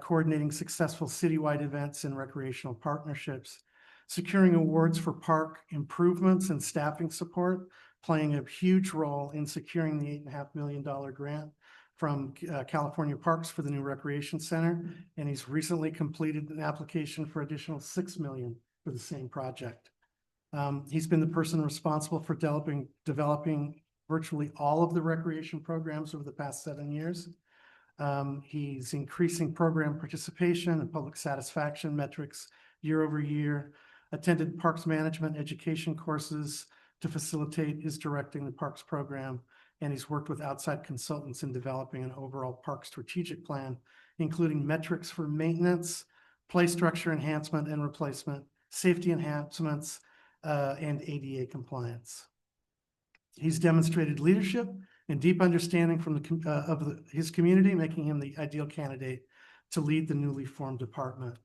coordinating successful citywide events and recreational partnerships, securing awards for park improvements and staffing support, playing a huge role in securing the $8.5 million grant from California Parks for the new recreation center. And he's recently completed an application for additional $6 million for the same project. He's been the person responsible for developing virtually all of the recreation programs over the past 7 years. He's increasing program participation and public satisfaction metrics year over year, attended parks management education courses to facilitate his directing the parks program, and he's worked with outside consultants in developing an overall park strategic plan, including metrics for maintenance, play structure enhancement and replacement, safety enhancements, and ADA compliance. He's demonstrated leadership and deep understanding from his community, making him the ideal candidate to lead the newly formed department.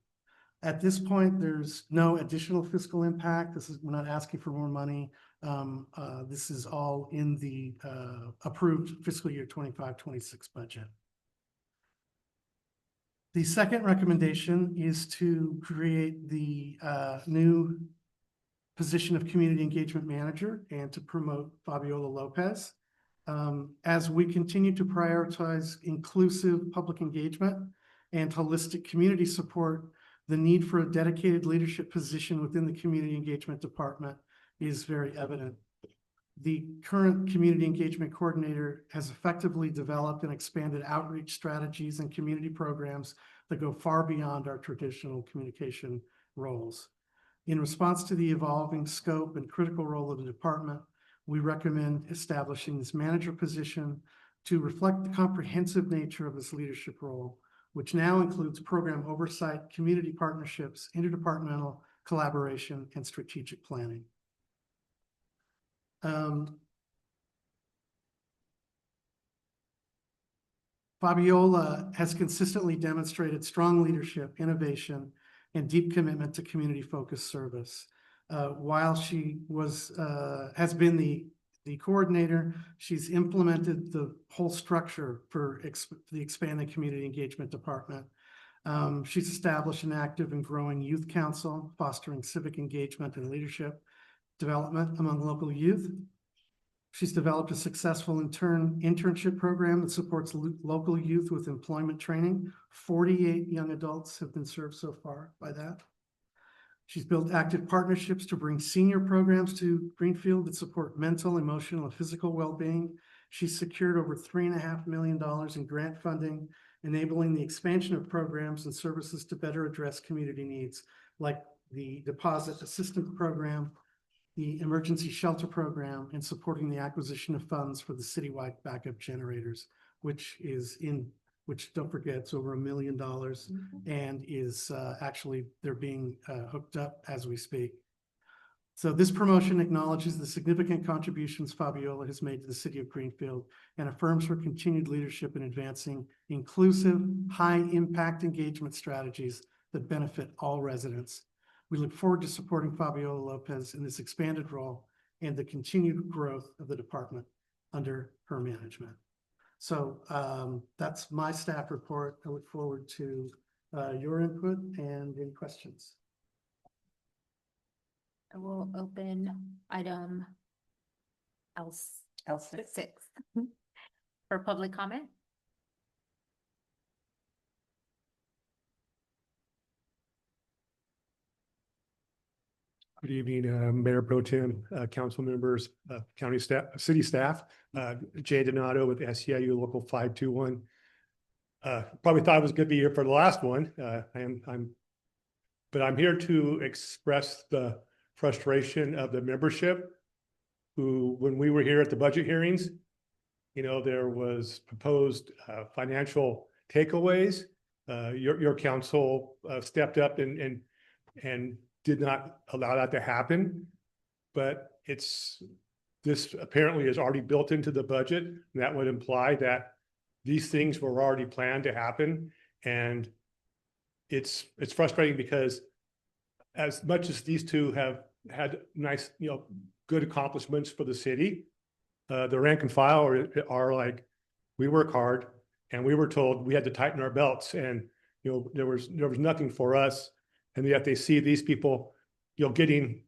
At this point, there's no additional fiscal impact. We're not asking for more money. This is all in the approved fiscal year 25-26 budget. The second recommendation is to create the new position of Community Engagement Manager and to promote Fabiola Lopez. As we continue to prioritize inclusive public engagement and holistic community support, the need for a dedicated leadership position within the Community Engagement Department is very evident. The current Community Engagement Coordinator has effectively developed and expanded outreach strategies and community programs that go far beyond our traditional communication roles. In response to the evolving scope and critical role of the department, we recommend establishing this manager position to reflect the comprehensive nature of this leadership role, which now includes program oversight, community partnerships, interdepartmental collaboration, and strategic planning. Fabiola has consistently demonstrated strong leadership, innovation, and deep commitment to community-focused service. While she has been the coordinator, she's implemented the whole structure for the expanding Community Engagement Department. She's established an active and growing youth council, fostering civic engagement and leadership development among local youth. She's developed a successful internship program that supports local youth with employment training. 48 young adults have been served so far by that. She's built active partnerships to bring senior programs to Greenfield that support mental, emotional, and physical well-being. She's secured over $3.5 million in grant funding, enabling the expansion of programs and services to better address community needs, like the Deposit Assistance Program, the Emergency Shelter Program, and supporting the acquisition of funds for the citywide backup generators, which don't forget, it's over $1 million and is actually, they're being hooked up as we speak. So this promotion acknowledges the significant contributions Fabiola has made to the city of Greenfield and affirms her continued leadership in advancing inclusive, high-impact engagement strategies that benefit all residents. We look forward to supporting Fabiola Lopez in this expanded role and the continued growth of the department under her management. So that's my staff report. I look forward to your input and any questions. I will open item L6 for public comment. Good evening, Mayor Pro Tem, council members, county staff, city staff. Jay Donato with SEIU Local 521. Probably thought I was going to be here for the last one. But I'm here to express the frustration of the membership who, when we were here at the budget hearings, there was proposed financial takeaways. Your council stepped up and did not allow that to happen, but this apparently is already built into the budget, and that would imply that these things were already planned to happen. And it's frustrating because as much as these two have had nice, good accomplishments for the city, the rank and file are like, we work hard and we were told we had to tighten our belts, and there was nothing for us. And yet they see these people, getting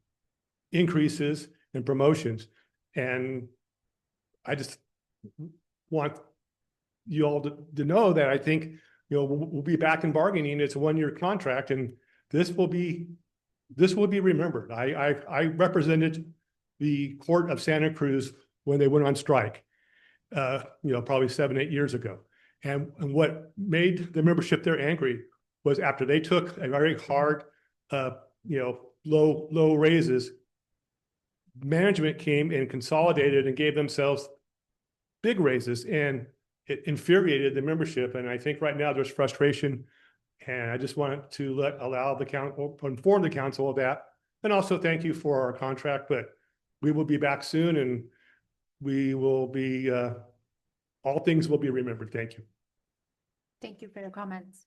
increases and promotions. And I just want you all to know that I think, we'll be back in bargaining. It's a one-year contract, and this will be remembered. I represented the Court of Santa Cruz when they went on strike, probably 7-8 years ago. And what made the membership there angry was after they took a very hard, low raises, management came and consolidated and gave themselves big raises, and it infuriated the membership. And I think right now there's frustration, and I just wanted to inform the council of that. And also thank you for our contract, but we will be back soon, and we will be all things will be remembered. Thank you. Thank you for your comments.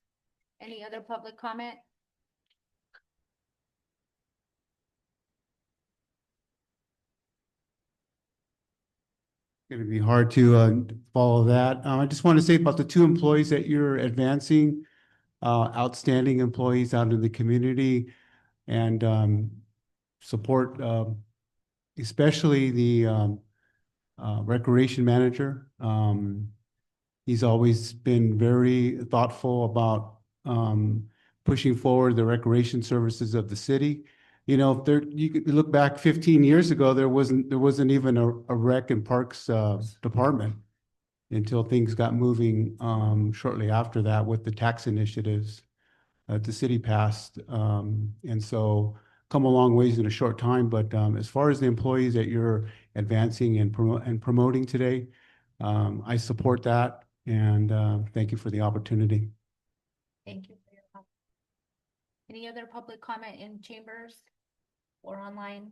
Any other public comment? Going to be hard to follow that. I just want to say about the two employees that you're advancing, outstanding employees out in the community, and support especially the recreation manager. He's always been very thoughtful about pushing forward the recreation services of the city. You know, if there, you could look back 15 years ago, there wasn't even a rec and parks department until things got moving shortly after that with the tax initiatives the city passed. And so come a long ways in a short time. But as far as the employees that you're advancing and promoting today, I support that, and thank you for the opportunity. Thank you for your comment. Any other public comment in chambers or online?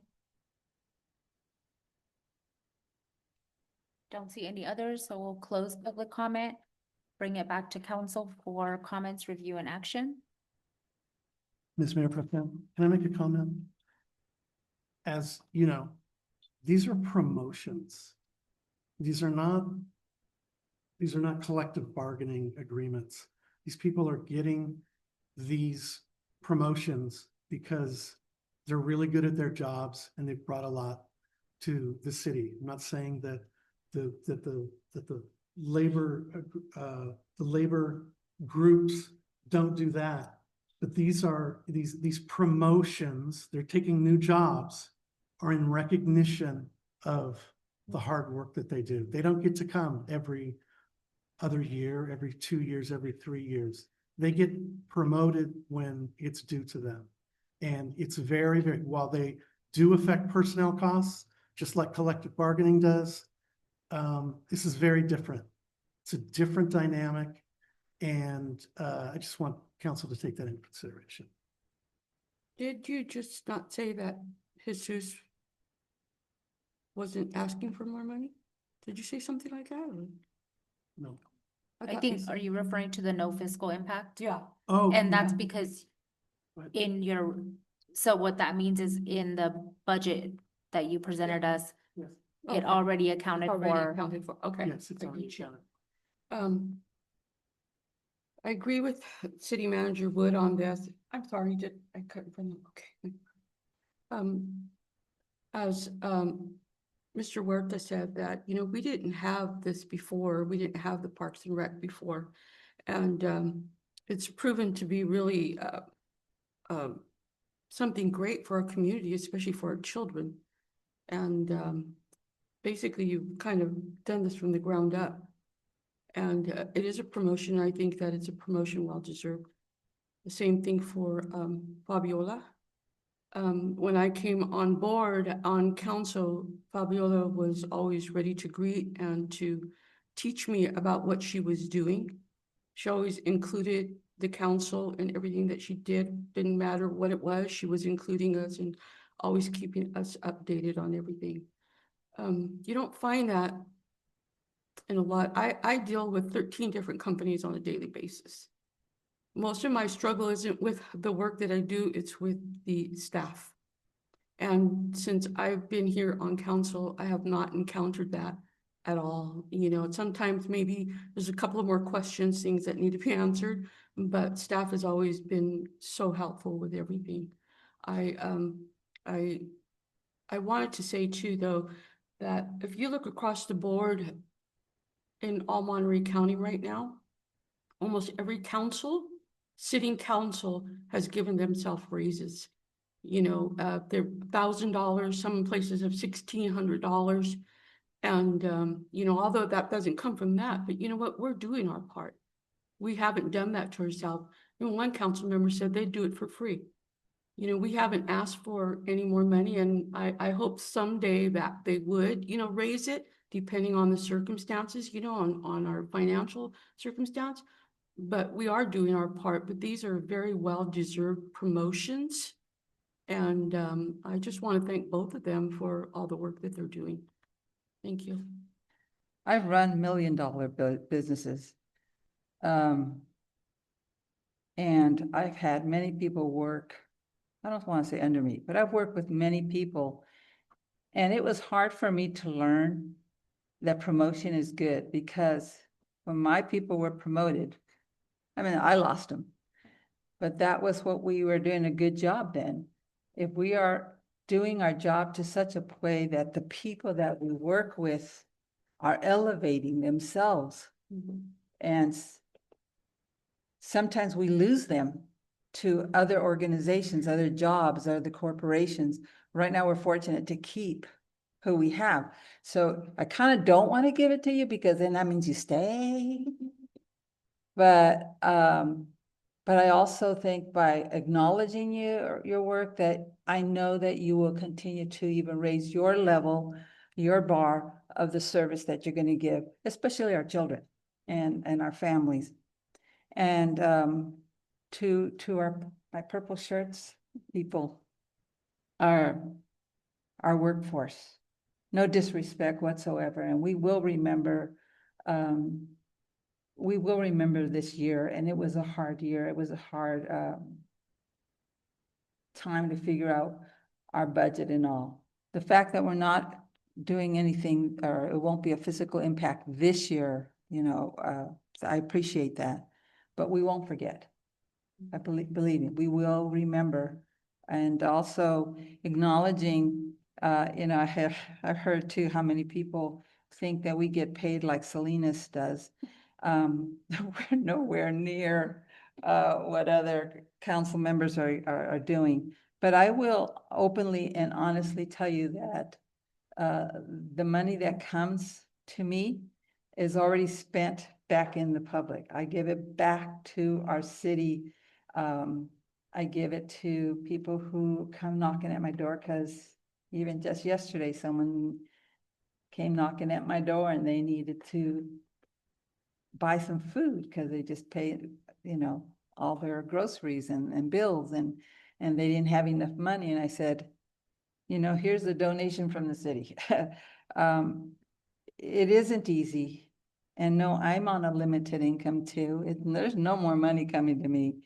Don't see any others, so we'll close public comment, bring it back to council for comments, review, and action. Ms. Mayor Pro Tem, can I make a comment? As you know, these are promotions. These are not collective bargaining agreements. These people are getting these promotions because they're really good at their jobs and they've brought a lot to the city. I'm not saying that the labor groups don't do that, but these promotions, they're taking new jobs, are in recognition of the hard work that they do. They don't get to come every other year, every 2 years, every 3 years. They get promoted when it's due to them. And it's very, while they do affect personnel costs, just like collective bargaining does, this is very different. It's a different dynamic. And I just want council to take that into consideration. Did you just not say that Jesus wasn't asking for more money? Did you say something like that? Or? No. I think, are you referring to the no fiscal impact? Yeah. Oh. And that's because in your, so what that means is in the budget that you presented us, Yes. it already accounted for. Accounted for, okay. Yes, it's already counted. I agree with City Manager Wood on this. I'm sorry, I couldn't find them, okay. As Mr. Huerta said that, you know, we didn't have this before. We didn't have the Parks and Rec before. And it's proven to be really something great for our community, especially for our children. And basically, you've kind of done this from the ground up. And it is a promotion. I think that it's a promotion well-deserved. The same thing for Fabiola. When I came on board on council, Fabiola was always ready to greet and to teach me about what she was doing. She always included the council in everything that she did. Didn't matter what it was, she was including us and always keeping us updated on everything. You don't find that in a lot. I deal with 13 different companies on a daily basis. Most of my struggle isn't with the work that I do, it's with the staff. And since I've been here on council, I have not encountered that at all. You know, sometimes maybe there's a couple of more questions, things that need to be answered, but staff has always been so helpful with everything. I wanted to say too, though, that if you look across the board in all Monterey County right now, almost every council, sitting council has given themselves raises. You know, they're $1,000, some places have $1,600. And, you know, although that doesn't come from that, but you know what, we're doing our part. We haven't done that to ourselves. And one council member said they'd do it for free. You know, we haven't asked for any more money, and I hope someday that they would, you know, raise it depending on the circumstances, you know, on our financial circumstance. But we are doing our part, but these are very well-deserved promotions. And I just want to thank both of them for all the work that they're doing. Thank you. I've run million-dollar businesses. And I've had many people work, I don't want to say under me, but I've worked with many people. And it was hard for me to learn that promotion is good, because when my people were promoted, I mean, I lost them. But that was what we were doing a good job then. If we are doing our job to such a way that the people that we work with are elevating themselves, and sometimes we lose them to other organizations, other jobs, other corporations. Right now, we're fortunate to keep who we have. So I kind of don't want to give it to you, because then that means you stay. But I also think by acknowledging your work, that I know that you will continue to even raise your level, your bar of the service that you're going to give, especially our children and our families. And to my purple shirts people, our workforce, no disrespect whatsoever, and we will remember this year. And it was a hard year. It was a hard time to figure out our budget and all. The fact that we're not doing anything, or it won't be a physical impact this year, I appreciate that, but we won't forget. I believe me, we will remember. And also acknowledging, I've heard too how many people think that we get paid like Salinas does. We're nowhere near what other council members are doing. But I will openly and honestly tell you that the money that comes to me is already spent back in the public. I give it back to our city. I give it to people who come knocking at my door, because even just yesterday, someone came knocking at my door and they needed to buy some food because they just paid, all their groceries and bills, and they didn't have enough money. And I said, here's a donation from the city. It isn't easy. And no, I'm on a limited income too. There's no more money coming to me.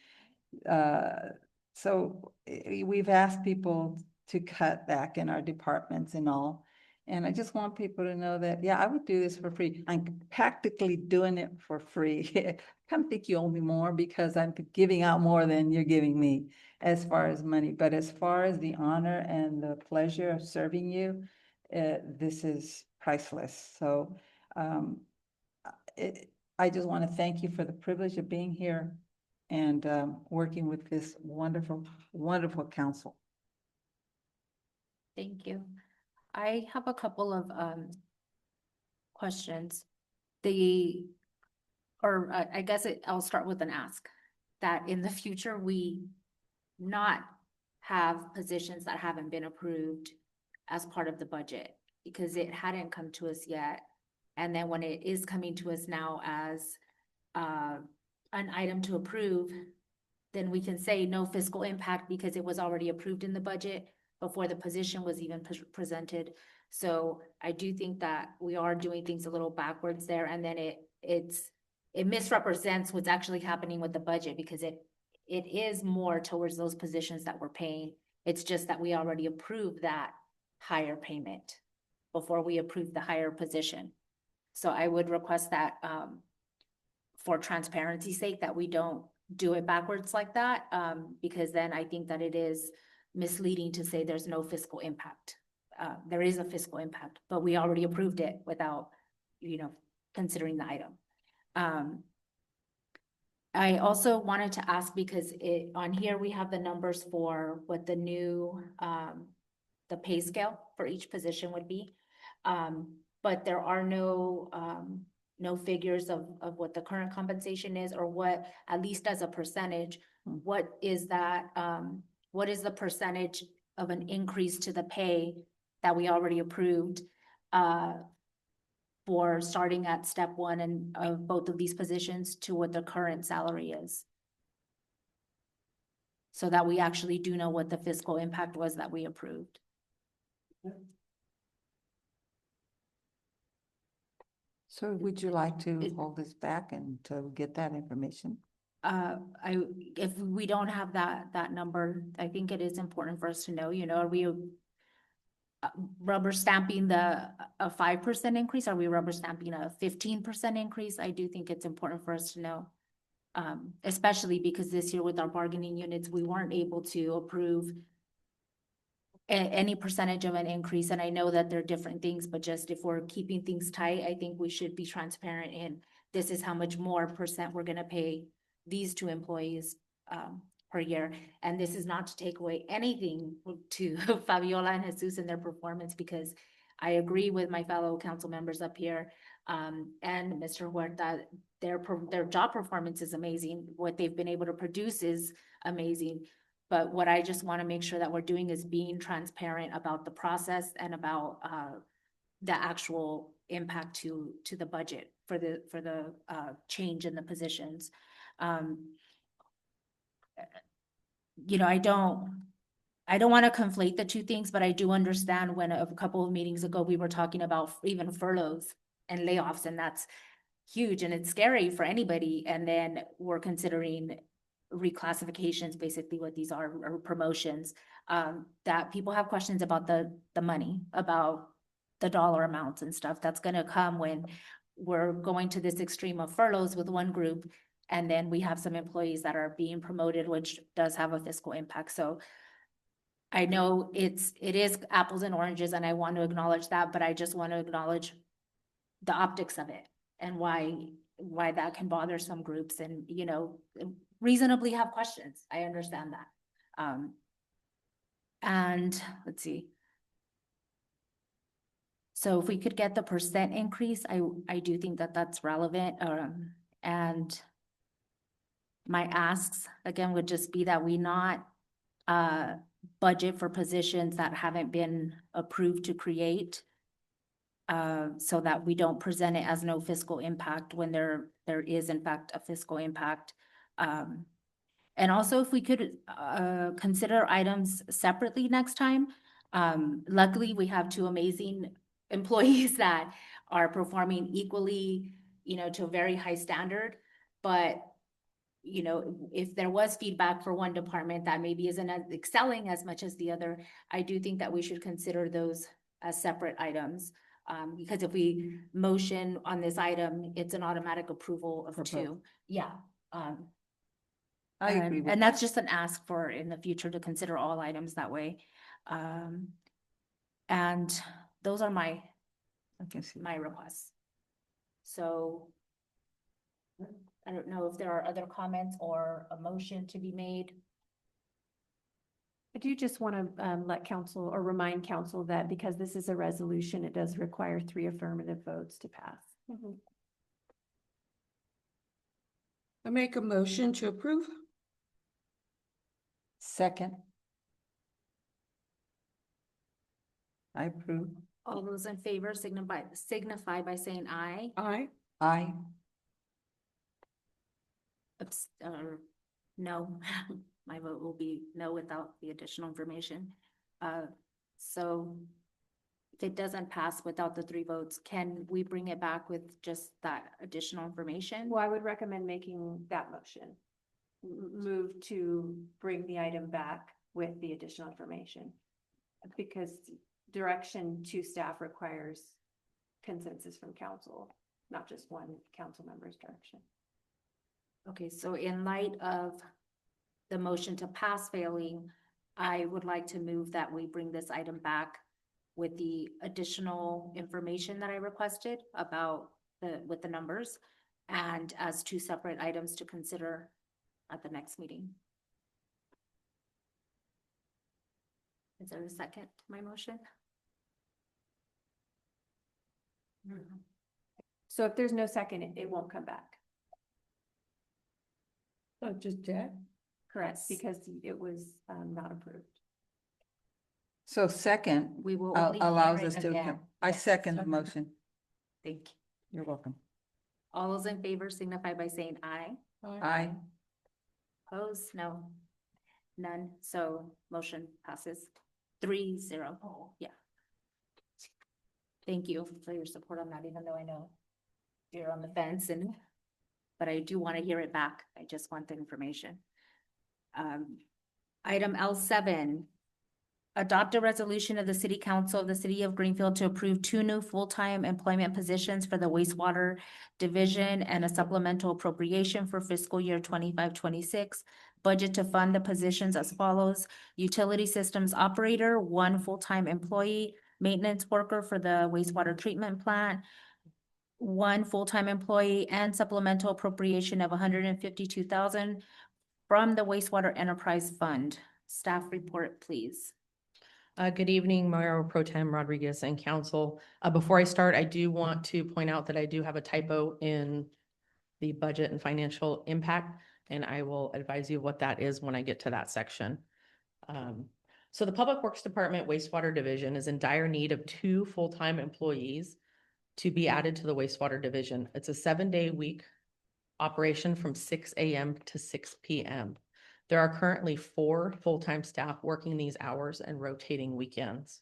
So we've asked people to cut back in our departments and all. And I just want people to know that, yeah, I would do this for free. I'm practically doing it for free. I kind of think you owe me more, because I'm giving out more than you're giving me as far as money. But as far as the honor and the pleasure of serving you, this is priceless. So I just want to thank you for the privilege of being here and working with this wonderful, wonderful council. Thank you. I have a couple of questions. I'll start with an ask, that in the future, we not have positions that haven't been approved as part of the budget, because it hadn't come to us yet. And then when it is coming to us now as an item to approve, then we can say no fiscal impact, because it was already approved in the budget before the position was even presented. So I do think that we are doing things a little backwards there, and then it misrepresents what's actually happening with the budget, because it is more towards those positions that we're paying. It's just that we already approved that higher payment before we approved the higher position. So I would request that for transparency's sake, that we don't do it backwards like that, because then I think that it is misleading to say there's no fiscal impact. There is a fiscal impact, but we already approved it without, considering the item. I also wanted to ask, because on here we have the numbers for what the new, the pay scale for each position would be. But there are no figures of what the current compensation is, or what, at least as a percentage, what is that, what is the percentage of an increase to the pay that we already approved for starting at step one and of both of these positions to what the current salary is? So that we actually do know what the fiscal impact was that we approved. So would you like to hold this back and to get that information? If we don't have that number, I think it is important for us to know, are we rubber stamping a 5% increase? Are we rubber stamping a 15% increase? I do think it's important for us to know. Especially because this year with our bargaining units, we weren't able to approve any percentage of an increase. And I know that there are different things, but just if we're keeping things tight, I think we should be transparent in this is how much more percent we're gonna pay these two employees per year. And this is not to take away anything to Fabiola and Jesus in their performance, because I agree with my fellow council members up here and Mr. Huerta, their job performance is amazing. What they've been able to produce is amazing. But what I just want to make sure that we're doing is being transparent about the process and about the actual impact to the budget for the change in the positions. I don't want to conflate the two things, but I do understand when a couple of meetings ago, we were talking about even furloughs and layoffs, and that's huge and it's scary for anybody. And then we're considering reclassifications, basically what these are, or promotions, that people have questions about the money, about the dollar amounts and stuff that's gonna come when we're going to this extreme of furloughs with one group. And then we have some employees that are being promoted, which does have a fiscal impact. So I know it is apples and oranges, and I want to acknowledge that, but I just want to acknowledge the optics of it and why that can bother some groups and, reasonably have questions. I understand that. And let's see. So if we could get the percent increase, I do think that that's relevant. And my asks, again, would just be that we not budget for positions that haven't been approved to create, so that we don't present it as no fiscal impact when there is in fact a fiscal impact. And also if we could consider items separately next time. Luckily, we have two amazing employees that are performing equally, to a very high standard. But if there was feedback for one department that maybe isn't as excelling as much as the other, I do think that we should consider those as separate items. Because if we motion on this item, it's an automatic approval of two. Yeah. I agree with And that's just an ask for in the future to consider all items that way. And those are my requests. So I don't know if there are other comments or a motion to be made. I do just want to let council or remind council that because this is a resolution, it does require 3 affirmative votes to pass. I make a motion to approve. Second. I approve. All those in favor signify by saying aye. Aye. Aye. No. My vote will be no without the additional information. So if it doesn't pass without the 3 votes, can we bring it back with just that additional information? Well, I would recommend making that motion. Move to bring the item back with the additional information. Because direction to staff requires consensus from council, not just one council member's direction. Okay, so in light of the motion to pass failing, I would like to move that we bring this item back with the additional information that I requested about with the numbers, and as 2 separate items to consider at the next meeting. Is there a second to my motion? So if there's no second, it won't come back. So just dead? Correct, because it was not approved. So second, We will allows hear us it to, again. I Yes. second the motion. Thank you. You're welcome. All those in favor signify by saying aye. Aye. Opposed? No. None. So motion passes 3-0. Yeah. Thank you for your support on that, even though I know you're on the fence but I do want to hear it back. I just want the information. Item L7, adopt a resolution of the City Council of the City of Greenfield to approve 2 new full-time employment positions for the wastewater division and a supplemental appropriation for fiscal year 25-26. Budget to fund the positions as follows: utility systems operator, 1 full-time employee, maintenance worker for the wastewater treatment plant, 1 full-time employee, and supplemental appropriation of $152,000 from the wastewater enterprise fund. Staff report, please. Good evening, Mayor Pro Tem Rodriguez and council. Before I start, I do want to point out that I do have a typo in the budget and financial impact, and I will advise you what that is when I get to that section. So the Public Works Department wastewater division is in dire need of 2 full-time employees to be added to the wastewater division. It's a 7-day week operation from 6 a.m. to 6 p.m. There are currently 4 full-time staff working these hours and rotating weekends.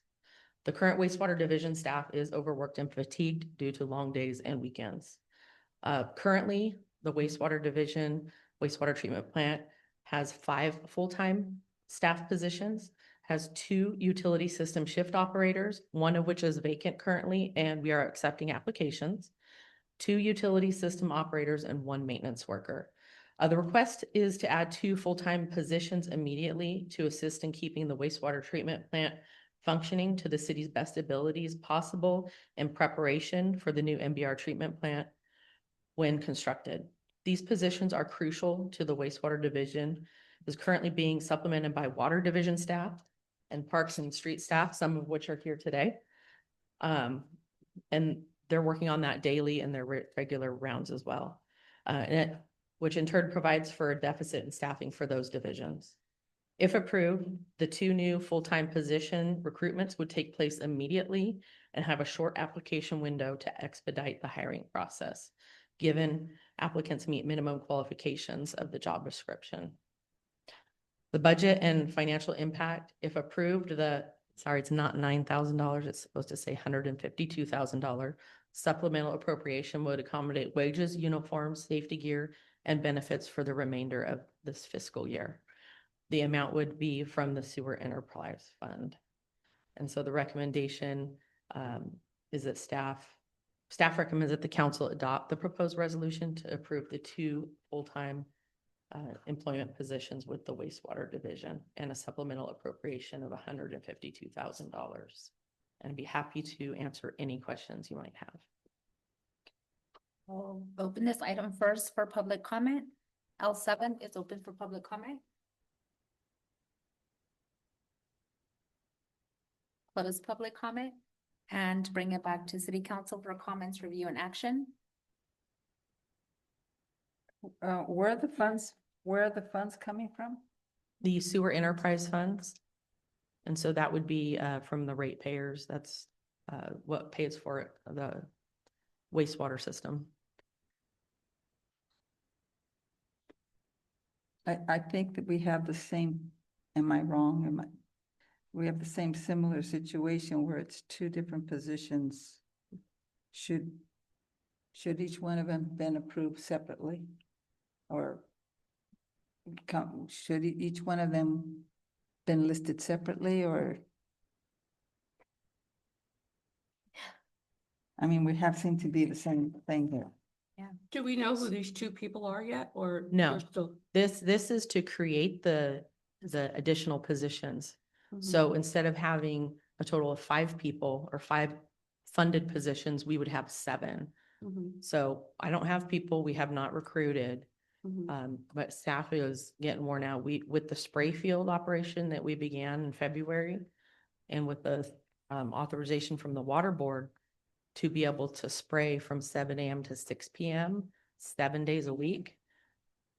The current wastewater division staff is overworked and fatigued due to long days and weekends. Currently, the wastewater division, wastewater treatment plant has 5 full-time staff positions, has 2 utility system shift operators, 1 of which is vacant currently, and we are accepting applications, 2 utility system operators, and 1 maintenance worker. The request is to add 2 full-time positions immediately to assist in keeping the wastewater treatment plant functioning to the city's best abilities possible in preparation for the new MBR treatment plant when constructed. These positions are crucial to the wastewater division, is currently being supplemented by water division staff and parks and street staff, some of which are here today. And they're working on that daily in their regular rounds as well. Which in turn provides for a deficit in staffing for those divisions. If approved, the 2 new full-time position recruitments would take place immediately and have a short application window to expedite the hiring process, given applicants meet minimum qualifications of the job description. The budget and financial impact, if approved, it's not $9,000, it's supposed to say $152,000 supplemental appropriation would accommodate wages, uniforms, safety gear, and benefits for the remainder of this fiscal year. The amount would be from the sewer enterprise fund. And so the recommendation is that staff recommends that the council adopt the proposed resolution to approve the 2 full-time employment positions with the wastewater division and a supplemental appropriation of $152,000. And I'd be happy to answer any questions you might have. I'll open this item first for public comment. L7 is open for public comment. Close public comment and bring it back to City Council for comments, review, and action. Where are the funds coming from? The sewer enterprise funds. And so that would be from the ratepayers. That's what pays for it, the wastewater system. I think that we have the same, am I wrong? We have the same similar situation where it's 2 different positions. Should each one of them been approved separately? Or should each one of them been listed separately, or? I mean, we have seemed to be the same thing here. Yeah. Do we know who these 2 people are yet, or? No, we're still- this is to create the additional positions. So instead of having a total of 5 people or 5 funded positions, we would have 7. So I don't have people we have not recruited, but staff is getting worn out. With the spray field operation that we began in February, and with the authorization from the water board to be able to spray from 7 a.m. to 6 p.m. 7 days a week,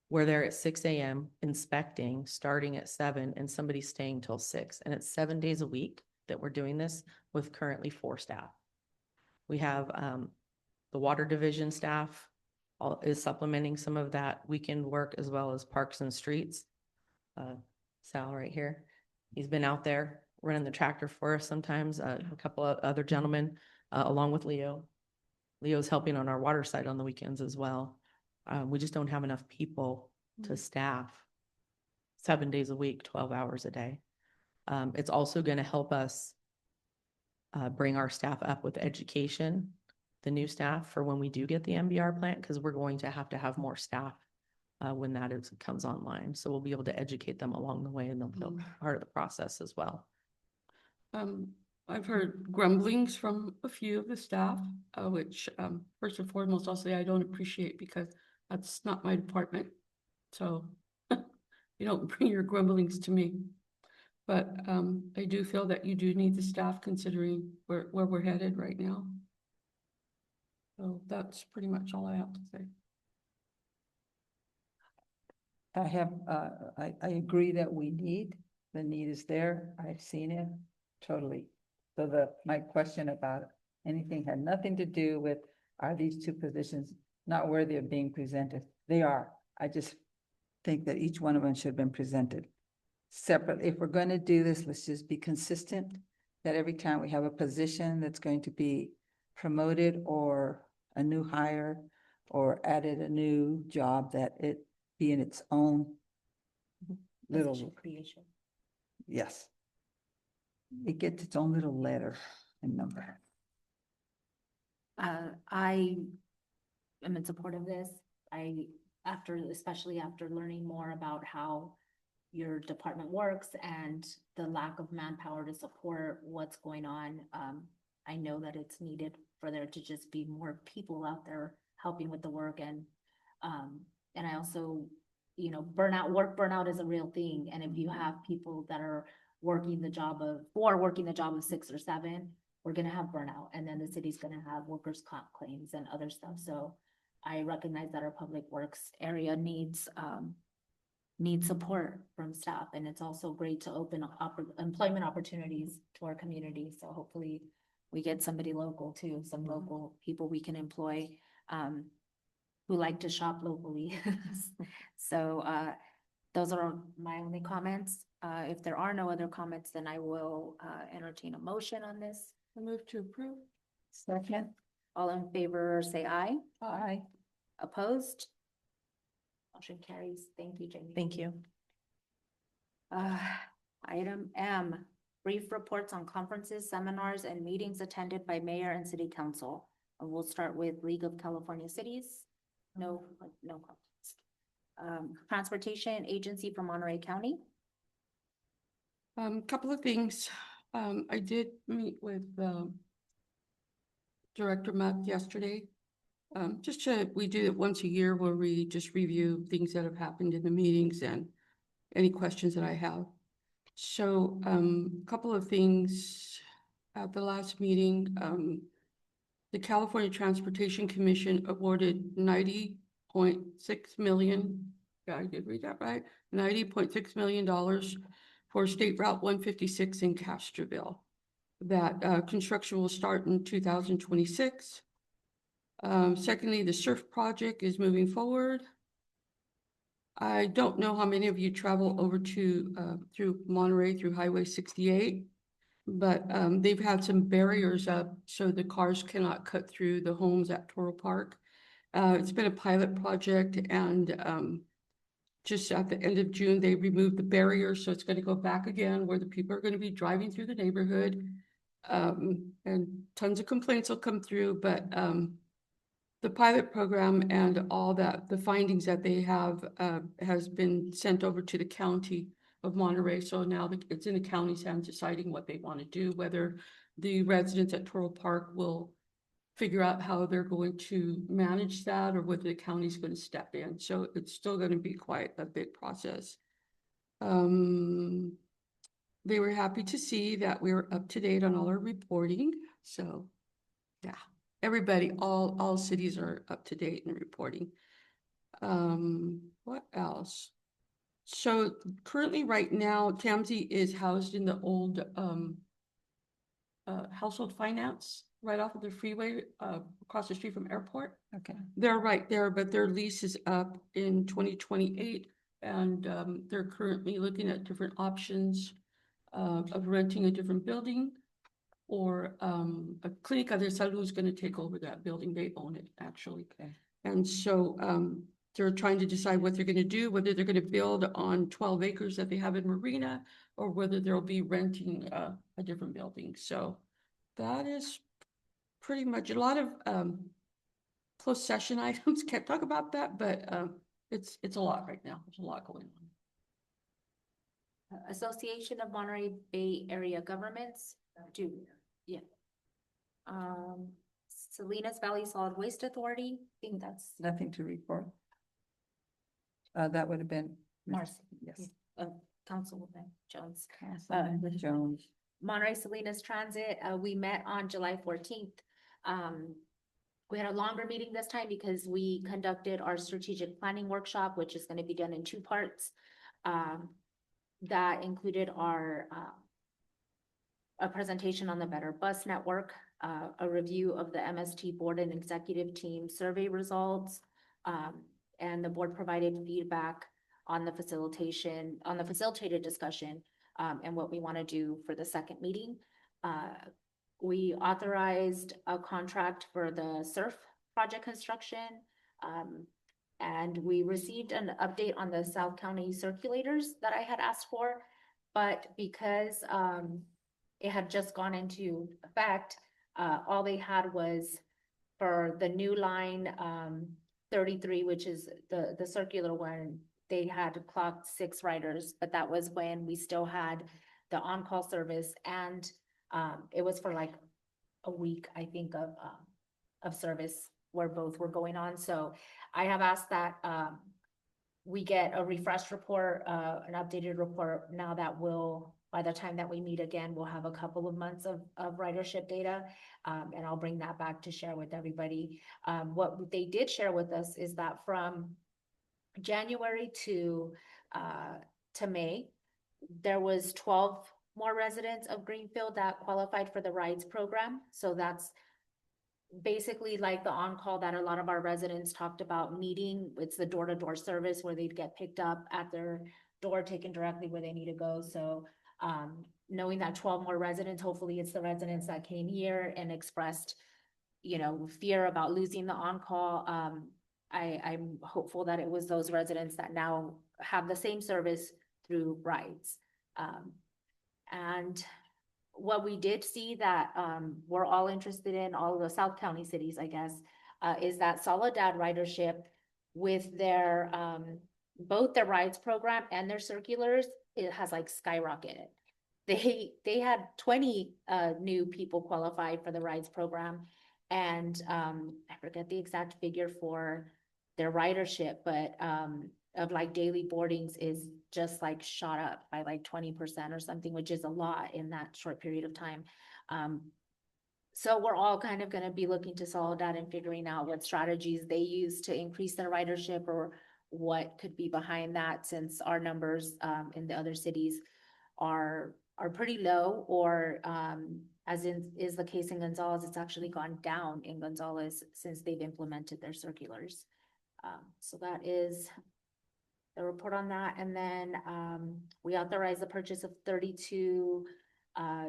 we're there at 6 a.m. inspecting, starting at 7, and somebody's staying till 6. And it's 7 days a week that we're doing this with currently 4 staff. We have the water division staff is supplementing some of that weekend work, as well as parks and streets. Sal right here, he's been out there running the tractor for us sometimes. A couple of other gentlemen, along with Leo Leo's helping on our water side on the weekends as well. We just don't have enough people to staff 7 days a week, 12 hours a day. It's also going to help us bring our staff up with education, the new staff for when we do get the MBR plant, because we're going to have more staff when that comes online. So we'll be able to educate them along the way, and they'll be part of the process as well. I've heard grumblings from a few of the staff, which, first and foremost, I'll say I don't appreciate because that's not my department. So you don't bring your grumblings to me. But I do feel that you do need the staff considering where we're headed right now. So that's pretty much all I have to say. I agree that the need is there. I've seen it totally. So my question about anything had nothing to do with, are these two positions not worthy of being presented? They are. I just think that each one of them should have been presented separately. If we're going to do this, let's just be consistent, that every time we have a position that's going to be promoted or a new hire or added a new job, that it be in its own little creation. Yes. It gets its own little letter and number. I am in support of this. Especially after learning more about how your department works and the lack of manpower to support what's going on. I know that it's needed for there to just be more people out there helping with the work, and I also, work burnout is a real thing. And if you have people that are working the job of 6 or 7, we're gonna have burnout, and then the city's gonna have workers' comp claims and other stuff. So I recognize that our public works area needs support from staff, and it's also great to open up employment opportunities to our community. So hopefully we get somebody local too, some local people we can employ who like to shop locally. So those are my only comments. If there are no other comments, then I will entertain a motion on this. I move to approve. Second. All in favor, say aye. Aye. Opposed? Motion carries. Thank you, Jamie. Thank you. Item M, brief reports on conferences, seminars, and meetings attended by mayor and city council. We'll start with League of California Cities. No conference. Transportation Agency for Monterey County. Couple of things. I did meet with Director Mudd yesterday. We do it once a year where we just review things that have happened in the meetings and any questions that I have. So a couple of things at the last meeting. The California Transportation Commission awarded $90.6 million. Yeah, I did read that right. $90.6 million for State Route 156 in Castroville. That construction will start in 2026. Secondly, the surf project is moving forward. I don't know how many of you travel over to through Monterey through Highway 68, but they've had some barriers up so the cars cannot cut through the homes at Toro Park. It's been a pilot project, and just at the end of June, they removed the barriers, so it's going to go back again where the people are going to be driving through the neighborhood. And tons of complaints will come through, but the pilot program and all that, the findings that they have has been sent over to the county of Monterey. So now it's in the county's hands deciding what they want to do, whether the residents at Toro Park will figure out how they're going to manage that or whether the county's going to step in. So it's still going to be quite a big process. They were happy to see that we were up to date on all our reporting. So yeah, everybody, all cities are up to date in reporting. What else? So currently right now, TAMSI is housed in the old household finance right off of the freeway across the street from airport. Okay. They're right there, but their lease is up in 2028, and they're currently looking at different options of renting a different building. or a Clínica de Salud is going to take over that building. They own it, actually. Okay. And so they're trying to decide what they're going to do, whether they're going to build on 12 acres that they have in Marina, or whether they'll be renting a different building. So that is pretty much a lot of closed session items. Can't talk about that, but it's a lot right now. There's a lot going on. Association of Monterey Bay Area Governments, Salinas Valley Solid Waste Authority, I think that's Nothing to report. That would have been. Marcy. Yes. Councilwoman Jones. Councilmember Jones. Monterey Salinas Transit, we met on July 14th. We had a longer meeting this time because we conducted our strategic planning workshop, which is going to be done in 2 parts. That included a presentation on the Better Bus Network, a review of the MST board and executive team survey results, and the board provided feedback on the facilitated discussion, and what we want to do for the second meeting. We authorized a contract for the SURF project construction, and we received an update on the South County circulators that I had asked for, but because it had just gone into effect, all they had was for the new line 33, which is the circular one, they had clocked 6 riders, but that was when we still had the on-call service, and it was for like a week, I think, of service where both were going on. So I have asked that we get a refreshed report, an updated report, now that by the time that we meet again, we'll have a couple of months of ridership data, and I'll bring that back to share with everybody. What they did share with us is that from January to May, there was 12 more residents of Greenfield that qualified for the rides program. So that's basically like the on-call that a lot of our residents talked about needing. It's the door-to-door service where they'd get picked up at their door, taken directly where they need to go. So knowing that 12 more residents, hopefully it's the residents that came here and expressed, fear about losing the on-call. I'm hopeful that it was those residents that now have the same service through rides. And what we did see that we're all interested in, all of the South County cities, I guess, is that Soledad ridership with their both their rides program and their circulars, it has like skyrocketed. They had 20 new people qualified for the rides program, and I forget the exact figure for their ridership, but of like daily boardings is just like shot up by like 20% or something, which is a lot in that short period of time. So we're all kind of going to be looking to Soledad and figuring out what strategies they use to increase their ridership, or what could be behind that, since our numbers in the other cities are pretty low, or as is the case in Gonzales, it's actually gone down in Gonzales since they've implemented their circulars. So that is the report on that. And then we authorized the purchase of 32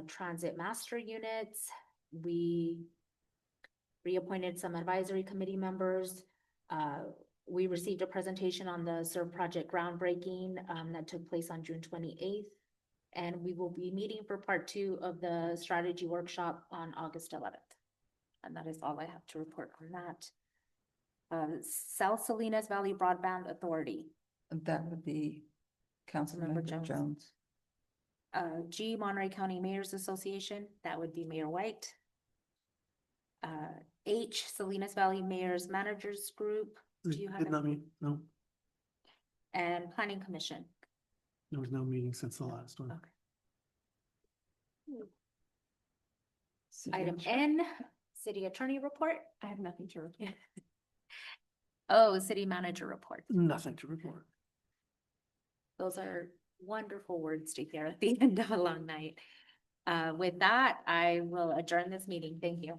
transit master units. We reappointed some advisory committee members. We received a presentation on the SURF project groundbreaking that took place on June 28th. And we will be meeting for part 2 of the strategy workshop on August 11th. And that is all I have to report on that. South Salinas Valley Broadband Authority. That would be Councilmember Jones. Monterey County Mayors Association, that would be Mayor White. Salinas Valley Mayors Managers Group. Do you have Did not meet, no, and Planning Commission. there was no meeting since the last one. Okay. Item N, City Attorney Report. I have nothing to report. Oh, City Manager Report. Nothing to report. Those are wonderful words to hear at the end of a long night. With that, I will adjourn this meeting. Thank you.